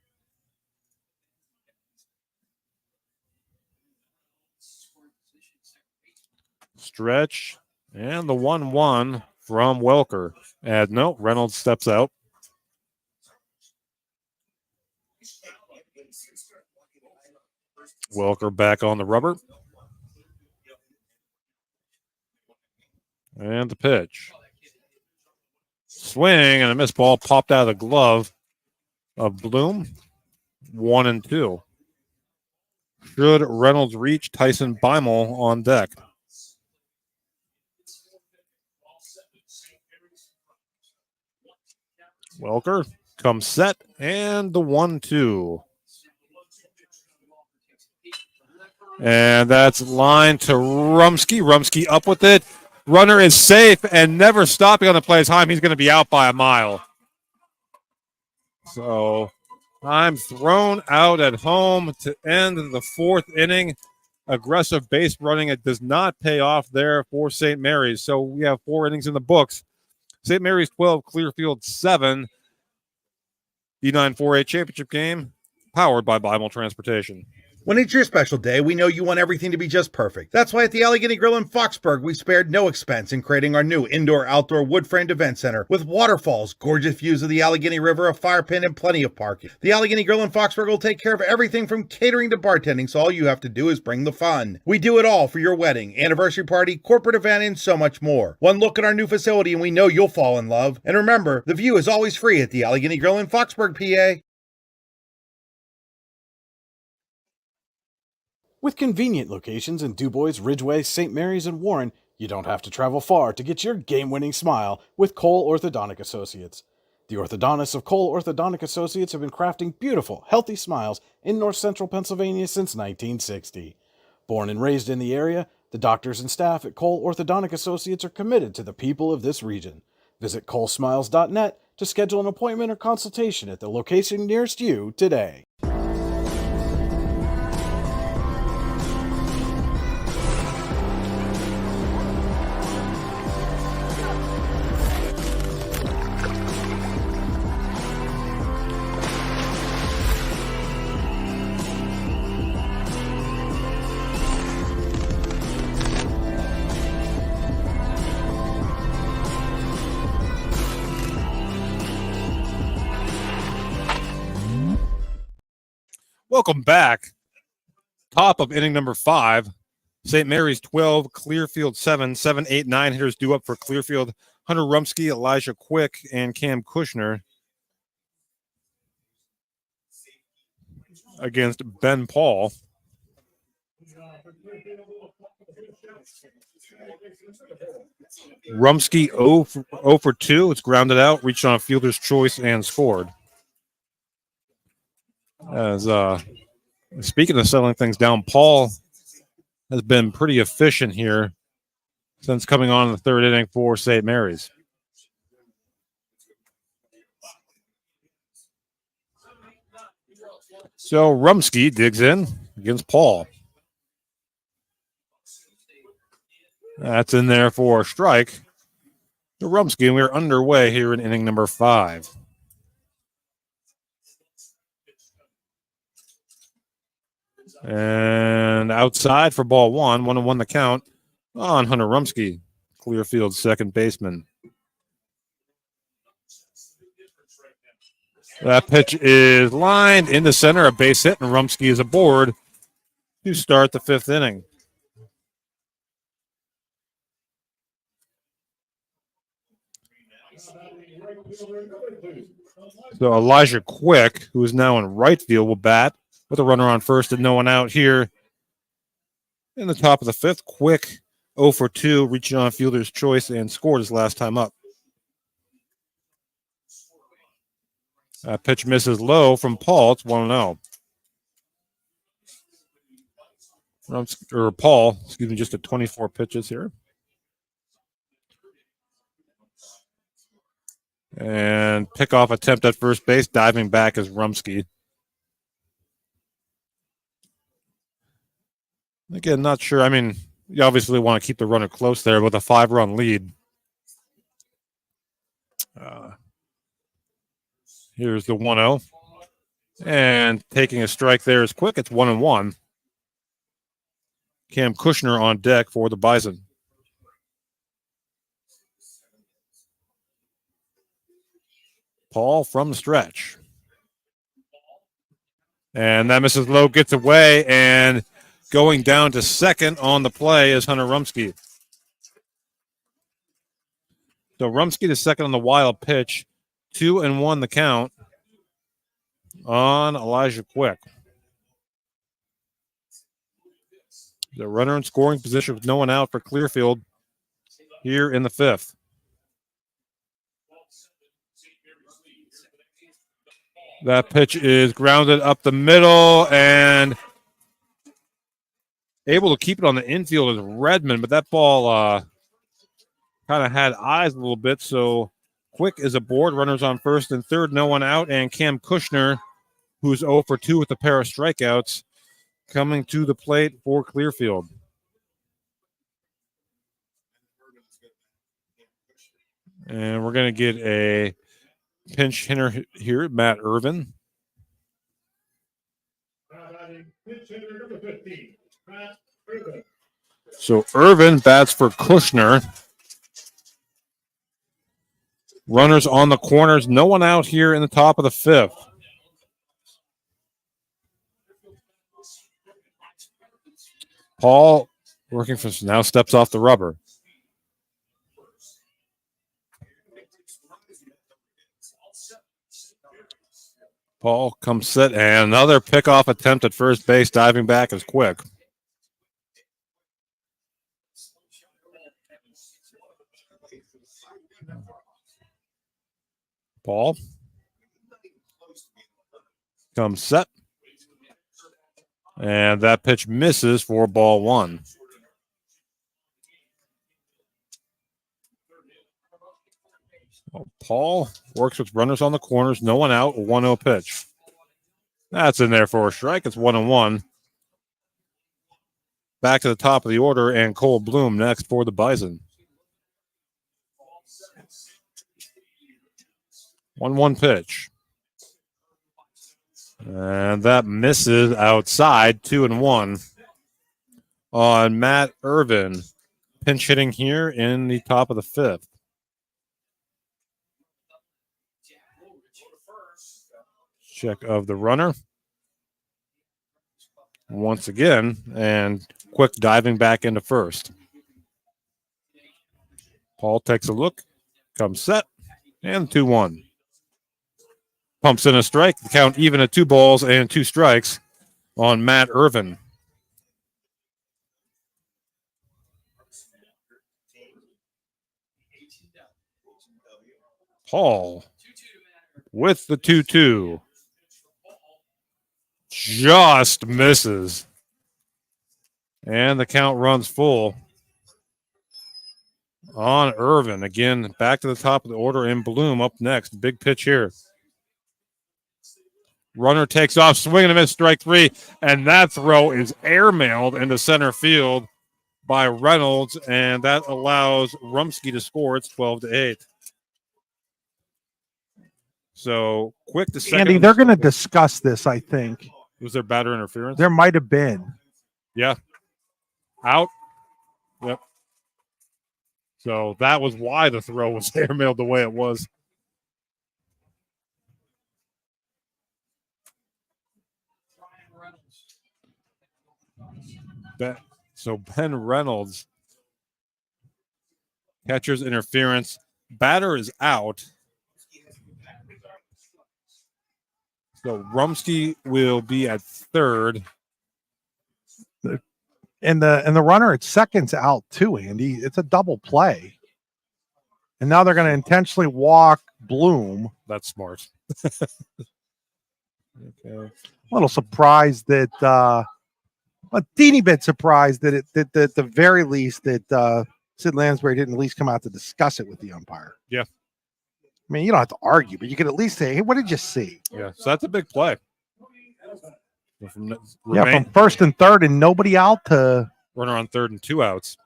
Stretch. And the 1-1 from Welker. And no, Reynolds steps out. Welker back on the rubber. And the pitch. Swing and a missed ball popped out of the glove of Bloom. 1-2. Should Reynolds reach Tyson Beimel on deck? Welker comes set and the 1-2. And that's line to Rumsky. Rumsky up with it. Runner is safe and never stopping on the play time. He's going to be out by a mile. So I'm thrown out at home to end the 4th inning. Aggressive base running. It does not pay off there for St. Mary's. So we have 4 innings in the books. St. Mary's 12, Clearfield 7. D9-4A championship game powered by Beimel Transportation. When it's your special day, we know you want everything to be just perfect. That's why at the Allegheny Grill in Foxburg, we spared no expense in creating our new indoor-outdoor wood-framed event center with waterfalls, gorgeous views of the Allegheny River, a fire pit, and plenty of parking. The Allegheny Grill in Foxburg will take care of everything from catering to bartending, so all you have to do is bring the fun. We do it all for your wedding, anniversary party, corporate event, and so much more. One look at our new facility and we know you'll fall in love. And remember, the view is always free at the Allegheny Grill in Foxburg, PA. With convenient locations in DuBois, Ridgeway, St. Mary's, and Warren, you don't have to travel far to get your game-winning smile with Cole Orthodontic Associates. The orthodontists of Cole Orthodontic Associates have been crafting beautiful, healthy smiles in north central Pennsylvania since 1960. Born and raised in the area, the doctors and staff at Cole Orthodontic Associates are committed to the people of this region. Visit colesmiles.net to schedule an appointment or consultation at the location nearest you today. Welcome back. Top of inning number 5. St. Mary's 12, Clearfield 7. 7, 8, 9 hitters due up for Clearfield. Hunter Rumsky, Elijah Quick, and Cam Kushner against Ben Paul. Rumsky 0 for 2. It's grounded out, reached on a fielder's choice, and scored. As speaking of settling things down, Paul has been pretty efficient here since coming on in the 3rd inning for St. Mary's. So Rumsky digs in against Paul. That's in there for a strike to Rumsky, and we're underway here in inning number 5. And outside for ball 1, 1-1 the count on Hunter Rumsky, Clearfield's second baseman. That pitch is lined into center, a base hit, and Rumsky is aboard to start the 5th inning. So Elijah Quick, who is now in right field, will bat with a runner on first and no one out here in the top of the 5th. Quick 0 for 2, reaching on fielder's choice and scored his last time up. Pitch misses low from Paul. It's 1-0. Paul, just at 24 pitches here. And pickoff attempt at first base. Diving back is Rumsky. Again, not sure. I mean, you obviously want to keep the runner close there with a 5-run lead. Here's the 1-0. And taking a strike there is Quick. It's 1-1. Cam Kushner on deck for the Bison. Paul from the stretch. And that misses low, gets away, and going down to second on the play is Hunter Rumsky. So Rumsky to second on the wild pitch. 2-1 the count on Elijah Quick. The runner in scoring position with no one out for Clearfield here in the fifth. That pitch is grounded up the middle and able to keep it on the infield is Redmond, but that ball kind of had eyes a little bit, so Quick is aboard. Runners on first and third, no one out, and Cam Kushner, who's 0 for 2 with a pair of strikeouts, coming to the plate for Clearfield. And we're going to get a pinch hitter here, Matt Irvin. So Irvin bats for Kushner. Runners on the corners, no one out here in the top of the fifth. Paul working for now steps off the rubber. Paul comes set, and another pickoff attempt at first base. Diving back is Quick. Paul comes set, and that pitch misses for ball one. Well, Paul works with runners on the corners, no one out, 1-0 pitch. That's in there for a strike. It's 1-1. Back to the top of the order, and Cole Bloom next for the Bison. 1-1 pitch. And that misses outside, 2-1 on Matt Irvin. Pinch hitting here in the top of the fifth. Check of the runner. Once again, and Quick diving back into first. Paul takes a look, comes set, and 2-1. Pumps in a strike. The count even at 2 balls and 2 strikes on Matt Irvin. Paul with the 2-2. Just misses. And the count runs full on Irvin. Again, back to the top of the order, in Bloom up next. Big pitch here. Runner takes off, swinging and a miss, strike 3, and that throw is airmailed into center field by Reynolds, and that allows Rumsky to score. It's 12-8. So Quick to second. Andy, they're going to discuss this, I think. Was there batter interference? There might have been. Yeah. Out. Yep. So that was why the throw was airmailed the way it was. So Ben Reynolds, catcher's interference. Batter is out. So Rumsky will be at third. And the runner at second's out too, Andy. It's a double play. And now they're going to intentionally walk Bloom. That's smart. Okay. A little surprised that a teeny bit surprised that at the very least that Sid Lansbury didn't at least come out to discuss it with the umpire. Yeah. I mean, you don't have to argue, but you could at least say, hey, what did you see? Yeah, so that's a big play. From first and third and nobody out to runner on third and 2 outs.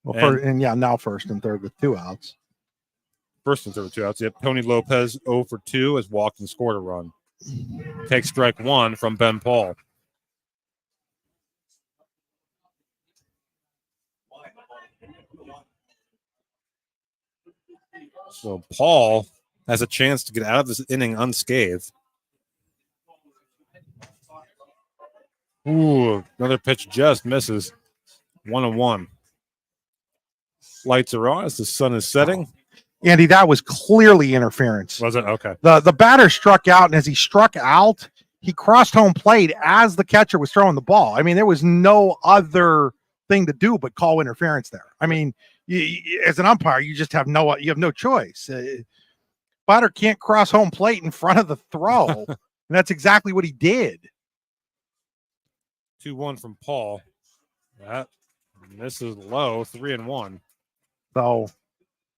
Well, now first and third with 2 outs. First and third with 2 outs. Yep. Tony Lopez 0 for 2 has walked and scored a run. Takes strike 1 from Ben Paul. So Paul has a chance to get out of this inning unscathed. Ooh, another pitch just misses. 1-1. Lights are on as the sun is setting. Andy, that was clearly interference. Was it? Okay. The batter struck out, and as he struck out, he crossed home plate as the catcher was throwing the ball. I mean, there was no other thing to do but call interference there. I mean, as an umpire, you just have no choice. Batter can't cross home plate in front of the throw, and that's exactly what he did. 2-1 from Paul. That misses low. 3-1. So,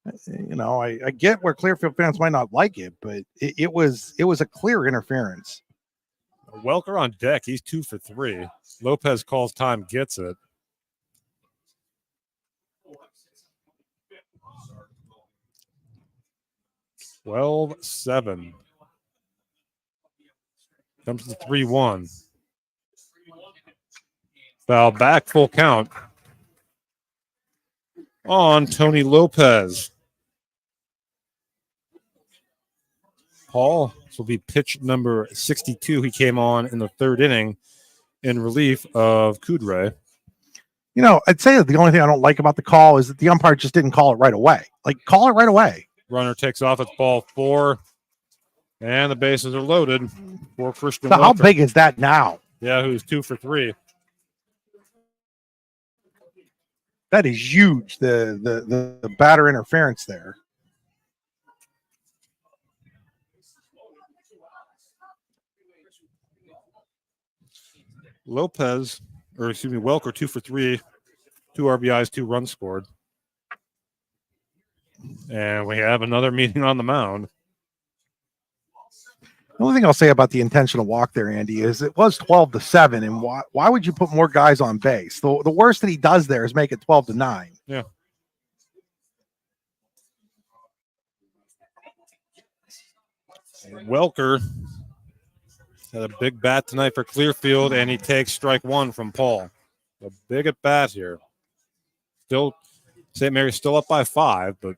I get where Clearfield fans might not like it, but it was a clear interference. Welker on deck. He's 2 for 3. Lopez calls time, gets it. (12-7). Comes to 3-1. Foul back, full count on Tony Lopez. Paul, this will be pitch number 62. He came on in the third inning in relief of Kudre. I'd say that the only thing I don't like about the call is that the umpire just didn't call it right away. Like, call it right away. Runner takes off. It's ball 4. And the bases are loaded for Christian So Welker. how big is that now? Yeah, who's 2 for 3. That is huge, the batter interference there. Welker 2 for 3, 2 RBIs, 2 runs scored. And we have another meeting on the mound. The only thing I'll say about the intentional walk there, Andy, is it was 12-7, and why would you put more guys on base? The worst that he does there is make it 12-9. Yeah. Welker had a big bat tonight for Clearfield, and he takes strike 1 from Paul. A big at bat here. Still, St. Mary's still up by 5, but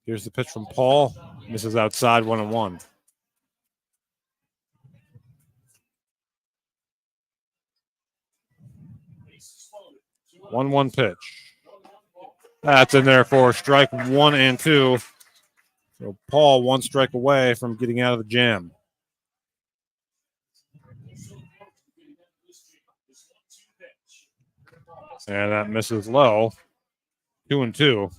here's the pitch from Paul. Misses outside, 1-1. One pitch. That's in there for strike 1 and 2. So Paul 1 strike away from getting out of the jam. And that misses low. 2-2.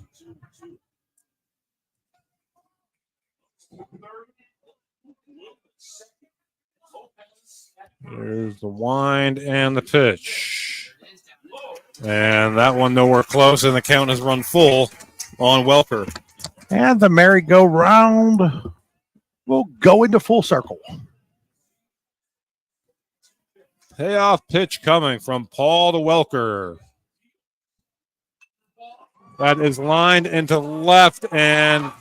Here's the wind and the pitch. And that one nowhere close, and the count has run full on Welker. And the merry-go-round will go into full circle. Payoff pitch coming from Paul to Welker. That is lined into left and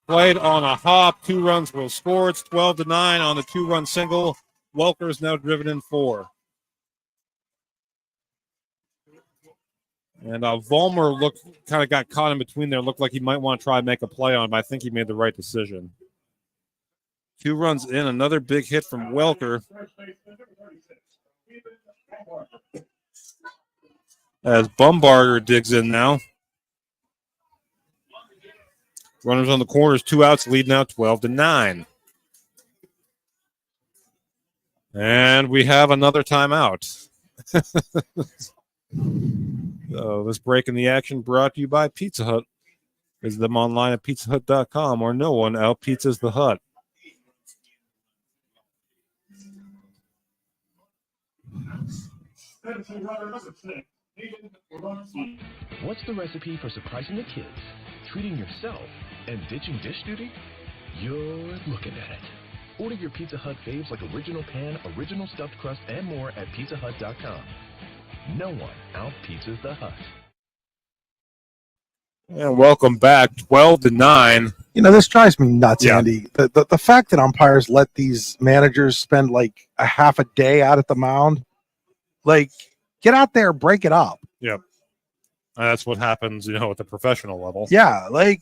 played on a hop. 2 runs will score. It's 12-9 on the 2-run single. Welker is now driven in 4. And Vollmer kind of got caught in between there. Looked like he might want to try and make a play on, but I think he made the right decision. 2 runs in, another big hit from Welker. As Bumbarger digs in now. Runners on the corners, 2 outs, lead now 12-9. And we have another timeout. So this break in the action brought to you by Pizza Hut. Visit them online at pizzahut.com, or no one out pizzas the hut. What's the recipe for surprising the kids, treating yourself, and ditching dish duty? You're looking at it. Order your Pizza Hut faves like original pan, original stuffed crust, and more at pizzahut.com. No one out-pizzas the Hut. And welcome back, 12-9. This drives me nuts, Yeah. Andy. The fact that umpires let these managers spend like a half a day out at the mound, like, get out there, break it up. Yep. That's what happens, at the professional level. Yeah, like,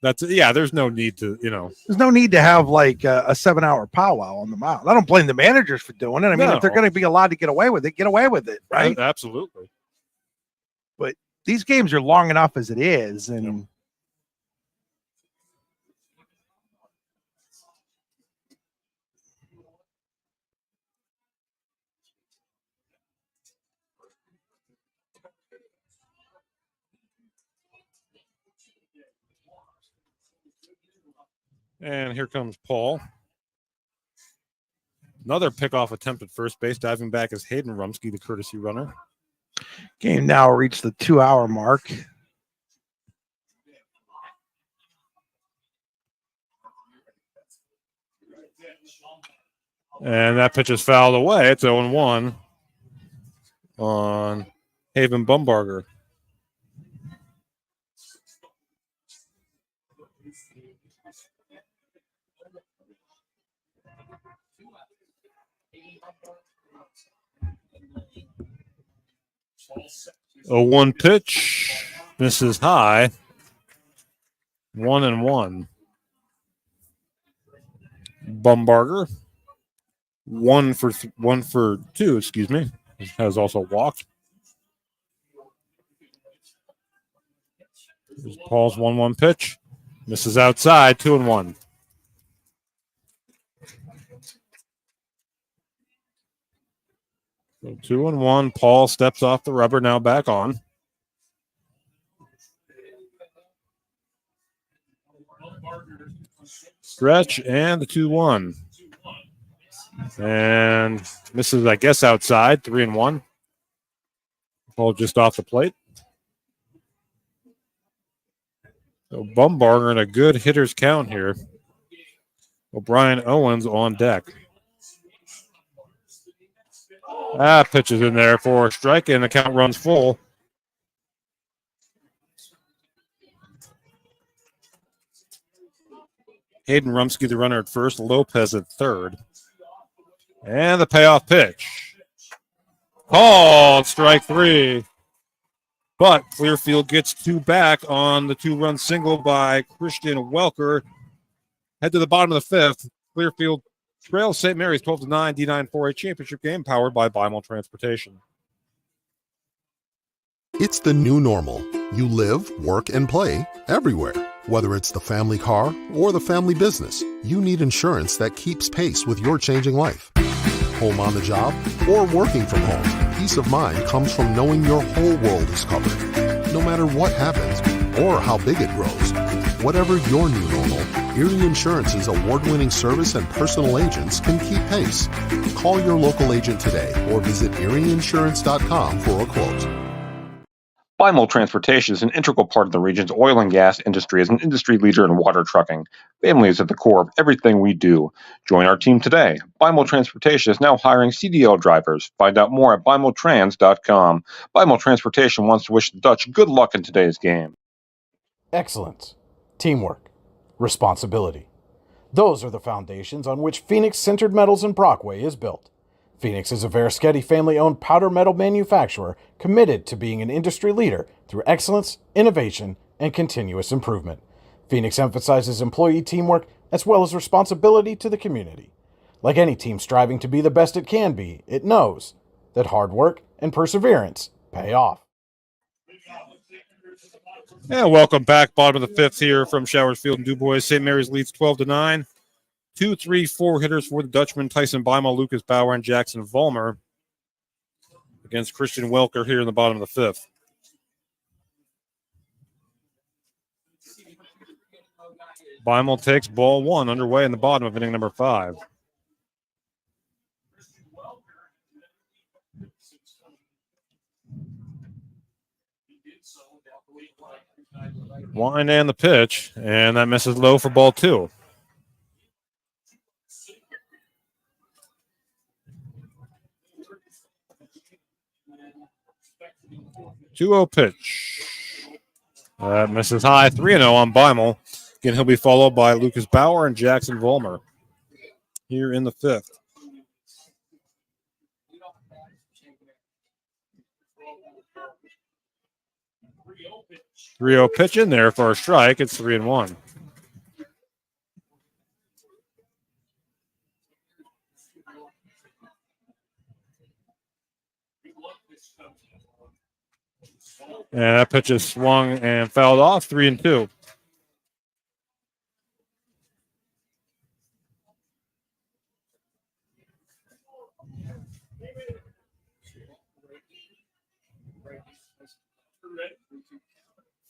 There's no need to, There's no need to have like a 7-hour powwow on the mound. I don't blame the managers for doing it. I mean, if they're going to be allowed to get away with it, right? Absolutely. But these games are long enough as it is, and And here comes Paul. Another pickoff attempt at first base. Diving back is Hayden Rumsky, the courtesy runner. game now reached the 2-hour mark. And that pitch is fouled away. It's 0-1 on Haven Bumbarger. A 1 pitch. Misses high. 1-1. Bumbarger. 1 for 2, excuse me. Has also walked. Here's Paul's 1-1 pitch. Misses outside. 2-1. So 2-1. Paul steps off the rubber, now back on. Stretch and the 2-1. And misses, I guess, outside. 3-1. Paul just off the plate. So Bumbarger in a good hitter's count here. O'Brien Owens on deck. Pitch is in there for a strike, and the count runs full. Hayden Rumsky, the runner at first. Lopez at third. And the payoff pitch. Called strike 3. But Clearfield gets 2 back on the 2-run single by Christian Welker. Head to the bottom of the 5th. Clearfield trails St. Mary's 12-9 D9 4A championship game powered by Bimel Transportation. It's the new normal. You live, work, and play everywhere. Whether it's the family car or the family business, you need insurance that keeps pace with your changing life. Home on the job or working from home, peace of mind comes from knowing your whole world is covered. No matter what happens or how big it grows. Whatever your new normal, Erie Insurance's award-winning service and personal agents can keep pace. Call your local agent today or visit erieinsurance.com for a quote. Bimel Transportation is an integral part of the region's oil and gas industry as an industry leader in water trucking. Family is at the core of everything we do. Join our team today. Bimel Transportation is now hiring CDL drivers. Find out more at bimeltrans.com. Bimel Transportation wants to wish the Dutch good luck in today's game. Excellence, teamwork, responsibility. Those are the foundations on which Phoenix Sintered Metals in Brockway is built. Phoenix is a Verischetti family-owned powder metal manufacturer committed to being an industry leader through excellence, innovation, and continuous improvement. Phoenix emphasizes employee teamwork as well as responsibility to the community. Like any team striving to be the best it can be, it knows that hard work and perseverance pay off. And welcome back. Bottom of the 5th here from Showers Field and Dubois. St. Mary's leads 12-9. 2, 3, 4 hitters for the Dutchman. Tyson Bimel, Lucas Bauer, and Jackson Vollmer against Christian Welker here in the bottom of the 5th. Bimel takes ball 1 underway in the bottom of inning number 5. Wind and the pitch, and that misses low for ball 2. Two-0 pitch. That misses high. 3-0 on Bimel. Again, he'll be followed by Lucas Bauer and Jackson Vollmer here in the 5th. 3-0 pitch in there for a strike. It's 3-1. And that pitch is swung and fouled off, 3-2.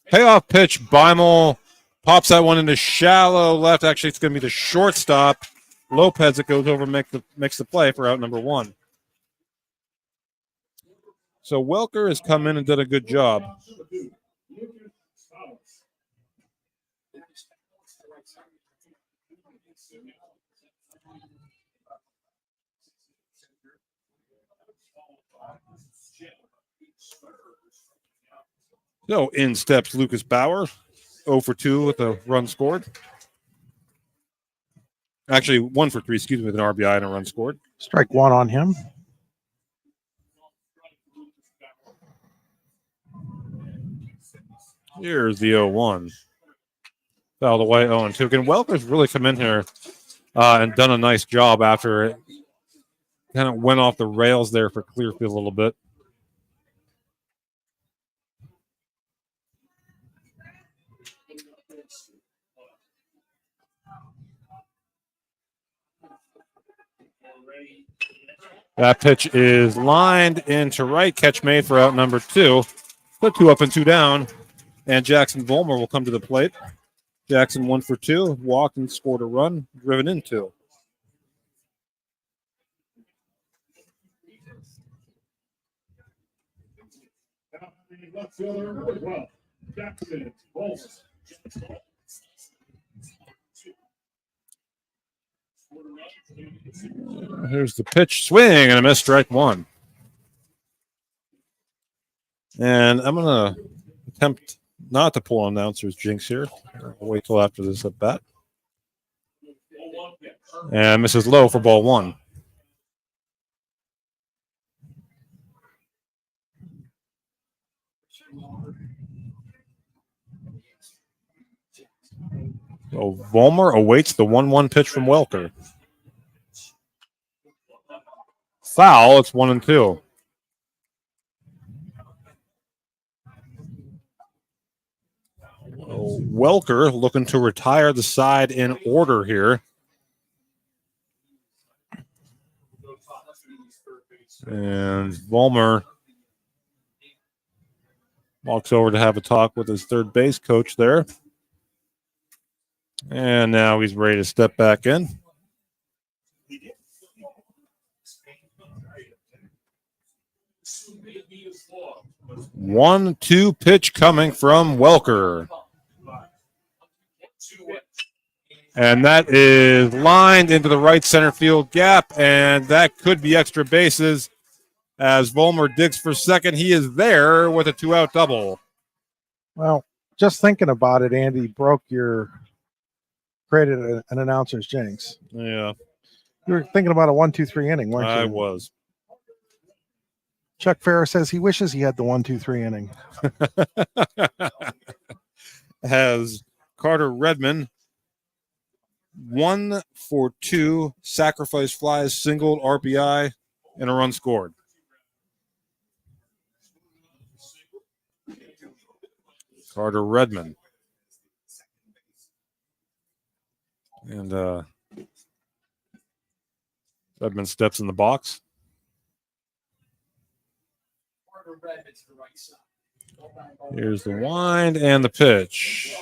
Payoff pitch, Beimel pops that one into shallow left. Actually, it's going to be the shortstop, Lopez, that goes over and makes the play for out number 1. So Welker has come in and done a good job. So in steps Lucas Bauer, 0 for 2 with a run scored. Actually, 1 for 3, excuse me, with an RBI and a run scored. Strike 1 on him. Here's the 0-1. Fouled away, 0-2. Again, Welker's really come in here and done a nice job after it kind of went off the rails there for Clearfield a little bit. That pitch is lined into right. Catch made for out number 2. Put 2 up and 2 down. And Jackson Vollmer will come to the plate. Jackson 1 for 2. Walked and scored a run. Driven in 2. Here's the pitch, swing, and a miss, strike 1. And I'm going to attempt not to pull an announcer's jinx here. I'll wait till after this at bat. And misses low for ball 1. So Vollmer awaits the 1-1 pitch from Welker. Foul, it's 1-2. Welker looking to retire the side in order here. And Vollmer walks over to have a talk with his third base coach there. And now he's ready to step back in. One-two pitch coming from Welker. And that is lined into the right center field gap, and that could be extra bases as Vollmer digs for second. He is there with a 2-out double. Well, just thinking about it, Andy, created an announcer's jinx. Yeah. You were thinking about a 1-2-3 inning, weren't you? I was. Chuck Ferris says he wishes he had the 1-2-3 inning. Has Carter Redmond 1 for 2, sacrifice flies, singled, RBI, and a run scored. Carter Redmond. And Redmond steps in the box. Here's the wind and the pitch.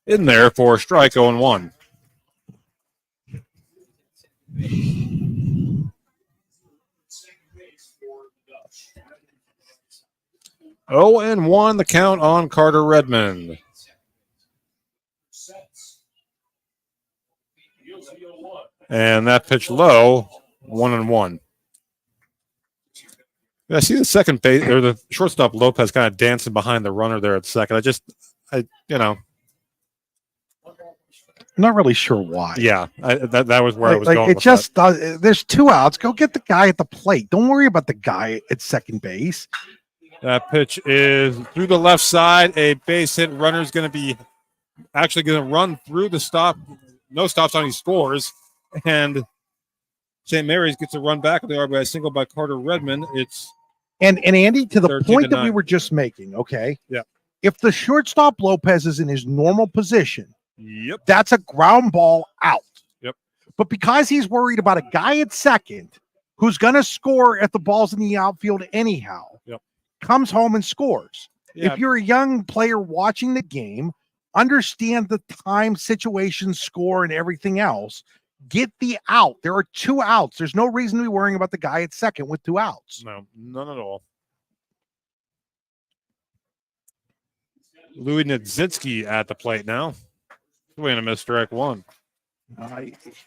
In there for a strike, 0-1. Oh, and 1 the count on Carter Redmond. And that pitch low, 1-1. I see the second base or the shortstop Lopez kind of dancing behind the runner there at second. I'm not really sure why. Yeah, that was where I was going. It just does. There's 2 outs. Go get the guy at the plate. Don't worry about the guy at second base. That pitch is through the left side. A base hit. Runner's going to be actually going to run through the stop. No stops on. He scores. And St. Mary's gets a run back of the RBI single by Carter Redmond. It's And Andy, to the 13 point to that we 9. were just making, okay? Yeah. If the shortstop Lopez is in his normal position, Yep. that's a ground ball out. Yep. But because he's worried about a guy at second who's going to score at the balls in the outfield anyhow, Yep. comes home and scores. Yeah. If you're a young player watching the game, understand the time, situation, score, and everything else. Get the out. There are 2 outs. There's no reason to be worrying about the guy at second with 2 outs. No, none at all. Louis Niedzynski at the plate now. Swing and a miss, strike 1.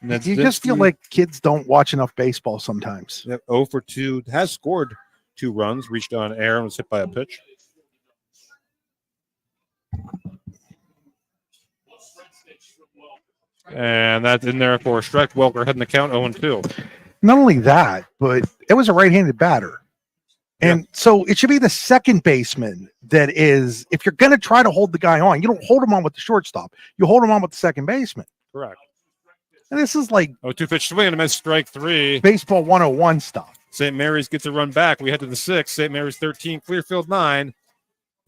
You just feel like kids don't watch enough baseball sometimes. 0 for 2. Has scored 2 runs, reached on air and was hit by a pitch. And that's in there for a strike. Welker heading the count 0-2. Not only that, but it was a right-handed batter. And so it should be the second baseman that is, if you're going to try to hold the guy on, you don't hold him on with the shortstop. You hold him on with the second baseman. Correct. And this is like 0-2 pitch swing and a miss, strike 3. Baseball 101 stuff. St. Mary's gets a run back. We head to the 6th. St. Mary's 13, Clearfield 9.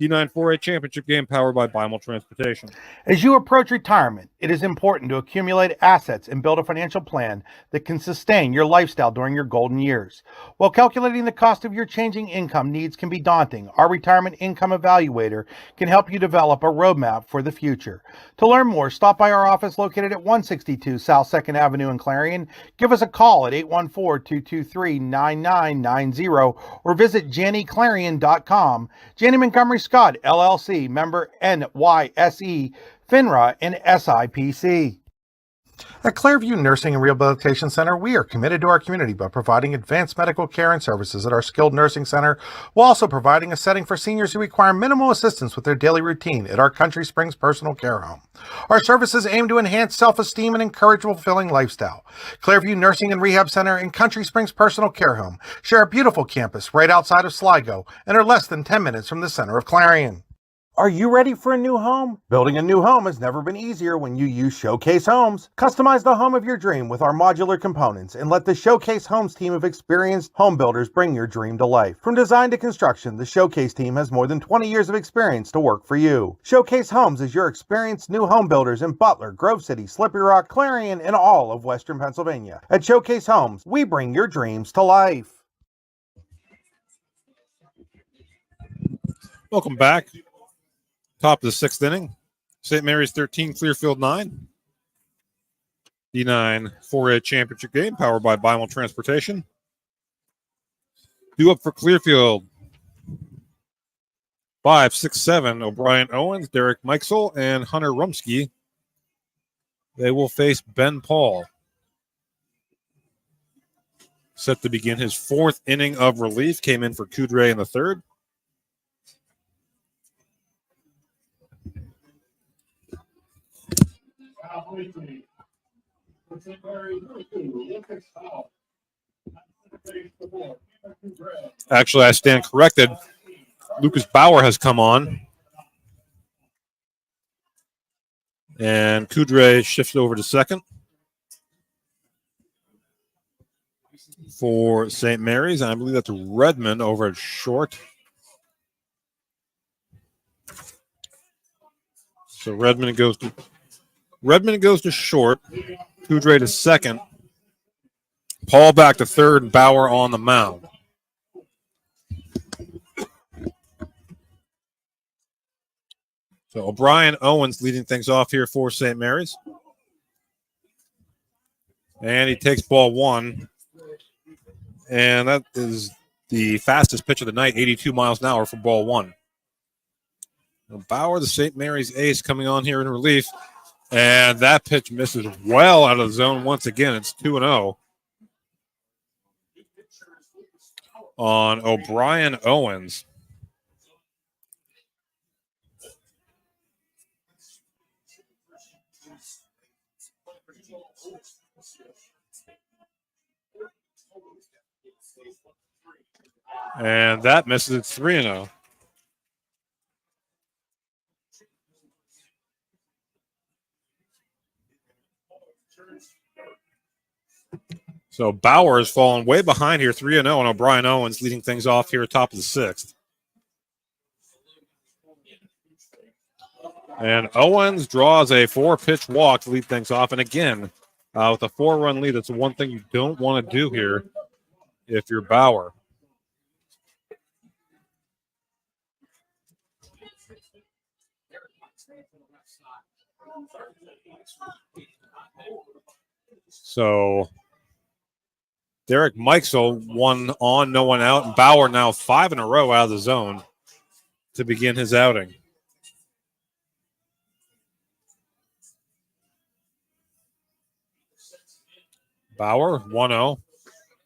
D9 4A championship game powered by Bimal Transportation. As you approach retirement, it is important to accumulate assets and build a financial plan that can sustain your lifestyle during your golden years. While calculating the cost of your changing income needs can be daunting, our Retirement Income Evaluator can help you develop a roadmap for the future. To learn more, stop by our office located at 162 South 2nd Avenue in Clarion. Give us a call at 814-223-9990 or visit JannyClarion.com. Janney Montgomery Scott, LLC, member NYSE, FINRA, and SIPC. At Clearfield Nursing and Rehabilitation Center, we are committed to our community by providing advanced medical care and services at our skilled nursing center, while also providing a setting for seniors who require minimal assistance with their daily routine at our Country Springs Personal Care Home. Our services aim to enhance self-esteem and encourage a fulfilling lifestyle. Clearview Nursing and Rehab Center and Country Springs Personal Care Home share a beautiful campus right outside of Sligo and are less than 10 minutes from the center of Clarion. Are you ready for a new home? Building a new home has never been easier when you use Showcase Homes. Customize the home of your dream with our modular components and let the Showcase Homes team of experienced home builders bring your dream to life. From design to construction, the Showcase team has more than 20 years of experience to work for you. Showcase Homes is your experienced new home builders in Butler, Grove City, Slippery Rock, Clarion, and all of Western Pennsylvania. At Showcase Homes, we bring your dreams to life. Welcome back. Top of the 6th inning. St. Mary's 13, Clearfield 9. D9 4A championship game powered by Bimal Transportation. Due up for Clearfield. 5, 6, 7. O'Brien Owens, Derek Mikesel, and Hunter Rumsky. They will face Ben Paul. Set to begin his 4th inning of relief. Came in for Kudre in the 3rd. Actually, I stand corrected. Lucas Bauer has come on. And Kudre shifts over to second for St. Mary's. And I believe that's Redmond over at short. So Redmond goes to short. Kudre to second. Paul back to third, and Bauer on the mound. So O'Brien Owens leading things off here for St. Mary's. And he takes ball 1. And that is the fastest pitch of the night, 82 miles an hour for ball 1. Now Bauer, the St. Mary's ace, coming on here in relief. And that pitch misses well out of the zone once again. It's 2-0 on O'Brien Owens. And that misses. It's 3-0. So Bauer is falling way behind here, 3-0, and O'Brien Owens leading things off here top of the 6th. And Owens draws a 4-pitch walk to lead things off. And again, with a 4-run lead, that's the one thing you don't want to do here if you're Bauer. So Derek Mikesell, 1 on, no one out. And Bauer now 5 in a row out of the zone to begin his outing. Bauer, 1-0.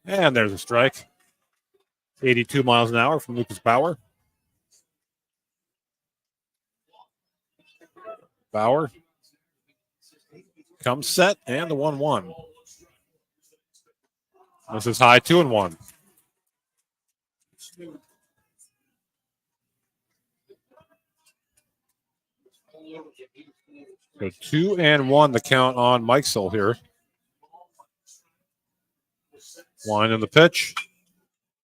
And there's a strike. 82 miles an hour from Lucas Bauer. Bauer comes set, and the 1-1. This is high, 2-1. So 2-1 the count on Mikesell here. Line in the pitch.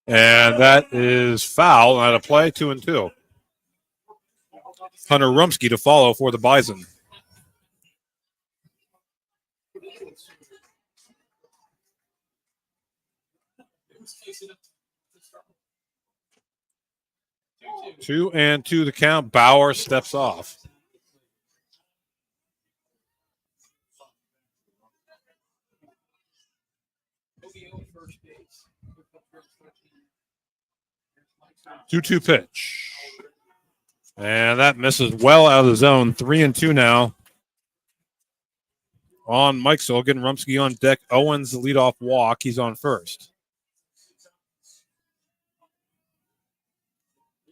And that is foul out of play, 2-2. Hunter Rumsky to follow for the Bison. Two and two the count. Bauer steps off. Two pitch. And that misses well out of the zone. 3-2 now. On Mikesell, getting Rumsky on deck. Owens, the leadoff walk. He's on first.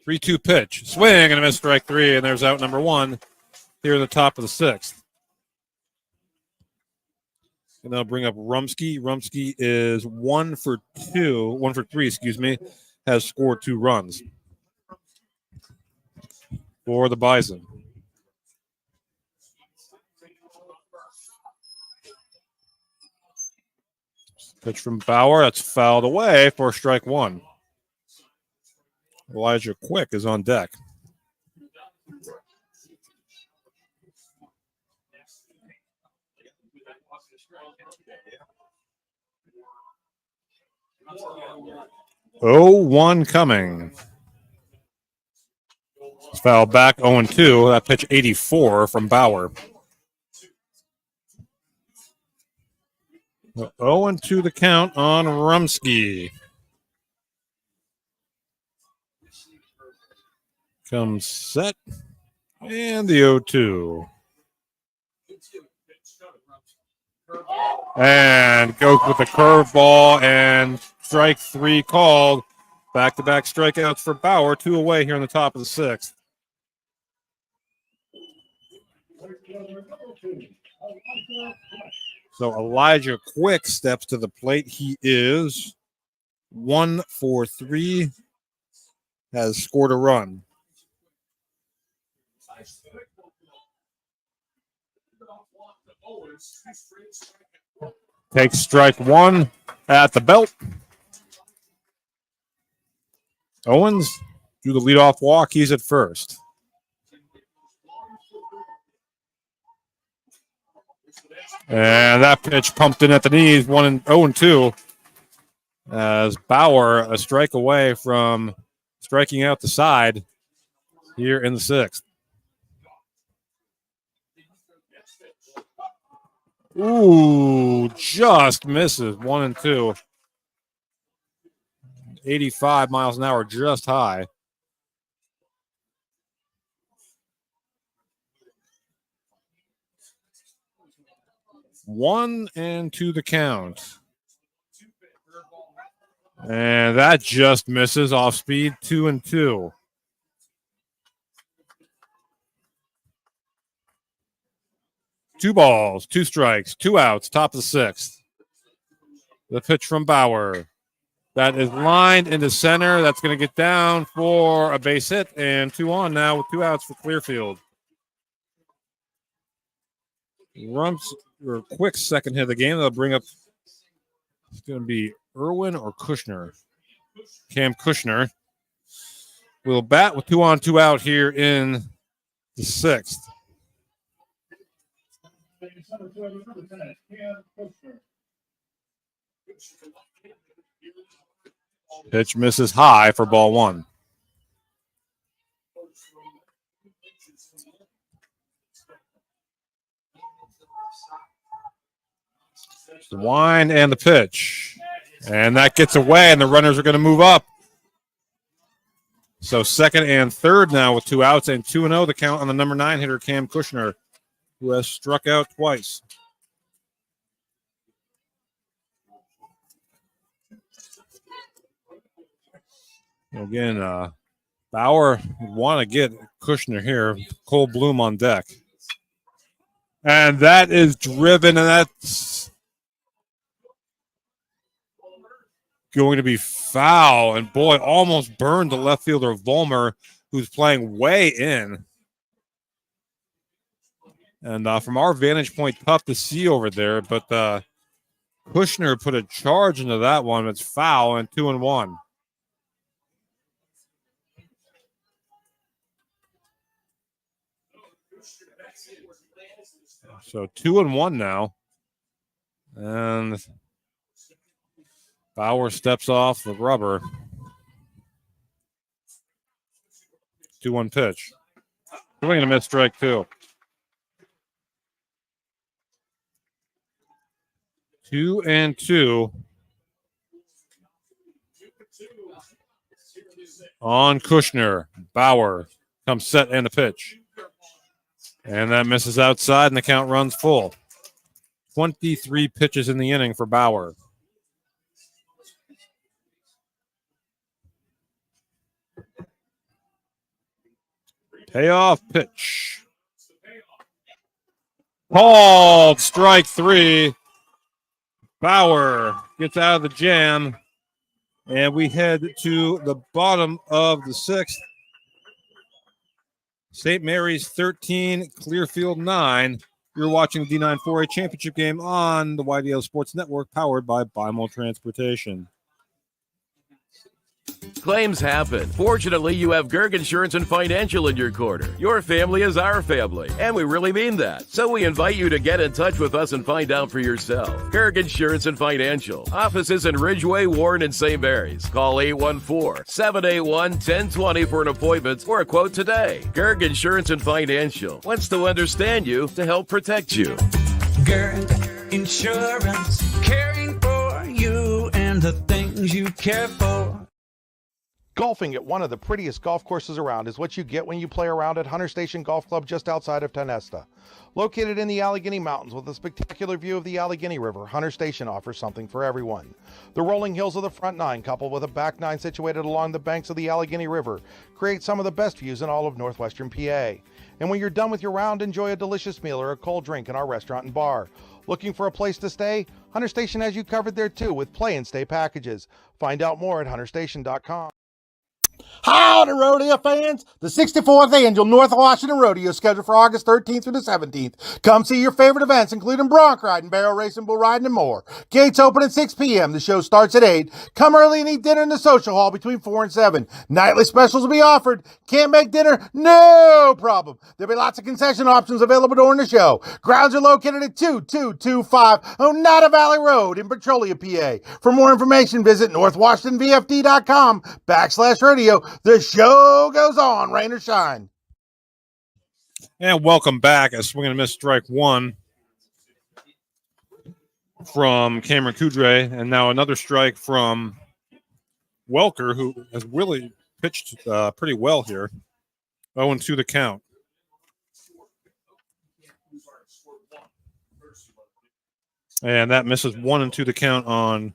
3-2 pitch. Swing and a miss, strike 3, and there's out number 1 here in the top of the 6th. And they'll bring up Rumsky. Rumsky is 1 for 3, has scored 2 runs for the Bison. Pitch from Bauer. That's fouled away for strike 1. Elijah Quick is on deck. Oh, 1 coming. It's fouled back, 0-2. That pitch 84 from Bauer. 0-2 the count on Rumsky. Comes set. And the 0-2. And goes with the curveball and strike 3 called. Back-to-back strikeouts for Bauer. 2 away here in the top of the 6th. So Elijah Quick steps to the plate. He is 1 for 3. Has scored a run. Takes strike 1 at the belt. Owens do the leadoff walk. He's at first. And that pitch pumped in at the knees, 0-2. As Bauer a strike away from striking out the side here in the 6th. Ooh, just misses. 1-2. 85 miles an hour, just high. One and 2 the count. And that just misses off speed. 2-2. Two balls, 2 strikes, 2 outs, top of the 6th. The pitch from Bauer. That is lined into center. That's going to get down for a base hit, and 2 on now with 2 outs for Clearfield. Quick second hit of the game. They'll bring up It's going to be Irwin or Kushner. Cam Kushner will bat with 2 on, 2 out here in the 6th. Pitch misses high for ball 1. The wind and the pitch. And that gets away, and the runners are going to move up. So 2nd and 3rd now with 2 outs and 2-0 the count on the number 9 hitter, Cam Kushner, who has struck out twice. Again, Bauer would want to get Kushner here. Cole Bloom on deck. And that is driven, and that's going to be foul. And boy, almost burned the left fielder Vollmer, who's playing way in. And from our vantage point, tough to see over there, but Kushner put a charge into that one. It's foul and 2-1. So 2-1 now. And Bauer steps off the rubber. 2-1 pitch. We're going to miss strike 2. 2-2 on Kushner. Bauer comes set and a pitch. And that misses outside, and the count runs full. 23 pitches in the inning for Bauer. Payoff pitch. Called strike 3. Bauer gets out of the jam, and we head to the bottom of the 6th. St. Mary's 13, Clearfield 9. You're watching the D9-4A championship game on the YDL Sports Network, powered by Bimel Transportation. Claims happen. Fortunately, you have Gerg Insurance and Financial in your corner. Your family is our family, and we really mean that. So we invite you to get in touch with us and find out for yourself. Gerg Insurance and Financial. Offices in Ridgeway, Warren, and St. Mary's. Call 814-781-1020 for an appointment or a quote today. Gerg Insurance and Financial wants to understand you to help protect you. Gerg Insurance, caring for you and the things you care for. Golfing at one of the prettiest golf courses around is what you get when you play around at Hunter Station Golf Club just outside of Tonesta. Located in the Allegheny Mountains with a spectacular view of the Allegheny River, Hunter Station offers something for everyone. The rolling hills of the front nine, coupled with a back nine situated along the banks of the Allegheny River, create some of the best views in all of northwestern PA. And when you're done with your round, enjoy a delicious meal or a cold drink in our restaurant and bar. Looking for a place to stay? Hunter Station has you covered there too with play and stay packages. Find out more at hunterstation.com. Howdy, rodeo fans! The 64th Annual North Washington Rodeo is scheduled for August 13th through the 17th. Come see your favorite events, including bronc riding, barrel racing, bull riding, and more. Gates open at 6 p.m. The show starts at 8. Come early and eat dinner in the social hall between 4 and 7. Nightly specials will be offered. Can't make dinner? No problem. There'll be lots of concession options available during the show. Grounds are located at 2225 Oneida Valley Road in Petrolia, PA. For more information, visit northwashingtonvfd.com/radio. The show goes on, rain or shine. And welcome back. A swing and a miss, strike 1 from Cameron Coudray. And now another strike from Welker, who has really pitched pretty well here. 0-2 the count. And that misses 1-2 the count on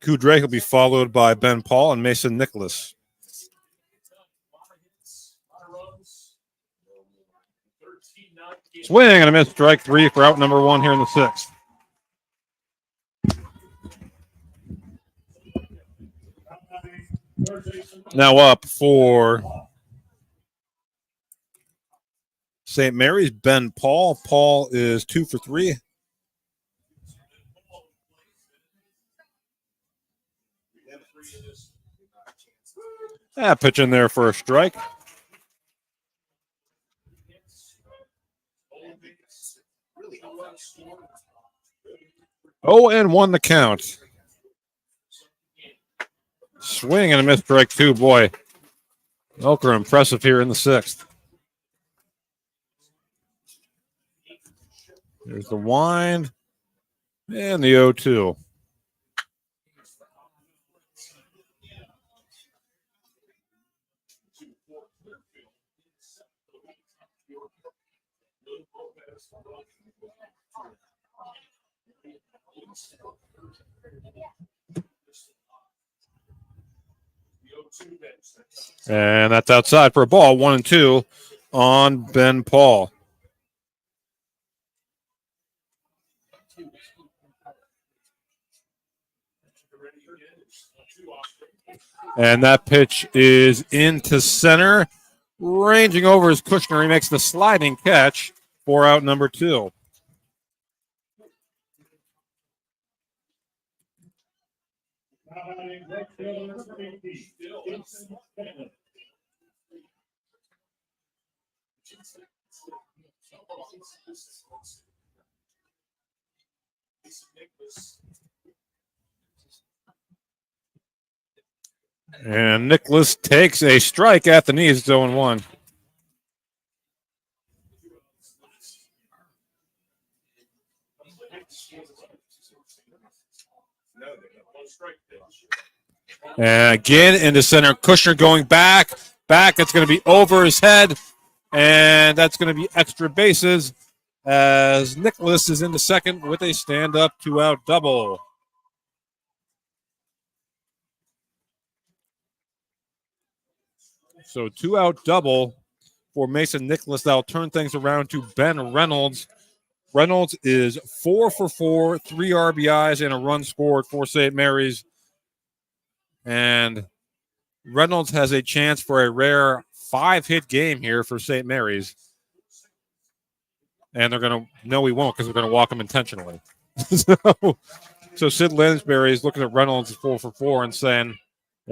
Coudray. He'll be followed by Ben Paul and Mason Nicholas. Swing and a miss, strike 3 for out number 1 here in the 6th. Now up for St. Mary's, Ben Paul. Paul is 2 for 3. Pitch in there for a strike. Oh, and 1 the count. Swing and a miss, strike 2. Boy, Elker impressive here in the 6th. There's the wind and the 0-2. And that's outside for a ball. 1-2 on Ben Paul. And that pitch is into center. Ranging over his Kushner. He makes the sliding catch for out number 2. And Nicholas takes a strike at the knees. It's 0-1. And again into center. Kushner going back. It's going to be over his head. And that's going to be extra bases as Nicholas is into second with a stand-up 2-out double. So 2-out double for Mason Nicholas. That'll turn things around to Ben Reynolds. Reynolds is 4 for 4, 3 RBIs, and a run scored for St. Mary's. And Reynolds has a chance for a rare 5-hit game here for St. Mary's. And they're going to, no, we won't because we're going to walk him intentionally. So Sid Lansbury is looking at Reynolds 4 for 4 and saying,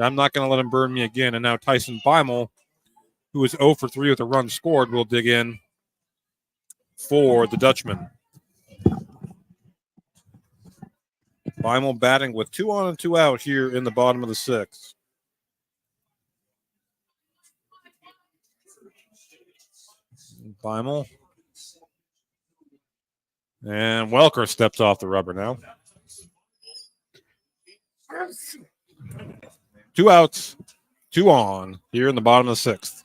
I'm not going to let him burn me again. And now Tyson Beimel, who is 0 for 3 with a run scored, will dig in for the Dutchman. Beimel batting with 2 on and 2 out here in the bottom of the 6th. Beimel. And Welker steps off the rubber now. 2 outs, 2 on here in the bottom of the 6th.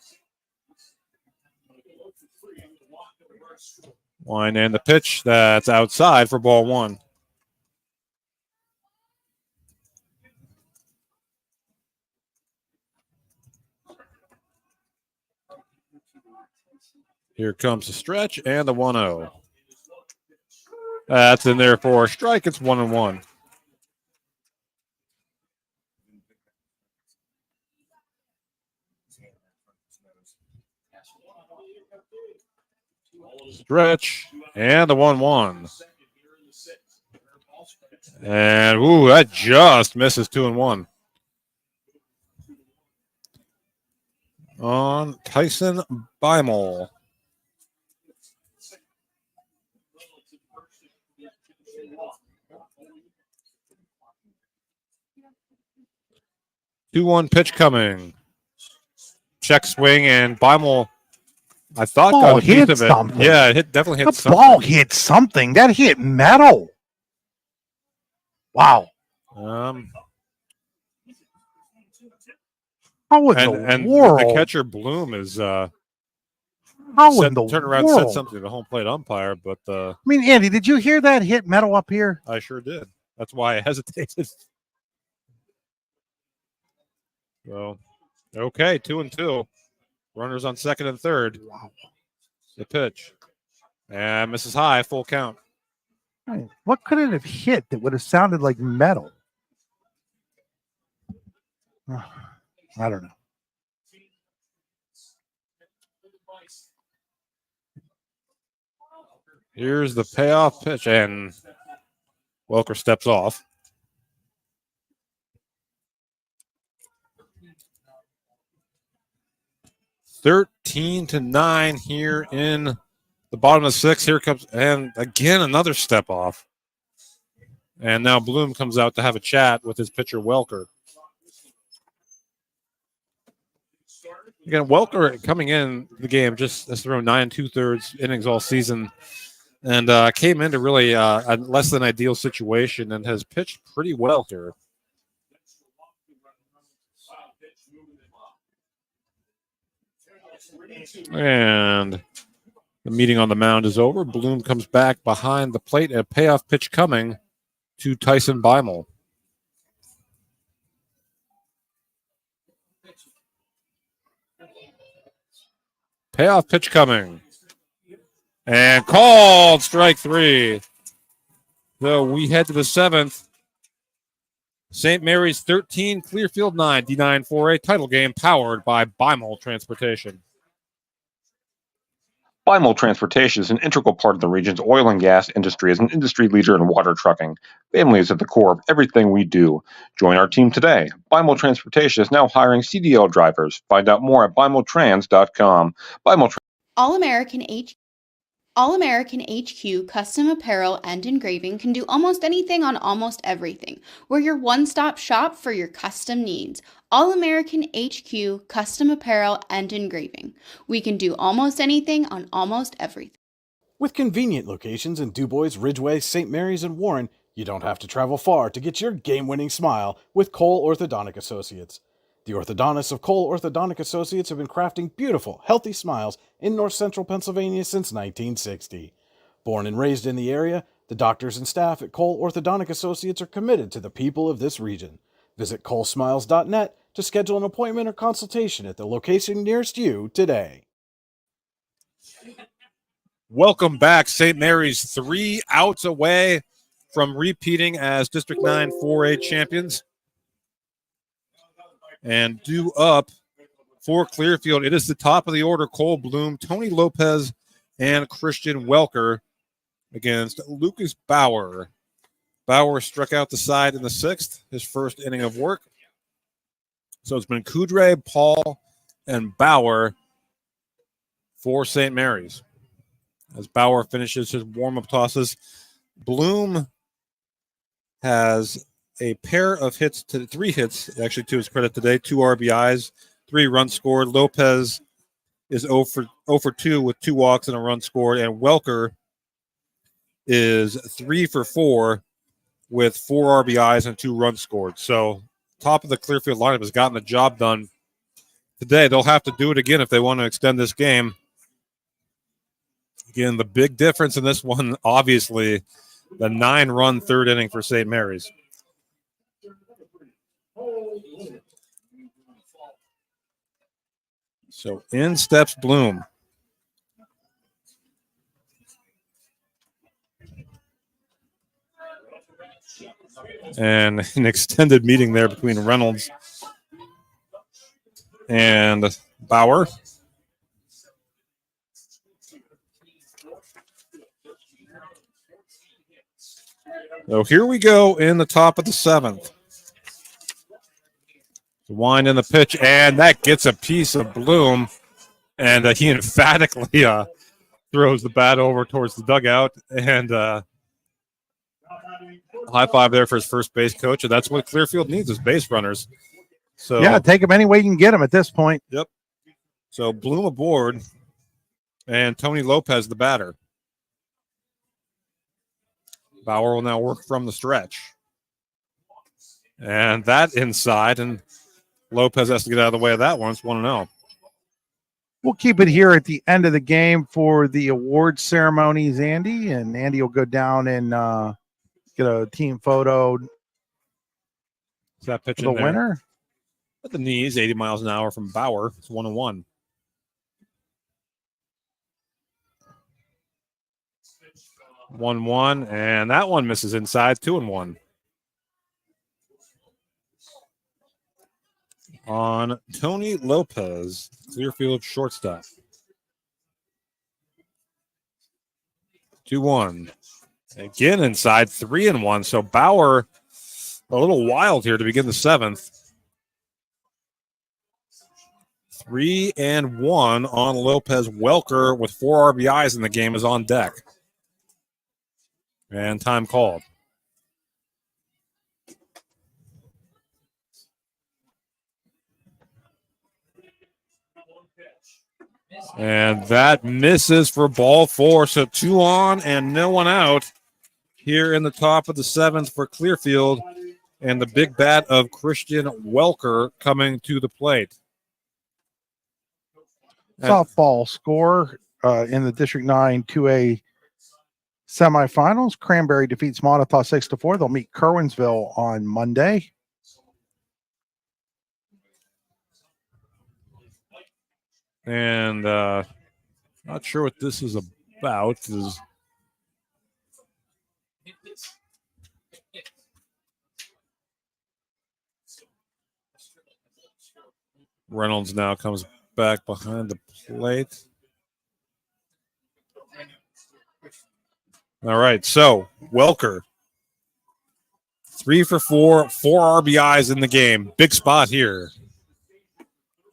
Line and the pitch that's outside for ball 1. Here comes the stretch and the 1-0. That's in there for a strike. It's 1-1. Stretch and the 1-1. And ooh, that just misses 2-1. On Tyson Beimel. Two-one pitch coming. Check swing and Beimel. I thought got a piece of it. Something. Yeah, it definitely hit the something. Ball hit something. That hit metal. Wow. How in the world? world? The catcher Bloom is How in the turned around world? and said something to the home plate umpire, but I mean, Andy, did you hear that hit metal up here? I sure did. That's why I hesitated. So, okay, 2-2. Runners on second and third. Wow. The pitch. And misses high, full count. What could it have hit that would have sounded like metal? I don't know. Here's the payoff pitch, and Welker steps off. 13-9 here in the bottom of the 6th. Here comes, and again, another step off. And now Bloom comes out to have a chat with his pitcher, Welker. Again, Welker coming in the game just has thrown 9 2/3 innings all season, and came into really a less than ideal situation and has pitched pretty well here. And the meeting on the mound is over. Bloom comes back behind the plate. A payoff pitch coming to Tyson Beimel. Payoff pitch coming. And called strike 3. So we head to the 7th. St. Mary's 13, Clearfield 9, D9-4A title game powered by Beimel Transportation. Beimel Transportation is an integral part of the region's oil and gas industry as an industry leader in water trucking. Family is at the core of everything we do. Join our team today. Beimel Transportation is now hiring CDL drivers. Find out more at beimeltrans.com. All-American HQ Custom Apparel and Engraving can do almost anything on almost everything. We're your one-stop shop for your custom needs. All-American HQ Custom Apparel and Engraving. We can do almost anything on almost everything. With convenient locations in DuBois, Ridgeway, St. Mary's, and Warren, you don't have to travel far to get your game-winning smile with Cole Orthodontic Associates. The orthodontists of Cole Orthodontic Associates have been crafting beautiful, healthy smiles in north central Pennsylvania since 1960. Born and raised in the area, the doctors and staff at Cole Orthodontic Associates are committed to the people of this region. Visit colesmiles.net to schedule an appointment or consultation at the location nearest you today. Welcome back. St. Mary's 3 outs away from repeating as District 9 4A champions. And due up for Clearfield, it is the top of the order: Cole Bloom, Tony Lopez, and Christian Welker against Lucas Bauer. Bauer struck out the side in the 6th, his first inning of work. So it's been Kudre, Paul, and Bauer for St. Mary's. As Bauer finishes his warm-up tosses, Bloom has a pair of hits, 3 hits, actually, to his credit today, 2 RBIs, 3 runs scored. Lopez is 0 for 2 with 2 walks and a run scored, and Welker is 3 for 4 with 4 RBIs and 2 runs scored. So top of the Clearfield lineup has gotten the job done today. They'll have to do it again if they want to extend this game. Again, the big difference in this one, obviously, the 9-run 3rd inning for St. Mary's. So in steps Bloom. And an extended meeting there between Reynolds and Bauer. So here we go in the top of the 7th. Wind in the pitch, and that gets a piece of Bloom, and he emphatically throws the bat over towards the dugout, and high five there for his first base coach, and that's what Clearfield needs is base runners. So yeah, take them any way you can get them at this point. Yep. So Bloom aboard, and Tony Lopez the batter. Bauer will now work from the stretch, and that inside, and Lopez has to get out of the way of that one. It's 1-0. We'll keep it here at the end of the game for the award ceremonies, Andy. And Andy will go down and get a team photo. Is that pitch the in there? Winner? At the knees, 80 miles an hour from Bauer. It's 1-1. And that one misses inside. 2-1. On Tony Lopez, Clearfield shortstop. 2-1. Again inside, 3-1. So Bauer a little wild here to begin the 7th. 3-1 on Lopez. Welker with 4 RBIs in the game is on deck. And time called. And that misses for ball 4. So 2 on and no one out here in the top of the 7th for Clearfield. And the big bat of Christian Welker coming to the plate. Softball score in the District 9 2A semifinals. Cranberry defeats Montauk 6-4. They'll meet Kerwinsville on Monday. And not sure what this is about. Reynolds now comes back behind the plate. All right, so Welker, 3 for 4, 4 RBIs in the game. Big spot here.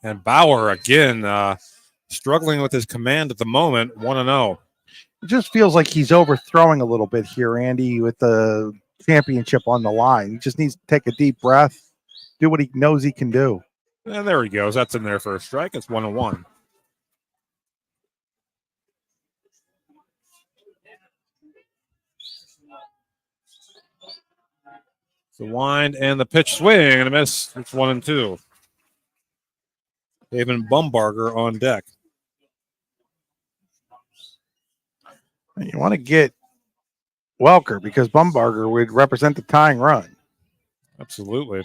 And Bauer, again, struggling with his command at the moment, 1-0. It just feels like he's overthrowing a little bit here, Andy, with the championship on the line. He just needs to take a deep breath, do what he knows he can do. And there he goes. That's in there for a strike. It's 1-1. The wind and the pitch swing and a miss. It's 1-2. David Bumbarger on deck. You want to get Welker because Bumbarger would represent the tying run. Absolutely.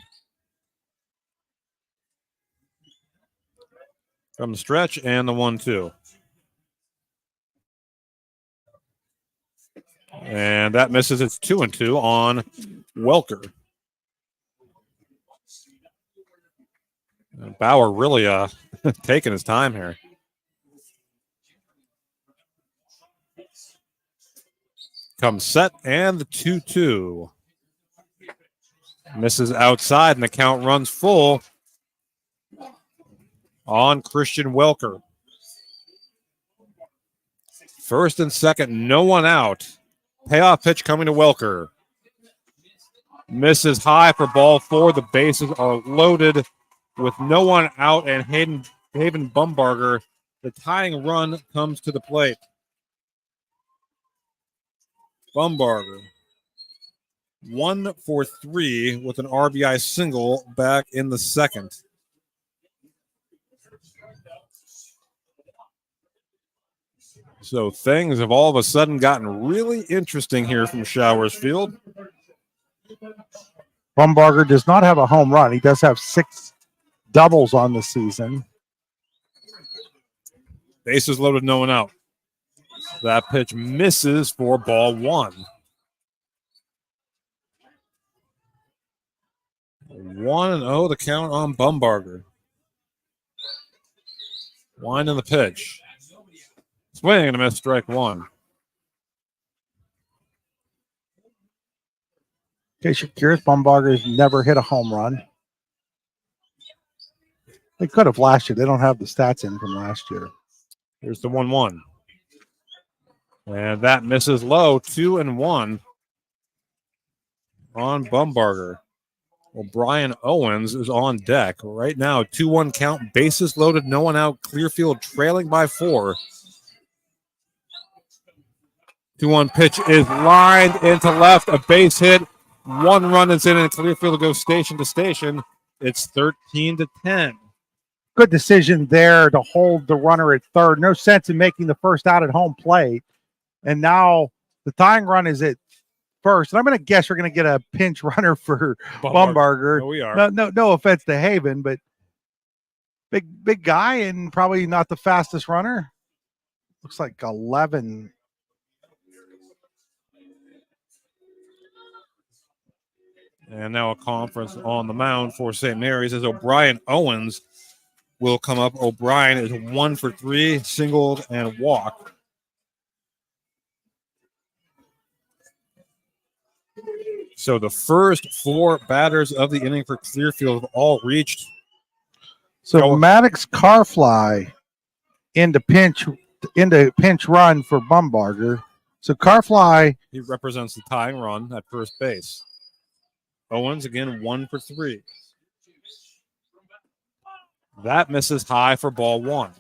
From the stretch and the 1-2. And that misses. It's 2-2 on Welker. And Bauer really taking his time here. Comes set and the 2-2. Misses outside and the count runs full on Christian Welker. First and second, no one out. Payoff pitch coming to Welker. Misses high for ball 4. The bases are loaded with no one out, and Haven Bumbarger, the tying run, comes to the plate. Bumbarger, 1 for 3 with an RBI single back in the second. So things have all of a sudden gotten really interesting here from Showers Field. Bumbarger does not have a home run. He does have 6 doubles on the season. Bases loaded, no one out. That pitch misses for ball 1. 1-0 the count on Bumbarger. Wind in the pitch. Swing and a miss, strike 1. In case you're curious, Bumbarger's never hit a home run. They could have last year. They don't have the stats in from last year. Here's the 1-1. And that misses low, 2-1 on Bumbarger. Well, Brian Owens is on deck right now. 2-1 count, bases loaded, no one out. Clearfield trailing by 4. 2-1 pitch is lined into left, a base hit. 1 run is in, and Clearfield goes station to station. It's 13-10. Good decision there to hold the runner at third. No sense in making the first out at home plate. And now the tying run is at first. And I'm going to guess we're going to get a pinch runner for Bumbarger. No, we are. No offense to Haven, but big guy and probably not the fastest runner. Looks like 11. And now a conference on the mound for St. Mary's as O'Brien Owens will come up. O'Brien is 1 for 3, singled and walked. So the first 4 batters of the inning for Clearfield have all reached So Maddox Carfly into pinch run for Bumbarger. So Carfly, he represents the tying run at first base. Owens again 1 for 3. That misses high for ball 1.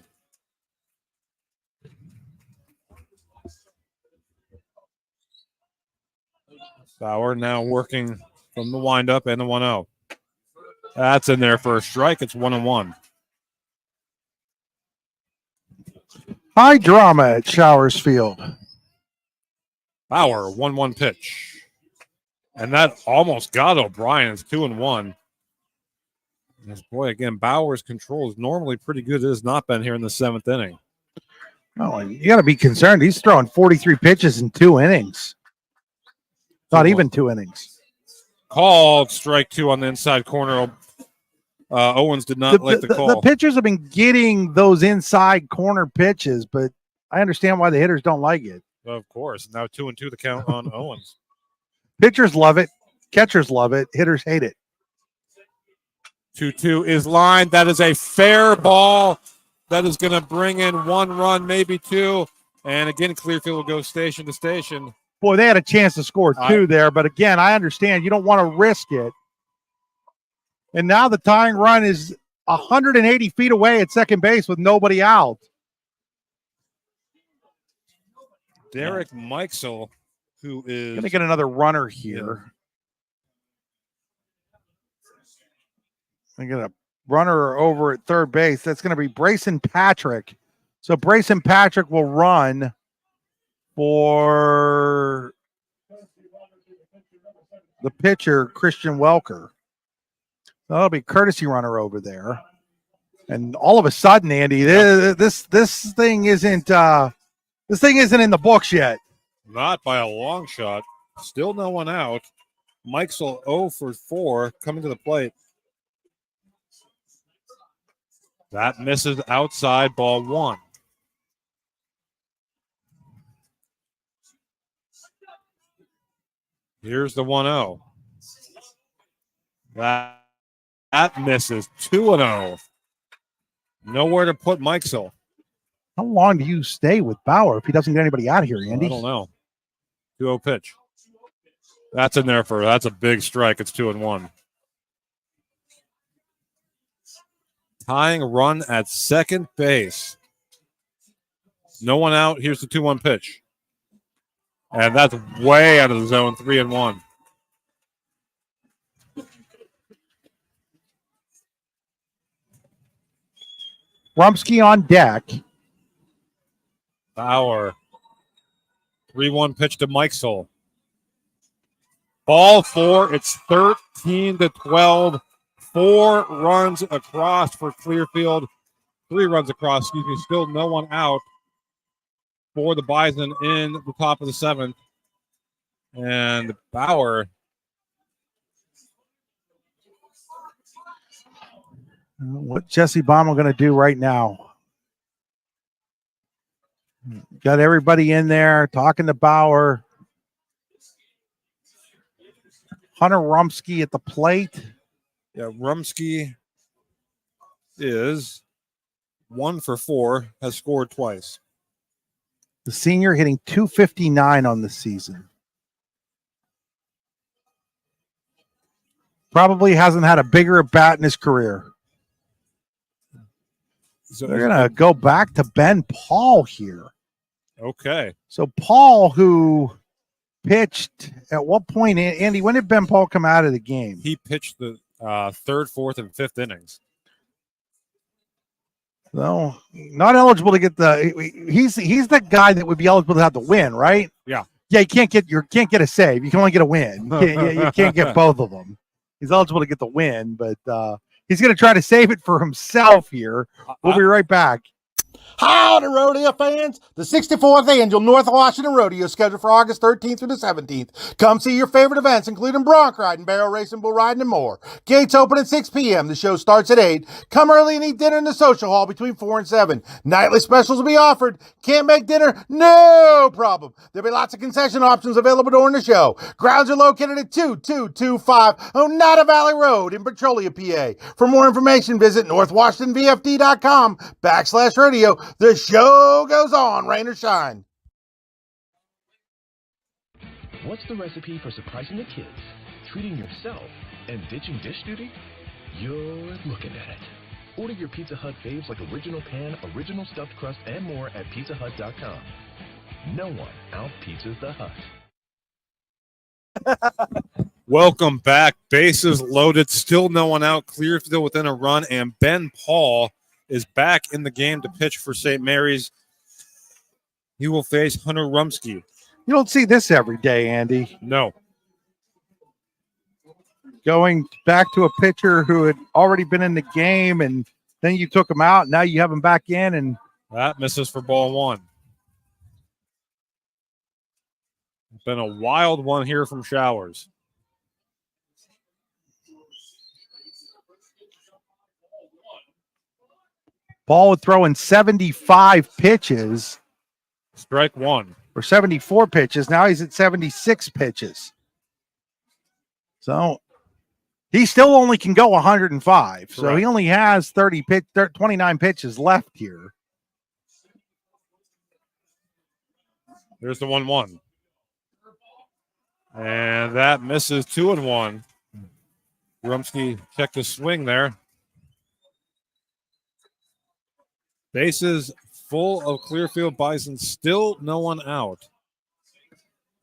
Bauer now working from the windup and the 1-0. That's in there for a strike. It's 1-1. high drama at Showers Field. Bauer, 1-1 pitch. And that almost got O'Brien. It's 2-1. Boy, again, Bauer's control is normally pretty good. It has not been here in the 7th inning. Oh, you got to be concerned. He's throwing 43 pitches in 2 innings. Not even 2 innings. Called strike 2 on the inside corner. Owens did not like the call. The pitchers have been getting those inside corner pitches, but I understand why the hitters don't like it. Of course. Now 2-2 the count on Owens. Pitchers love it. Catchers love it. Hitters hate it. 2-2 is lined. That is a fair ball. That is going to bring in 1 run, maybe 2. And again, Clearfield will go station to station. Boy, they had a chance to score 2 there. But again, I understand you don't want to risk it. And now the tying run is 180 feet away at second base with nobody out. Derek Mikesell, who is going to get another runner here. I get a runner over at third base. That's going to be Brayson Patrick. So Brayson Patrick will run for the pitcher, Christian Welker. That'll be courtesy runner over there. And all of a sudden, Andy, this thing isn't in the books yet. Not by a long shot. Still no one out. Mikesell 0 for 4 coming to the plate. That misses outside, ball 1. Here's the 1-0. That misses 2-0. Nowhere to put Mikesell. How long do you stay with Bauer if he doesn't get anybody out here, Andy? I don't know. 2-0 pitch. That's in there that's a big strike. It's 2-1. Tying run at second base. No one out. Here's the 2-1 pitch. And that's way out of the zone. 3-1. Rumsky on deck. Bauer. 3-1 pitch to Mikesell. Ball 4. It's 13-12. 4 runs across for Clearfield. 3 runs across, Still no one out for the Bison in the top of the 7th. And Bauer. What Jesse Baumel going to do right now? Got everybody in there talking to Bauer. Hunter Rumsky at the plate. Yeah, Rumsky is 1 for 4, has scored twice. The senior hitting .259 on the season. Probably hasn't had a bigger bat in his career. So they're going to go back to Ben Paul here. Okay. So Paul, who pitched at what point, Andy, when did Ben Paul come out of the game? He pitched the 3rd, 4th, and 5th innings. So not eligible to get he's the guy that would be eligible to have the win, right? Yeah. Yeah, you can't get a save. You can only get a win. You can't get both of them. He's eligible to get the win, but he's going to try to save it for himself here. We'll be right back. Howdy, rodeo fans! The 64th Annual North Washington Rodeo is scheduled for August 13th through the 17th. Come see your favorite events, including bronc riding, barrel racing, bull riding, and more. Gates open at 6 p.m. The show starts at 8. Come early and eat dinner in the social hall between 4 and 7. Nightly specials will be offered. Can't make dinner? No problem. There'll be lots of concession options available during the show. Grounds are located at 2225 Oneida Valley Road in Petrolia, PA. For more information, visit northwashingtonvfd.com/radio. The show goes on, rain or shine. What's the recipe for surprising the kids, treating yourself, and ditching dish duty? You're looking at it. Order your Pizza Hut faves like original pan, original stuffed crust, and more at pizzahut.com. No one out-pizzas the Hut. Welcome back. Bases loaded. Still no one out. Clearfield within a run, and Ben Paul is back in the game to pitch for St. Mary's. He will face Hunter Rumsky. You don't see this every day, Andy. No. Going back to a pitcher who had already been in the game, and then you took him out. Now you have him back in, and that misses for ball one. It's been a wild one here from Showers. Paul would throw in 75 pitches. Strike one. Or 74 pitches. Now he's at 76 pitches. So he still only can go 105. Correct. So he only has 29 pitches left here. There's the 1-1. And that misses 2-1. Rumsky checked the swing there. Bases full of Clearfield Bison, still no one out.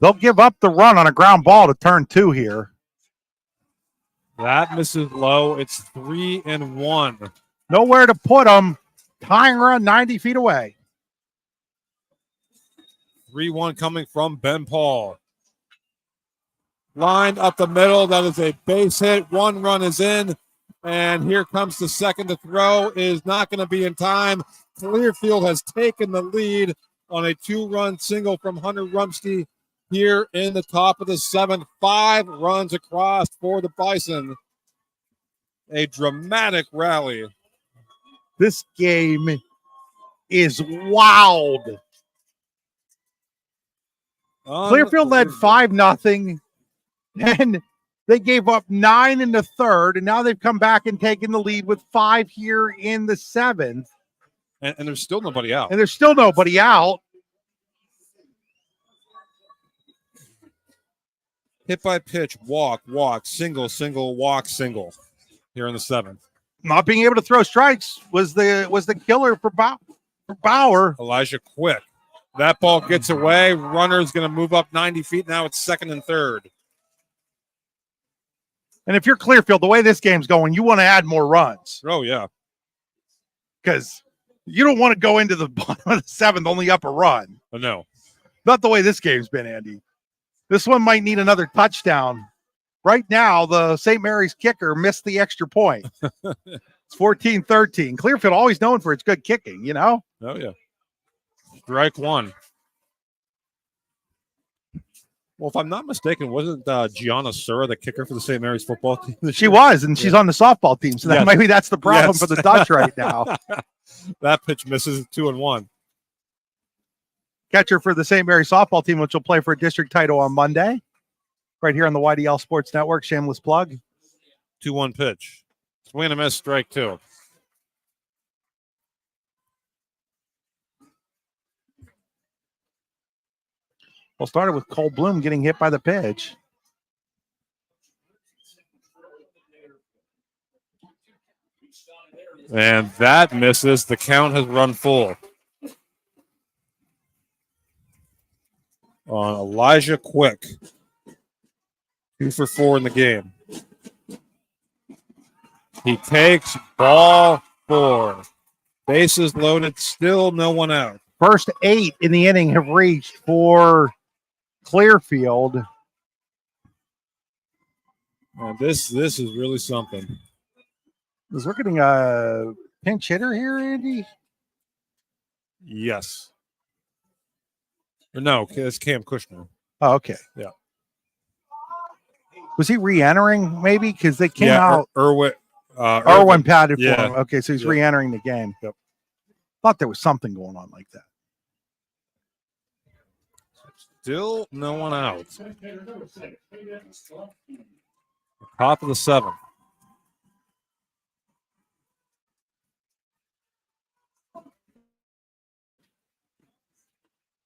They'll give up the run on a ground ball to turn two here. That misses low. It's 3-1. Nowhere to put them. Tying run 90 feet away. 3-1 coming from Ben Paul. Line up the middle. That is a base hit. One run is in. And here comes the second to throw. Is not going to be in time. Clearfield has taken the lead on a 2-run single from Hunter Rumsky here in the top of the seventh. 5 runs across for the Bison. A dramatic rally. This game is wild. Clearfield led 5-0, and they gave up 9 in the third, and now they've come back and taken the lead with 5 here in the seventh. And there's still nobody out. And there's still nobody out. Hit by pitch, walk, single, walk, single here in the seventh. Not being able to throw strikes was the killer for Bauer. Elijah Quick. That ball gets away. Runner's going to move up 90 feet. Now it's second and third. And if you're Clearfield, the way this game's going, you want to add more runs. Oh, yeah. Because you don't want to go into the bottom of the seventh only up a run. Oh, no. Not the way this game's been, Andy. This one might need another touchdown. Right now, the St. Mary's kicker missed the extra point. It's 14-13. Clearfield always known for its good kicking, you know? Oh, yeah. Strike one. Well, if I'm not mistaken, wasn't Gianna Sura the kicker for the St. Mary's football team? She was, and she's on the softball team. So that maybe that's the problem for the Dutch right now. That pitch misses 2-1. Catcher for the St. Mary's softball team, which will play for a district title on Monday. Right here on the YDL Sports Network. Shameless plug. 2-1 pitch. Swing and a miss, strike two. Well, started with Cole Bloom getting hit by the pitch. And that misses. The count has run full. On Elijah Quick. 2 for 4 in the game. He takes ball 4. Bases loaded, still no one out. First 8 in the inning have reached for Clearfield. And this is really something. We're getting a pinch hitter here, Andy. Yes. Or no, it's Cam Kushner. Oh, okay. Yeah. Was he re-entering maybe? Because they came out. Irwin Padded for him. Okay, so he's re-entering the game. Yep. Thought there was something going on like that. Still no one out. Top of the 7th.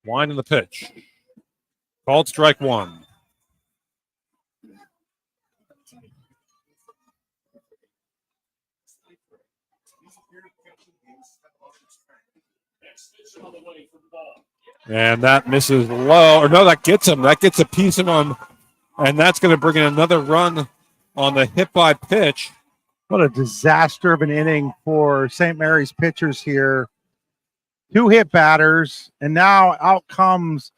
Winding the pitch. Called strike 1. And that misses low. Or no, that gets him. That gets a piece of him. And that's going to bring in another run on the hit by pitch. What a disaster of an inning for St. Mary's pitchers here. 2 hit batters, and now out comes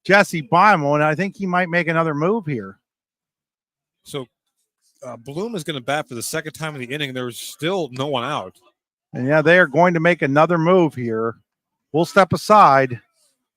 Jesse Beimel, and I think he might make another move here. So Bloom is going to bat for the second time in the inning. There's still no one out. And yeah, they are going to make another move here. We'll step aside.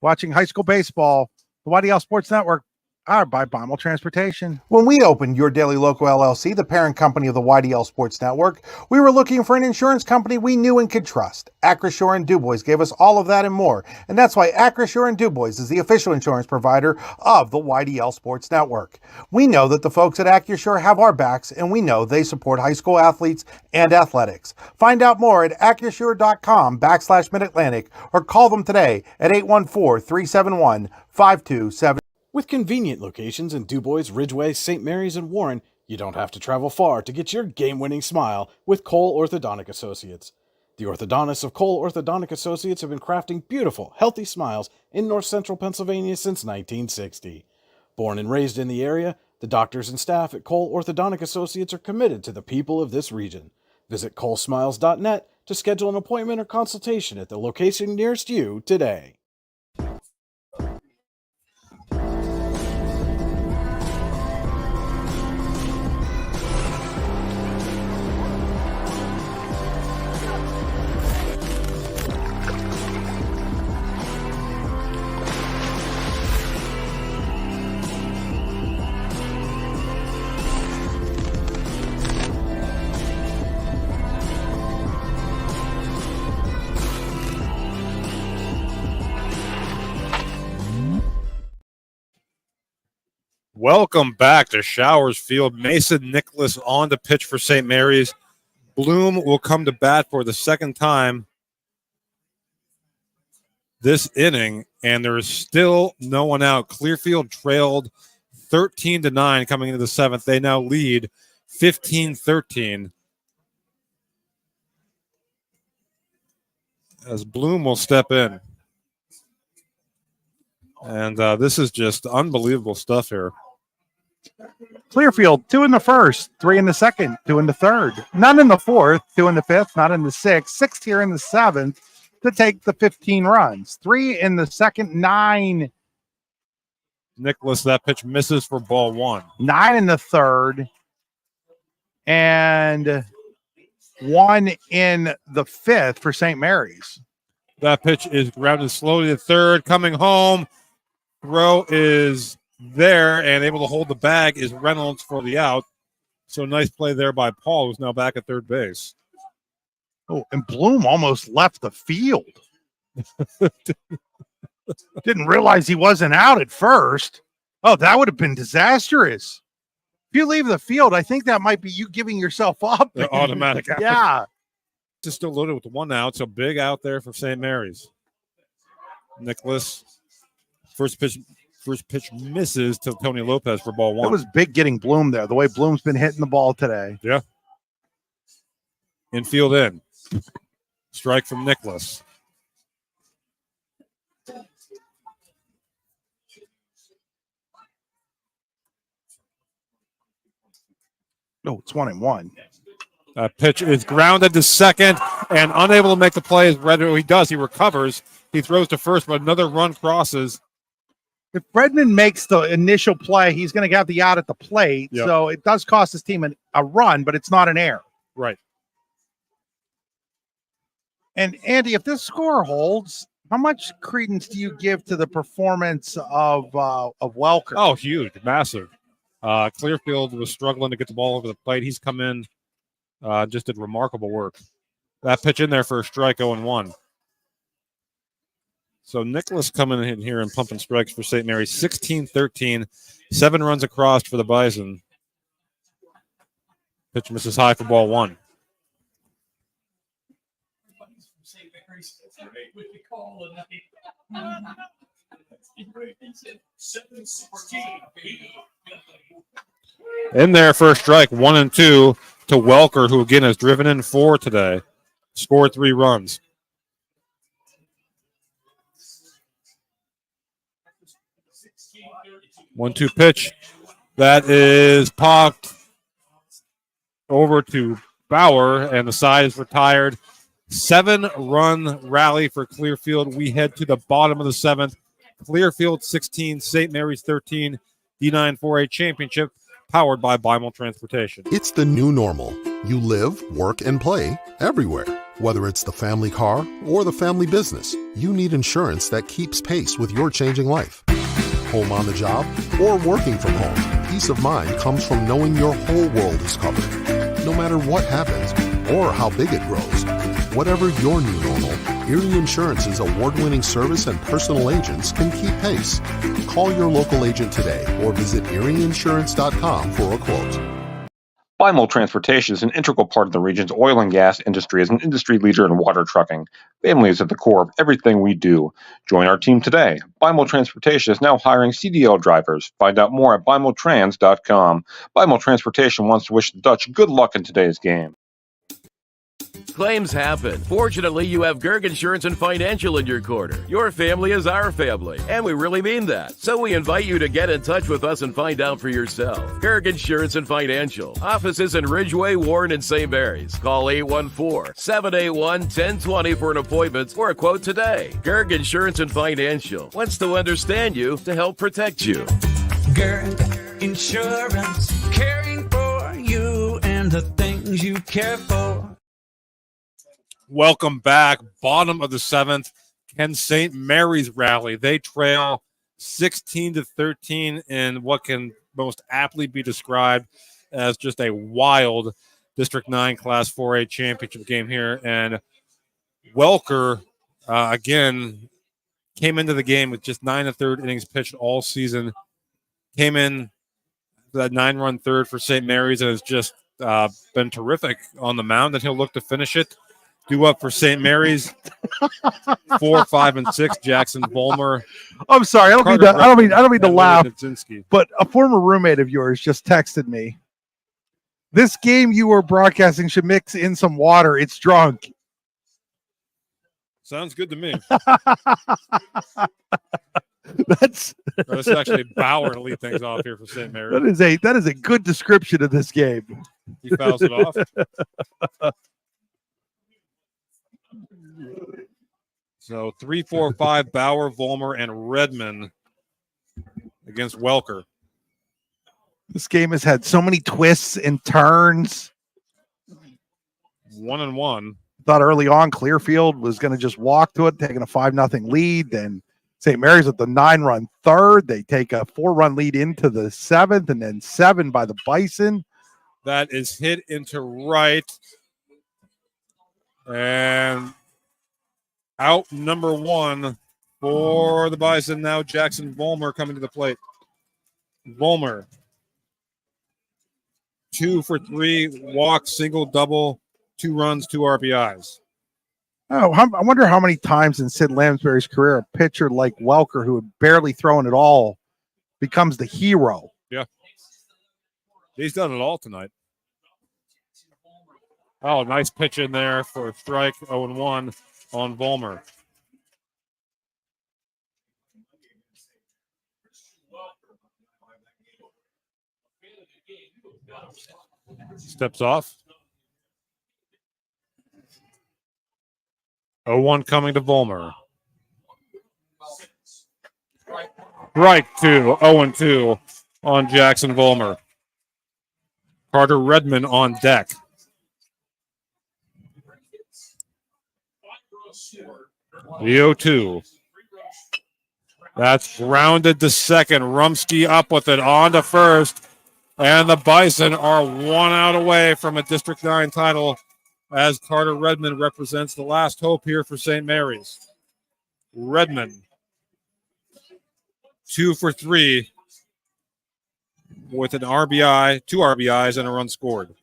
Watching high school baseball, the YDL Sports Network, powered by Beimel Transportation. When we opened Your Daily Local LLC, the parent company of the YDL Sports Network, we were looking for an insurance company we knew and could trust. Acrisure and Dubois gave us all of that and more, and that's why Acrisure and Dubois is the official insurance provider of the YDL Sports Network. We know that the folks at Acrisure have our backs, and we know they support high school athletes and athletics. Find out more at acrisure.com/Mid-Atlantic or call them today at 814-371-5277. With convenient locations in Dubois, Ridgeway, St. Mary's, and Warren, you don't have to travel far to get your game-winning smile with Cole Orthodontic Associates. The orthodontists of Cole Orthodontic Associates have been crafting beautiful, healthy smiles in north central Pennsylvania since 1960. Born and raised in the area, the doctors and staff at Cole Orthodontic Associates are committed to the people of this region. Visit colesmiles.net to schedule an appointment or consultation at the location nearest you today. Welcome back to Showers Field. Mason Nicholas on the pitch for St. Mary's. Bloom will come to bat for the second time this inning, and there is still no one out. Clearfield trailed 13-9 coming into the 7th. They now lead 15-13. As Bloom will step in. And this is just unbelievable stuff here. Clearfield, 2 in the first, 3 in the second, 2 in the third, none in the fourth, 2 in the fifth, not in the sixth, 6 here in the 7th to take the 15 runs, 3 in the second, 9. Nicholas, that pitch misses for ball 1. 9 in the third, and 1 in the 5th for St. Mary's. That pitch is grounded slowly to third, coming home. Throw is there and able to hold the bag is Reynolds for the out. So nice play there by Paul, who's now back at third base. Oh, and Bloom almost left the field. Didn't realize he wasn't out at first. Oh, that would have been disastrous. If you leave the field, I think that might be you giving yourself up. The automatic out. Yeah. Just still loaded with 1 out, so big out there for St. Mary's. Nicholas, first pitch misses to Tony Lopez for ball 1. It was big getting Bloom there, the way Bloom's been hitting the ball today. Yeah. Infield in. Strike from Nicholas. No, it's 1-1. Pitch is grounded to second and unable to make the play. He does. He recovers. He throws to first, but another run crosses. If Redmond makes the initial play, he's going to have the out at the plate. Yep. So it does cost his team a run, but it's not an error. Right. And Andy, if this score holds, How much credence do you give to the performance of Welker? Oh, huge, massive. Clearfield was struggling to get the ball over the plate. He's come in, just did remarkable work. That pitch in there for a strike, 0-1. So Nicholas coming in here and pumping strikes for St. Mary's, 16-13, 7 runs across for the Bison. Pitch misses high for ball 1. In there for a strike, 1-2 to Welker, who again has driven in 4 today. Scored 3 runs. One-two pitch. That is popped over to Bauer, and the side is retired. 7-run rally for Clearfield. We head to the bottom of the 7th. Clearfield 16, St. Mary's 13, D9 4A championship, powered by Beimel Transportation. It's the new normal. You live, work, and play everywhere. Whether it's the family car or the family business, you need insurance that keeps pace with your changing life. Home on the job or working from home, peace of mind comes from knowing your whole world is covered. No matter what happens or how big it grows, whatever your new normal, Erie Insurance's award-winning service and personal agents can keep pace. Call your local agent today or visit erieinsurance.com for a quote. Beimel Transportation is an integral part of the region's oil and gas industry as an industry leader in water trucking. Family is at the core of everything we do. Join our team today. Beimel Transportation is now hiring CDL drivers. Find out more at BeimelTrans.com. Beimel Transportation wants to wish the Dutch good luck in today's game. Claims happen. Fortunately, you have Gerg Insurance and Financial in your corner. Your family is our family, and we really mean that. So we invite you to get in touch with us and find out for yourself. Gerg Insurance and Financial. Offices in Ridgeway, Warren, and St. Mary's. Call 814-781-1020 for an appointment or a quote today. Gerg Insurance and Financial wants to understand you to help protect you. Gerg Insurance, caring for you and the things you care for. Welcome back. Bottom of the 7th. Can St. Mary's rally? They trail 16-13 in what can most aptly be described as just a wild District 9 Class 4A championship game here. And Welker, again, came into the game with just 9 1/3 innings pitched all season. Came in that 9-run third for St. Mary's and has just been terrific on the mound, and he'll look to finish it. Due up for St. Mary's, 4, 5, and 6. Jackson Vollmer. I'm sorry, I don't mean to laugh, Kaczynski. but a former roommate of yours just texted me. This game you were broadcasting should mix in some water. It's drunk. Sounds good to me. That's actually Bauer to lead things off here for St. Mary's. That is a good description of this game. He fouls it off. So 3, 4, 5, Bauer, Vollmer, and Redmond against Welker. This game has had so many twists and turns. 1-1. Thought early on Clearfield was going to just walk to it, taking a 5-0 lead. Then St. Mary's with the 9-run third. They take a 4-run lead into the 7th, and then 7 by the Bison. That is hit into right. And out number 1 for the Bison. Now Jackson Vollmer coming to the plate. Vollmer, 2 for 3, walk, single, double, 2 runs, 2 RBIs. Oh, I wonder how many times in Sid Lamsbury's career a pitcher like Welker, who had barely thrown it all, becomes the hero. Yeah. He's done it all tonight. Oh, nice pitch in there for a strike, 0-1 on Vollmer. Steps off. 0-1 coming to Vollmer. Right to 0-2 on Jackson Vollmer. Carter Redmond on deck. The 0-2. That's grounded to second. Rumsky up with it on to first. And the Bison are 1 out away from a District 9 title as Carter Redmond represents the last hope here for St. Mary's. Redmond, 2 for 3 with an RBI, 2 RBIs, and a run scored.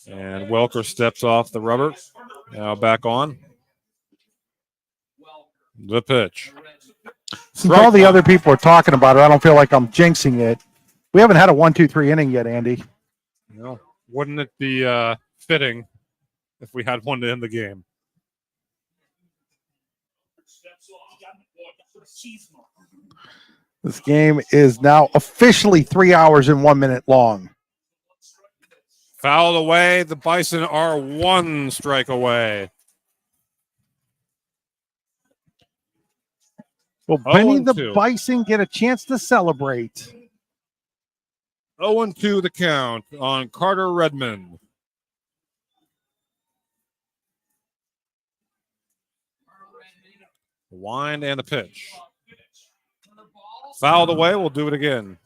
And Welker steps off the rubber. Now back on. The pitch. Since all the other people are talking about it, I don't feel like I'm jinxing it. We haven't had a 1-2-3 inning yet, Andy. No, wouldn't it be fitting if we had one to end the game? This game is now officially 3 hours and 1 minute long. Fouled away. The Bison are 1 strike away. Will Benny the Bison get a chance to celebrate? 0-2 the count on Carter Redmond. Wind and a pitch. Fouled away. We'll do it again.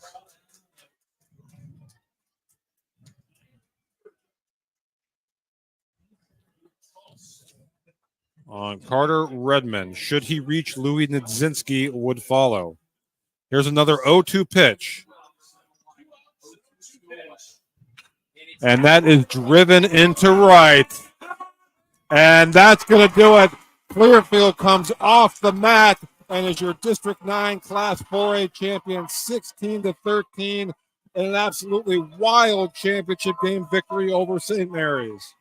On Carter Redmond. Should he reach Louis Nudzinski, would follow. Here's another 0-2 pitch. And that is driven into right. And that's going to do it. Clearfield comes off the mat and is your District 9 Class 4A champion, 16-13, in an absolutely wild championship game victory over St. Mary's.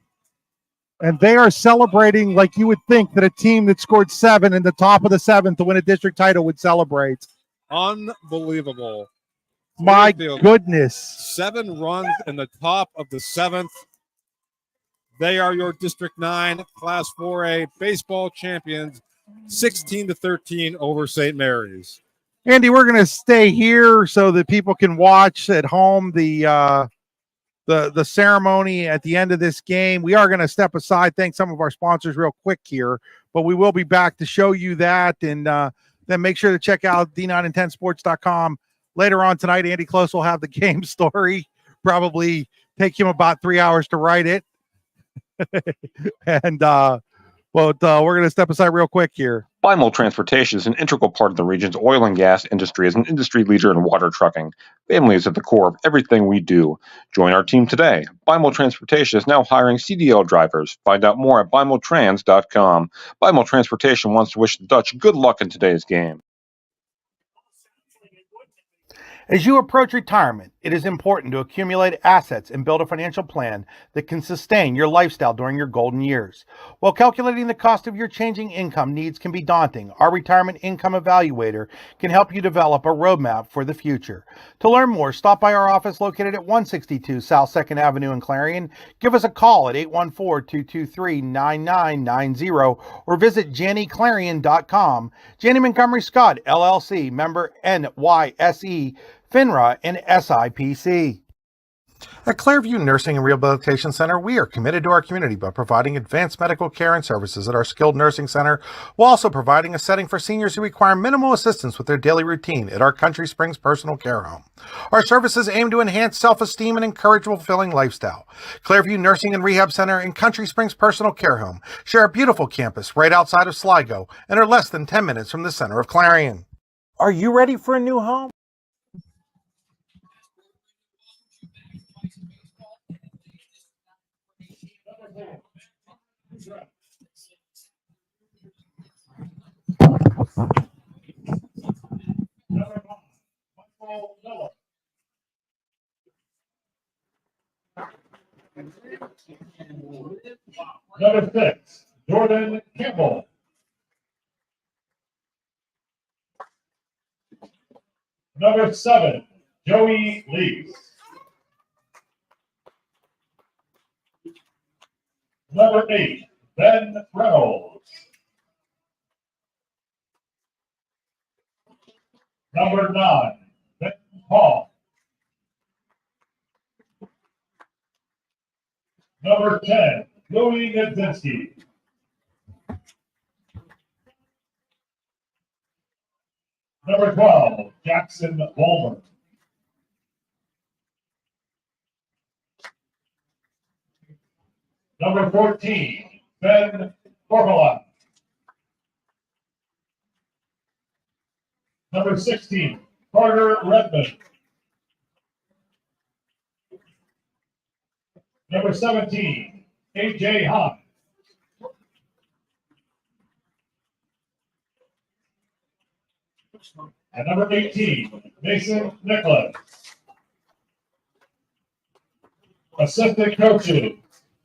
And they are celebrating like you would think that a team that scored 7 in the top of the 7th to win a district title would celebrate. Unbelievable. My goodness. 7 runs in the top of the 7th. They are your District 9 Class 4A baseball champions, 16-13 over St. Mary's. Andy, we're going to stay here so that people can watch at home the ceremony at the end of this game. We are going to step aside, thank some of our sponsors real quick here, but we will be back to show you that. And then make sure to check out d9and10sports.com. Later on tonight, Andy Close will have the game story. Probably take him about 3 hours to write it. And we're going to step aside real quick here. Bimel Transportation is an integral part of the region's oil and gas industry as an industry leader in water trucking. Family is at the core of everything we do. Join our team today. Bimel Transportation is now hiring CDL drivers. Find out more at bimeltrans.com. Bimel Transportation wants to wish the Dutch good luck in today's game. As you approach retirement, it is important to accumulate assets and build a financial plan that can sustain your lifestyle during your golden years. While calculating the cost of your changing income needs can be daunting, our Retirement Income Evaluator can help you develop a roadmap for the future. To learn more, stop by our office located at 162 South 2nd Avenue in Clarion. Give us a call at 814-223-9990 or visit JannyClarion.com. Janney Montgomery Scott, LLC, member NYSE, FINRA, and SIPC. At Clearfield Nursing and Rehabilitation Center, we are committed to our community by providing advanced medical care and services at our skilled nursing center, while also providing a setting for seniors who require minimal assistance with their daily routine at our Country Springs Personal Care Home. Our services aim to enhance self-esteem and encourage a fulfilling lifestyle. Clearview Nursing and Rehab Center and Country Springs Personal Care Home share a beautiful campus right outside of Sligo and are less than 10 minutes from the center of Clarion. Are you ready for a new home? Number 6, Jordan Campbell. Number 7, Joey Lees. Number 8, Ben Reynolds. Number 9, Ben Paul. Number 10, Louis Nedzinski. Number 12, Jackson Bulmer. Number 14, Ben Corvalon. Number 16, Carter Redmond. Number 17, A.J. Hahn. And number 18, Mason Nicholas. Assistant coaches,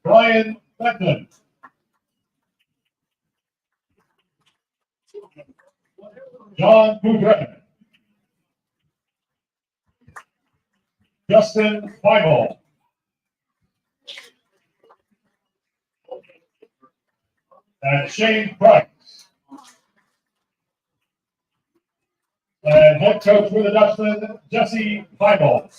Brian Beckman. John Boudret. Justin Feigl. And Shane Price. And head coach for the Dutchman, Jesse Feigl.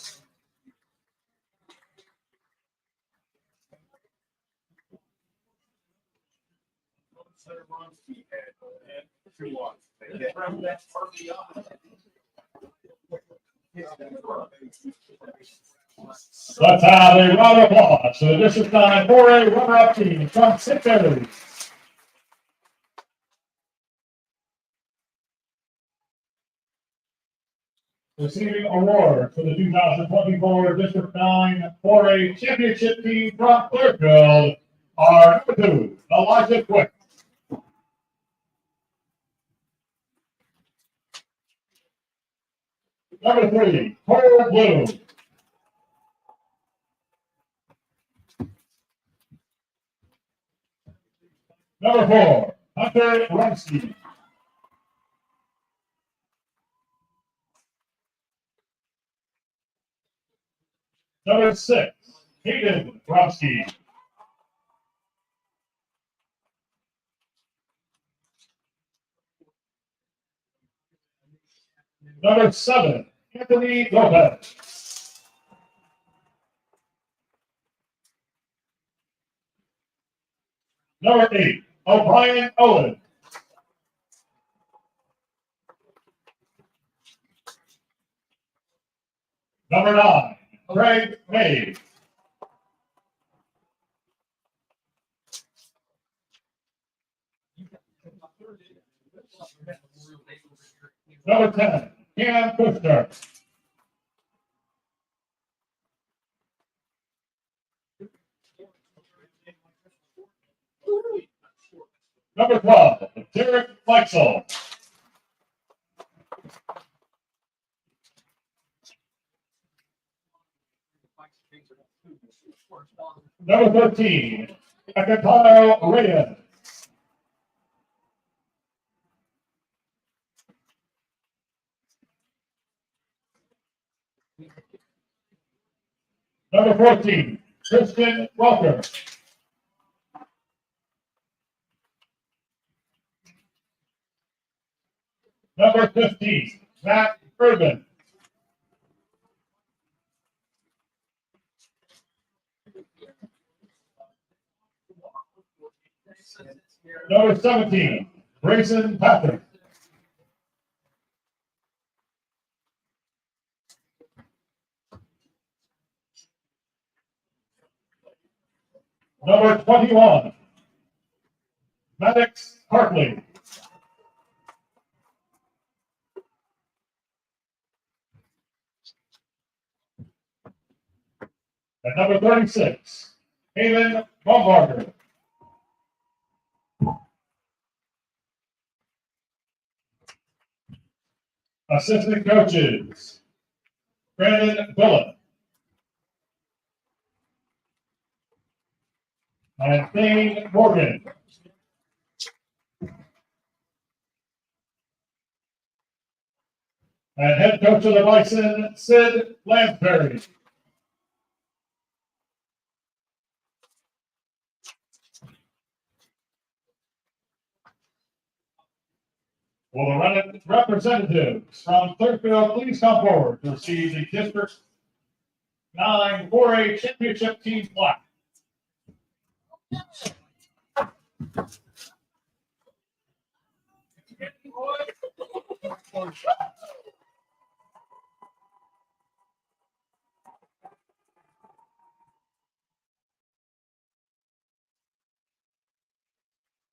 Let's have a round of applause for the District 9 4A runner-up team from St. Mary's. Receiving award for the 2024 District 9 4A championship team from Clearfield are number 2, Elijah Quick. Number 3, Cole Bloom. Number 4, Hunter Rumsky. Number 6, Hayden Rumsky. Number 7, Anthony Lopez. Number 8, O'Brien Owen. Number 9, Craig May. Number 10, Cam Kushner. Number 12, Derek Flexel. Number 13, Ekatano Reyes. Number 14, Christian Welker. Number 15, Matt Urban. Number 17, Grayson Patrick. Number 21, Maddox Hartley. And number 36, Hayden Baumgartner. Assistant coaches, Brandon Bullock and Thane Morgan. And head coach of the Bison, Sid Lansbury. Will the representatives from Clearfield please come forward to receive the District 9 4A Championship Team plaque?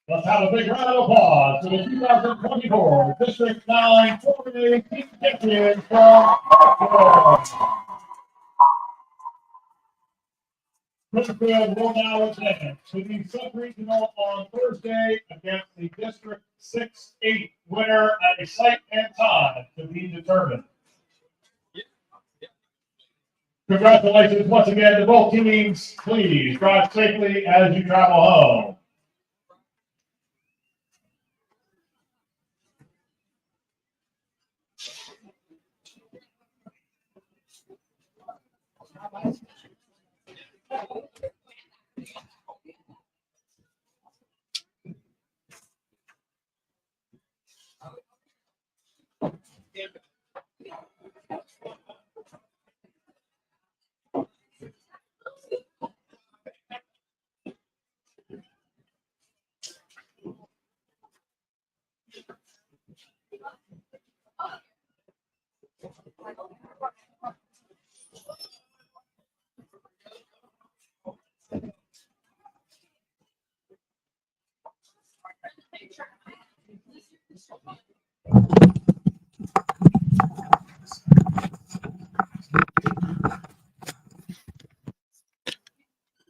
Let's have a big round of applause for the 2024 District 9 4A team champions from Clearfield. Clearfield will now advance to the sub-regional on Thursday against the District 6-8 winner at a site and time to be determined. Congratulations once again to both teams. Please drive safely as you travel home.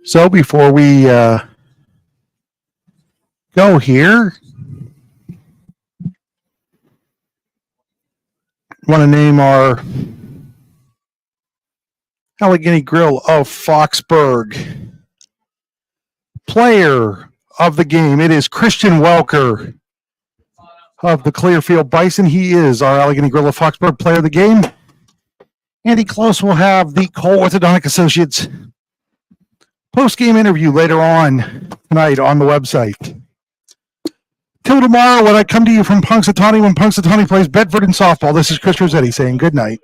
So before we go here, want to name our Allegheny Grill of Foxburg player of the game. It is Christian Welker of the Clearfield Bison. He is our Allegheny Grill of Foxburg player of the game. Andy Close will have the Cole Orthodontic Associates post-game interview later on tonight on the website. Till tomorrow, when I come to you from Punxsutawney, when Punxsutawney plays Bedford in softball, this is Chris Rossetti saying good night.